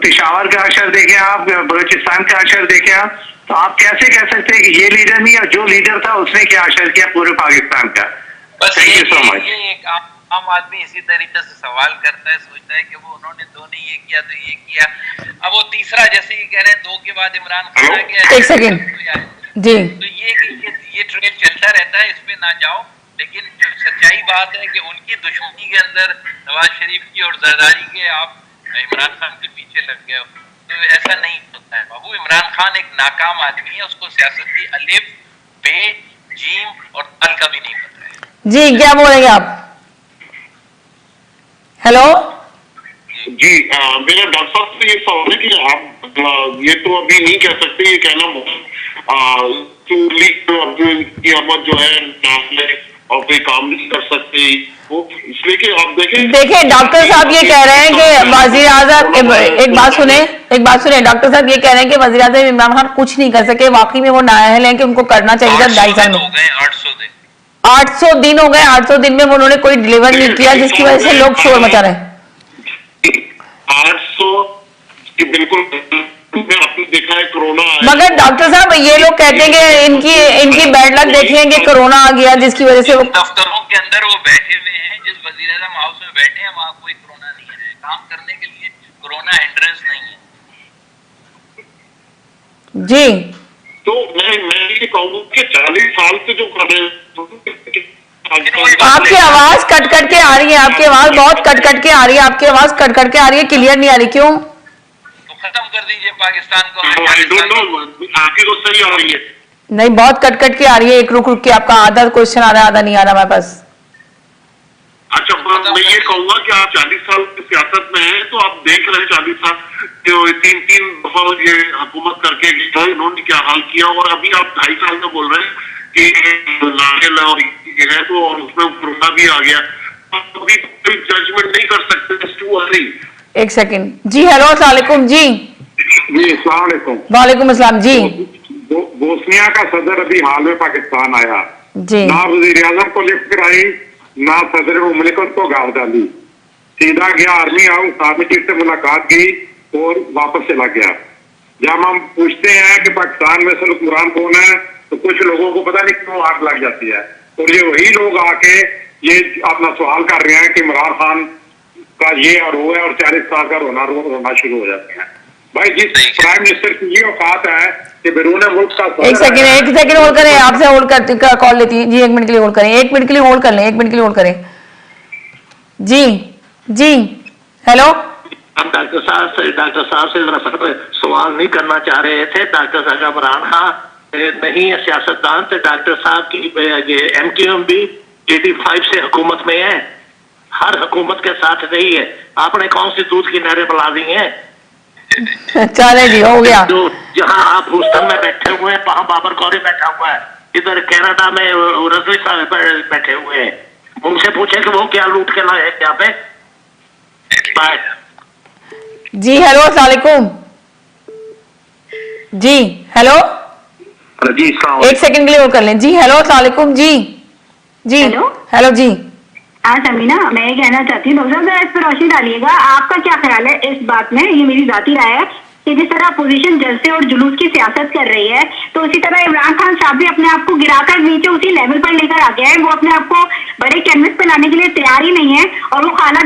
Speaker 14: पेशावर का अशर देखें आप, बलूचिस्तान का अशर देखें आप, तो आप कैसे कह सकते हैं कि ये लीडर नहीं और जो लीडर था उसने क्या अशर किया पूरे पाकिस्तान का। Thank you so much.
Speaker 2: ये एक आम आदमी इसी तरीके से सवाल करता है, सोचता है कि वो उन्होंने दो ने ये किया तो ये किया, अब वो तीसरा जैसे ये कह रहे हैं दो के बाद इमरान खान आ गया।
Speaker 1: एक सेकंड जी,
Speaker 2: तो ये ट्रेड चलता रहता है, इस पे ना जाओ, लेकिन जो सच्चाई बात है कि उनकी दुश्मनी के अंदर नवाज शरीफ की और जरदारी के आप इमरान खान के पीछे लग गए हो, तो ऐसा नहीं होता है बाबू। इमरान खान एक नाकाम आदमी है, उसको सियासत की अलिफ बे जीम और ताल का भी नहीं पता है।
Speaker 1: जी क्या बोलेंगे आप? हेलो
Speaker 3: जी मेरा डॉक्टर साहब से ये सवाल है कि आप ये तो अभी नहीं कह सकते, ये कहना जो है और कोई काम नहीं कर सकते वो, इसलिए कि आप देखें
Speaker 1: डॉक्टर साहब ये कह रहे हैं कि वजीर आजम, एक बात सुने डॉक्टर साहब ये कह रहे हैं कि वजीर आजम इमरान खान कुछ नहीं कर सके, वाकई में वो नाअहल है कि उनको करना चाहिए था 2.5 साल में। 800 दिन हो गए, 800 दिन में उन्होंने कोई डिलीवर नहीं किया, जिसकी वजह से लोग शोर मचा रहे हैं।
Speaker 3: 800 बिल्कुल आपने देखा है कोरोना,
Speaker 1: मगर डॉक्टर साहब ये लोग कहते हैं कि इनकी बैड लक देखिए कि कोरोना आ गया, जिसकी वजह से वो
Speaker 2: दफ्तरों के अंदर वो बैठे हुए हैं, जिस वज़ीर-ए-आज़म हाउस में बैठे हैं वहाँ कोई कोरोना नहीं है, काम करने के लिए कोरोना हिंड्रेंस नहीं है।
Speaker 1: जी
Speaker 3: तो मैं ये कहूँगा कि 40 साल से जो कर रहे
Speaker 1: आपकी आवाज कट कट के आ रही है, आपकी आवाज बहुत कट कट के आ रही है, आपकी आवाज कट कट के आ रही है, क्लियर नहीं आ रही, क्यों?
Speaker 2: खत्म कर दीजिए पाकिस्तान को।
Speaker 3: आपकी तो सही आ रही है।
Speaker 1: नहीं, बहुत कट कट के आ रही है, एक रुक रुक के आपका आधा क्वेश्चन आ रहा है, आधा नहीं आ रहा हमारे पास।
Speaker 3: अच्छा, मैं ये कहूंगा कि आप 40 साल की सियासत में हैं, तो आप देख रहे हैं 40 साल जो 3 दफा ये हुकूमत करके गई, इन्होंने क्या हाल किया, और अभी आप 2.5 साल में बोल रहे हैं कि नारियल और ये है, तो और उसमें कोरोना भी आ गया, अभी कोई जजमेंट नहीं कर सकते।
Speaker 1: एक सेकंड जी, हेलो अस्सलाम वालेकुम। जी
Speaker 3: अस्सलाम वालेकुम।
Speaker 1: वालेकुम अस्सलाम। जी
Speaker 3: बोस्निया का सदर अभी हाल में पाकिस्तान आया
Speaker 1: जी,
Speaker 3: ना वज़ीर आज़म को लिफ्ट कराई, ना सदर मुमलिकत को गाँव डाली, सीधा गया आर्मी हाउस, आर्मी चीफ से मुलाकात की और वापस चला गया। जब हम पूछते हैं कि पाकिस्तान में असल हुक्मरान कौन है, तो कुछ लोगों को पता नहीं क्यों आग लग जाती है, और ये वही लोग आके ये अपना सवाल कर रहे हैं कि इमरान खान का ये और वो है, और 40 साल का रोना शुरू हो जाते हैं। भाई जिस प्राइम मिनिस्टर की ये औकात है कि बैरून मुल्क का,
Speaker 1: एक सेकंड होल्ड करें, आपसे होल्ड कर कॉल लेती है जी, 1 मिनट के लिए होल्ड करें, 1 मिनट के लिए होल्ड कर लें, 1 मिनट के लिए होल्ड करें। जी हेलो,
Speaker 4: हम डॉक्टर साहब से जरा सवाल नहीं करना चाह रहे थे। डॉक्टर साहब इमरान खान नहीं है सियासतदान, तो डॉक्टर साहब की ये MQM भी 85 से हुकूमत में है, हर हुकूमत के साथ रही है। आपने कौन सी दूध की नहरें बना दी हैं?
Speaker 1: चले जी, हो गया।
Speaker 4: जो जहाँ आप ह्यूस्टन में बैठे हुए हैं वहाँ बाबर गौरी बैठा हुआ है, इधर कनाडा में रजवी साहब बैठे हुए हैं, उनसे पूछे कि वो क्या लूट के लाए यहाँ पे। बाय
Speaker 1: जी हेलो, अस्सलाम वालेकुम। जी हेलो,
Speaker 14: जी
Speaker 1: एक सेकंड के लिए और कर लें। जी हेलो, अस्सलाम वालेकुम। जी जी हेलो जी।
Speaker 7: हाँ समीना, मैं ये कहना चाहती हूँ डॉक्टर साहब, इस पर रोशनी डालिएगा, आपका क्या ख्याल है इस बात में? ये मेरी जाती राय है कि जिस तरह अपोजिशन जलसे और जुलूस की सियासत कर रही है, तो उसी तरह इमरान खान साहब भी अपने आप को गिराकर नीचे उसी लेवल पर लेकर आ गया है। वो अपने आप को बड़े कैनवस पे लाने के लिए तैयार ही नहीं है और वो खाना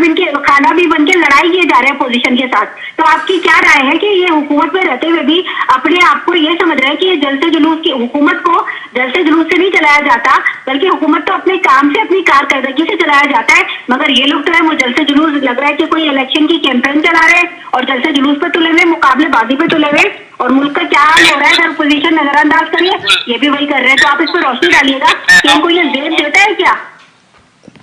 Speaker 7: भी बन के लड़ाई किए जा रहे हैं अपोजिशन के साथ। तो आपकी क्या राय है कि ये हुकूमत में रहते हुए भी अपने आप को ये समझ रहे हैं कि ये जलसे जुलूस की हुकूमत को जलसे जुलूस से नहीं चलाया जाता, बल्कि हुकूमत तो अपने काम से, अपनी कारकर्दगी से चलाया जाता है, मगर ये लोग तो है वो जलसे जुलूस लग रहा है कि कोई इलेक्शन की कैंपेन चला रहे हैं और जलसे जुलूस पे तुले हुए, मुकाबलेबाजी पे तुले हुए, और मुल्क का क्या हाल हो रहा है अगर पोजीशन नजरअंदाज करिए, ये भी वही कर रहे हैं। तो आप इस पर रोशनी डालिएगा कि इनको ये जेब देता है क्या?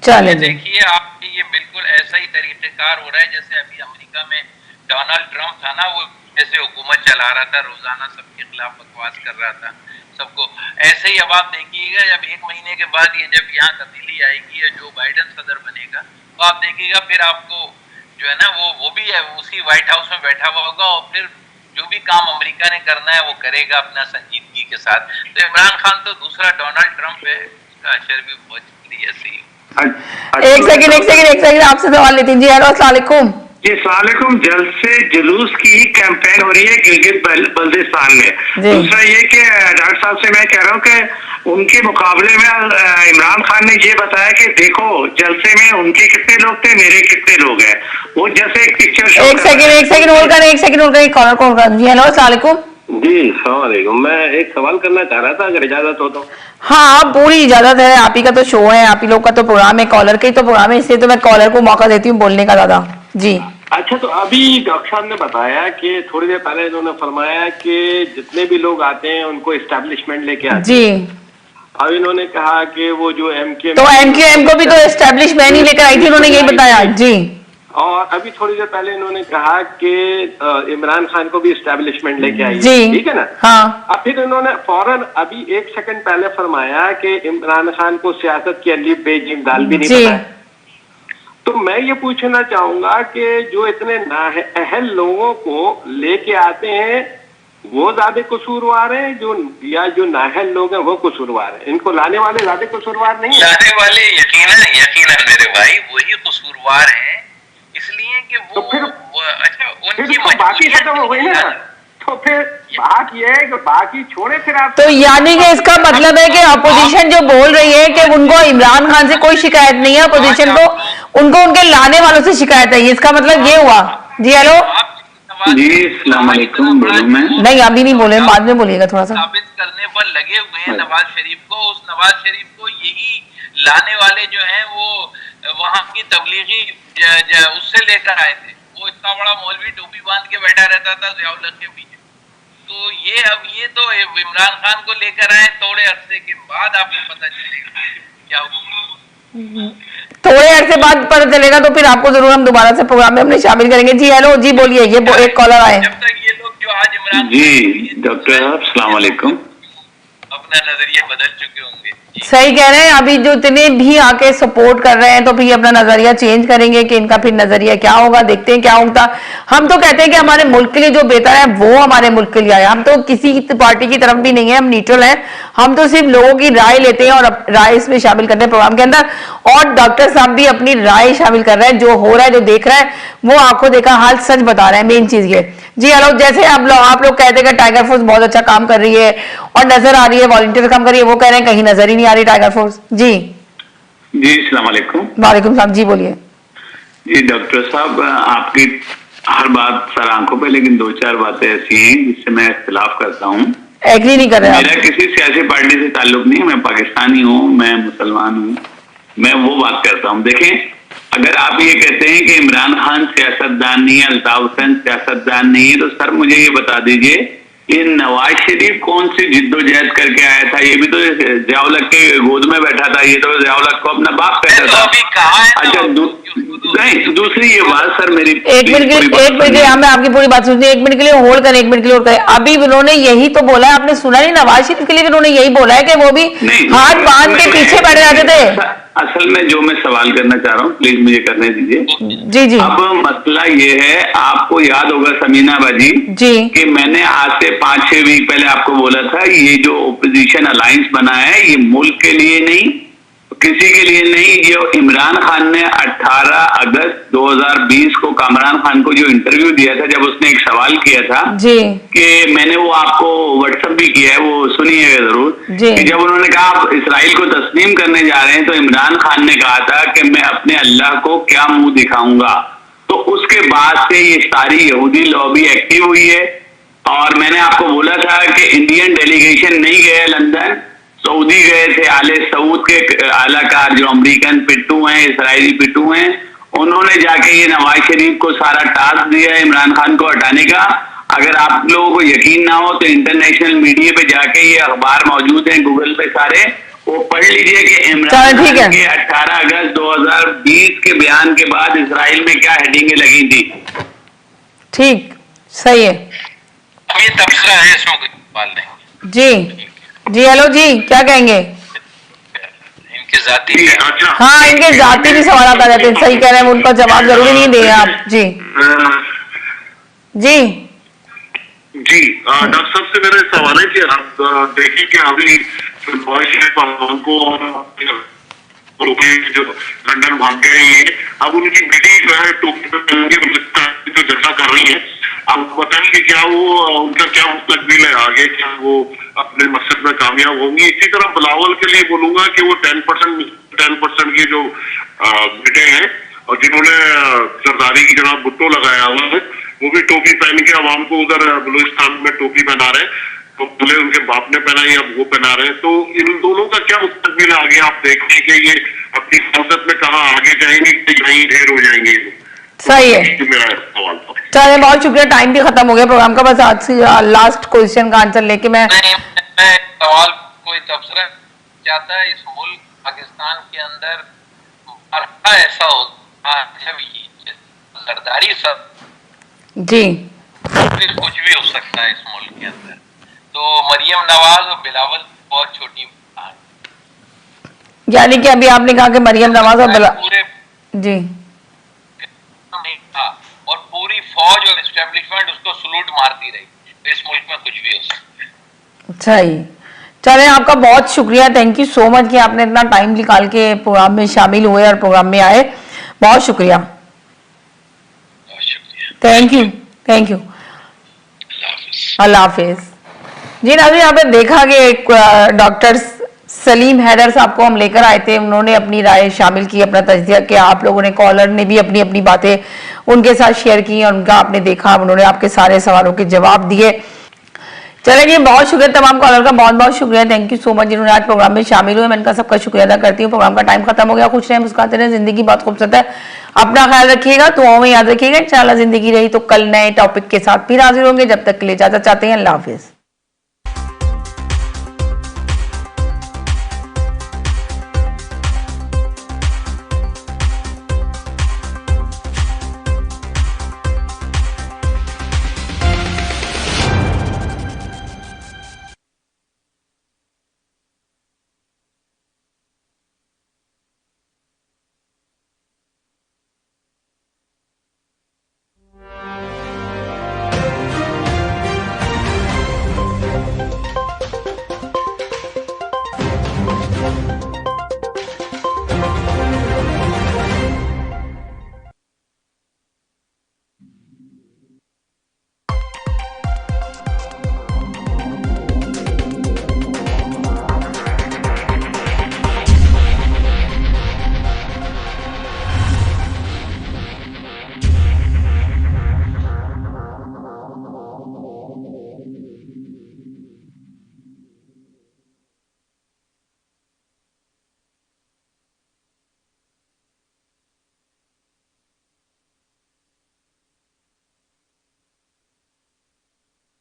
Speaker 1: चले
Speaker 2: देखिए, आप ये बिल्कुल ऐसा ही तरीकेकार हो रहा है जैसे अभी अमेरिका में डोनाल्ड ट्रंप था ना, वो जैसे हुकूमत चला रहा था, रोजाना सबके खिलाफ बकवास कर रहा था सबको। ऐसे ही अब आप देखिएगा, जब 1 महीने के बाद ये जब यहाँ तब्दीली आएगी या जो बाइडेन सदर बनेगा, तो आप देखिएगा फिर आपको जो है ना वो भी है उसी व्हाइट हाउस में बैठा हुआ होगा और फिर जो भी काम अमेरिका ने करना है वो करेगा अपना संजीदगी के साथ। तो इमरान खान तो दूसरा डोनाल्ड ट्रंप है, उसका असर भी बहुत जल्दी ऐसे ही।
Speaker 1: एक सेकंड आपसे सवाल लेती हूँ। जी हेलो, अस्सलाम वालेकुम।
Speaker 14: जी सलाम। जल्द से जुलूस की ही कैंपेन हो रही है गिलगित बल्दिस्तान में। दूसरा ये कि डॉक्टर साहब से मैं कह रहा हूँ कि उनके मुकाबले में इमरान खान ने ये बताया कि देखो जलसे में उनके कितने लोग थे, मेरे कितने लोग हैं। वो जैसे एक पिक्चर शो।
Speaker 1: एक सेकंड होल्ड करें, कॉलर कॉल कर। जी हेलो, अस्सलाम वालेकुम।
Speaker 9: जी अस्सलाम वालेकुम। मैं एक सवाल करना चाह रहा था, अगर इजाजत हो तो।
Speaker 1: हाँ, पूरी इजाजत है। आप ही का तो शो है, आप ही लोग का तो प्रोग्राम है, कॉलर का ही तो प्रोग्राम है, इसलिए तो मैं कॉलर को मौका देती हूँ बोलने का ज्यादा। जी
Speaker 9: अच्छा, तो अभी डॉक्टर साहब ने बताया कि थोड़ी देर पहले इन्होंने फरमाया कि जितने भी लोग आते हैं उनको एस्टेब्लिशमेंट लेके आते
Speaker 1: जी।
Speaker 9: अब इन्होंने कहा कि वो जो एमक्यूएम,
Speaker 1: तो एमक्यूएम को भी तो एस्टेब्लिशमेंट ही लेकर आई थी, उन्होंने यही बताया। जी।
Speaker 9: और अभी थोड़ी देर पहले इन्होंने कहा कि इमरान खान को भी एस्टेब्लिशमेंट लेके आई,
Speaker 1: जी।
Speaker 9: ठीक है ना?
Speaker 1: हाँ।
Speaker 9: अब फिर इन्होंने फौरन अभी 1 सेकंड पहले फरमाया कि इमरान खान को सियासत की अलीफ बेजिम दाल भी नहीं पता है। तो मैं ये पूछना चाहूंगा कि जो इतने नाअहल लोगों को लेके आते हैं वो ज्यादा कसूरवार हैं जो नाअहल लोग हैं वो कसूरवार हैं? इनको लाने वाले ज्यादा कसूरवार नहीं है?
Speaker 2: लाने वाले यकीनन मेरे भाई वही कसूरवार हैं, इसलिए कि वो,
Speaker 9: तो फिर
Speaker 2: अच्छा उनकी
Speaker 9: तो बाकी खत्म हो गई ना। तो फिर बात ये है कि बाकी छोड़े फिर आप।
Speaker 1: तो यानी कि इसका मतलब है कि अपोजिशन जो बोल रही है कि उनको इमरान खान से कोई शिकायत नहीं है, अपोजिशन को उनको उनके लाने वालों से शिकायत है, इसका मतलब ये हुआ। जी हेलो।
Speaker 6: जी अस्सलाम वालेकुम। बोलूं मैं?
Speaker 1: नहीं अभी नहीं बोले, बाद में बोलिएगा थोड़ा सा।
Speaker 2: साबित करने पर लगे हुए हैं नवाज शरीफ को। उस नवाज शरीफ को यही लाने वाले जो हैं वो वहां की तबलीगी उससे लेकर आए थे। वो इतना बड़ा मौलवी टोपी बांध के बैठा रहता था ज़ियाउल हक के पीछे। तो ये अब ये तो इमरान खान को लेकर आए, थोड़े अरसे के बाद आपको पता चलेगा क्या हुआ।
Speaker 1: थोड़े अरसे बाद पता चलेगा, तो फिर आपको जरूर हम दोबारा से प्रोग्राम में हमने शामिल करेंगे। जी हेलो, जी बोलिए। ये एक कॉलर आए।
Speaker 2: जब तक ये लोग जो आज इमरान
Speaker 6: जी डॉक्टर साहब अस्सलाम वालेकुम।
Speaker 2: अपना नजरिया बदल चुके होंगे।
Speaker 1: सही कह रहे हैं। अभी जो इतने भी आके सपोर्ट कर रहे हैं तो फिर अपना नजरिया चेंज करेंगे कि इनका फिर नजरिया क्या होगा, देखते हैं क्या होगा। हम तो कहते हैं कि हमारे मुल्क के लिए जो बेहतर है वो हमारे मुल्क के लिए आया। हम तो किसी पार्टी की तरफ भी नहीं है, हम न्यूट्रल हैं। हम तो सिर्फ लोगों की राय लेते हैं और राय इसमें शामिल करते हैं प्रोग्राम के अंदर। और डॉक्टर साहब भी अपनी राय शामिल कर रहे हैं, जो हो रहा है, जो देख रहा है, वो आंखों देखा हाल सच बता रहे हैं। मेन चीज ये। जी हेलो, जैसे आप लोग कहते हैं कि टाइगर फोर्स बहुत अच्छा काम कर रही है और नजर आ रही है, वॉलंटियर काम कर रही है, वो कह रहे हैं कहीं नजर ही नहीं आ रही टाइगर फोर्स। जी
Speaker 6: अस्सलाम वालेकुम।
Speaker 1: वालेकुम सलाम। जी बोलिए।
Speaker 6: जी डॉक्टर साहब, आपकी हर बात सर आंखों पे, लेकिन 2-4 बातें ऐसी हैं जिससे मैं इख्तिलाफ करता हूँ।
Speaker 1: एग्री नहीं कर रहे?
Speaker 6: मेरा किसी सियासी पार्टी से ताल्लुक नहीं है, मैं पाकिस्तानी हूँ, मैं मुसलमान हूँ। मैं वो बात करता हूँ, देखें, अगर आप ये कहते हैं कि इमरान खान सियासतदान नहीं है, अल्ताफ हुसैन सियासतदान नहीं है, तो सर मुझे ये बता दीजिए ये नवाज शरीफ कौन सी जिद्दोजहद करके आया था? ये भी तो ज़ियाउल हक के गोद में बैठा था, ये तो ज़ियाउल हक को अपना बाप कहता था। अच्छा दूसरी ये बात सर मेरी
Speaker 1: एक मिनट के लिए मैं आपकी पूरी बात सुनती हूँ, 1 मिनट के लिए होल्ड करें, 1 मिनट के लिए होल्ड करें। अभी उन्होंने यही तो बोला है, आपने सुना नहीं? नवाज शरीफ के लिए उन्होंने यही बोला है कि वो भी हाथ बांध के पीछे बैठ जाते थे।
Speaker 6: असल में जो मैं सवाल करना चाह रहा हूँ, प्लीज मुझे करने दीजिए।
Speaker 1: जी जी।
Speaker 6: अब मसला ये है, आपको याद होगा समीना बाजी
Speaker 1: जी कि
Speaker 6: मैंने आज से 5-6 वीक पहले आपको बोला था, ये जो ओपोजिशन अलायंस बना है ये मुल्क के लिए नहीं, किसी के लिए नहीं। ये इमरान खान ने 18 अगस्त 2020 को कामरान खान को जो इंटरव्यू दिया था, जब उसने एक सवाल किया था
Speaker 1: जी
Speaker 6: कि मैंने वो आपको व्हाट्सएप भी किया है, वो सुनिएगा जरूर, कि जब उन्होंने कहा आप इसराइल को तस्लीम करने जा रहे हैं, तो इमरान खान ने कहा था कि मैं अपने अल्लाह को क्या मुंह दिखाऊंगा। तो उसके बाद से ये सारी यहूदी लॉबी एक्टिव हुई है। और मैंने आपको बोला था कि इंडियन डेलीगेशन नहीं गया लंदन, सऊदी गए थे, आले सऊद के आलाकार जो अमेरिकन पिट्टू हैं, इसराइली पिट्टू हैं, उन्होंने जाके ये नवाज शरीफ को सारा टास्क दिया इमरान खान को हटाने का। अगर आप लोगों को यकीन ना हो तो इंटरनेशनल मीडिया पे जाके ये अखबार मौजूद हैं गूगल पे सारे, वो पढ़ लीजिए कि इमरान खान के 18 अगस्त 2020 के बयान के बाद इसराइल में क्या हेडिंगें लगी थी।
Speaker 1: ठीक, सही है।
Speaker 2: ये तबसरा है इसमें
Speaker 1: जी जी। हेलो जी, क्या कहेंगे?
Speaker 2: इनके जाती
Speaker 1: हाँ, इनके जाति भी सवाल आ जाते हैं, सही कह रहे हैं, उनका जवाब जरूरी नहीं देंगे आप। जी जी
Speaker 15: जी। डॉक्टर साहब से मेरा सवाल है कि आप देखें कि अभी नवाज शरीफ को जो लंदन भाग गए हैं, अब उनकी बेटी जो है जो चर्चा कर रही है, आप बताएंगे क्या वो उनका क्या मुस्तकबिल है आगे, क्या वो अपने मकसद में कामयाब होंगी? इसी तरह बिलावल के लिए बोलूंगा कि वो 10% के जो बेटे हैं और जिन्होंने सरदारी की जनाब भुट्टो लगाया हुआ है, वो भी टोपी पहन के आवाम को उधर बलूचिस्तान में टोपी पहना रहे, तो पहले उनके बाप ने पहनाई, अब वो पहना रहे हैं। तो इन दोनों का क्या मुस्तकबिल है आगे? आप देखते हैं कि ये अपनी सियासत में कहाँ आगे जाएंगे कि कहीं ढेर हो जाएंगे?
Speaker 1: सही है,
Speaker 15: मेरा सवाल था।
Speaker 1: चलिए, बहुत शुक्रिया, टाइम भी खत्म हो गया प्रोग्राम का। बस आज से लास्ट क्वेश्चन का आंसर लेके मैं
Speaker 2: सवाल कोई तबसरा चाहता है। इस मुल्क पाकिस्तान के अंदर ऐसा होता जब जरदारी सब
Speaker 1: जी
Speaker 2: फिर कुछ भी हो सकता है इस मुल्क के अंदर। तो मरियम नवाज और बिलावल बहुत छोटी
Speaker 1: यानी कि अभी आपने कहा कि मरियम नवाज और
Speaker 2: पूरे
Speaker 1: जी
Speaker 2: नहीं था और पूरी फौज और एस्टेब्लिशमेंट उसको सलूट मारती रही। इस मुल्क में कुछ भी हो सकता है।
Speaker 1: सही। चलें, आपका बहुत शुक्रिया, थैंक यू सो मच कि आपने इतना टाइम निकाल के प्रोग्राम में शामिल हुए और प्रोग्राम में आए। बहुत शुक्रिया, थैंक यू, थैंक यू, अल्लाह हाफिज। जी नाज़रीन, यहाँ पे देखा कि एक डॉक्टर सलीम हैदर साहब को हम लेकर आए थे, उन्होंने अपनी राय शामिल की, अपना तजज़िया किया। आप लोगों ने, कॉलर ने भी अपनी अपनी बातें उनके साथ शेयर की और उनका आपने देखा, उन्होंने आपके सारे सवालों के जवाब दिए। चलेंगे, बहुत शुक्रिया तमाम कॉलर का, बहुत बहुत शुक्रिया, थैंक यू सो मच जिन्होंने आज प्रोग्राम में शामिल हुए। मैं इनका सबका शुक्रिया अदा करती हूँ। प्रोग्राम का टाइम खत्म हो गया। खुश रहें, मुस्कुराते रहें, जिंदगी बहुत खूबसूरत है। अपना ख्याल रखिएगा, दुआओं में याद रखिएगा। इंशाल्लाह जिंदगी रही तो कल नए टॉपिक के साथ फिर हाजिर होंगे। जब तक के लिए इजाजत चाहते हैं, अल्लाह हाफिज।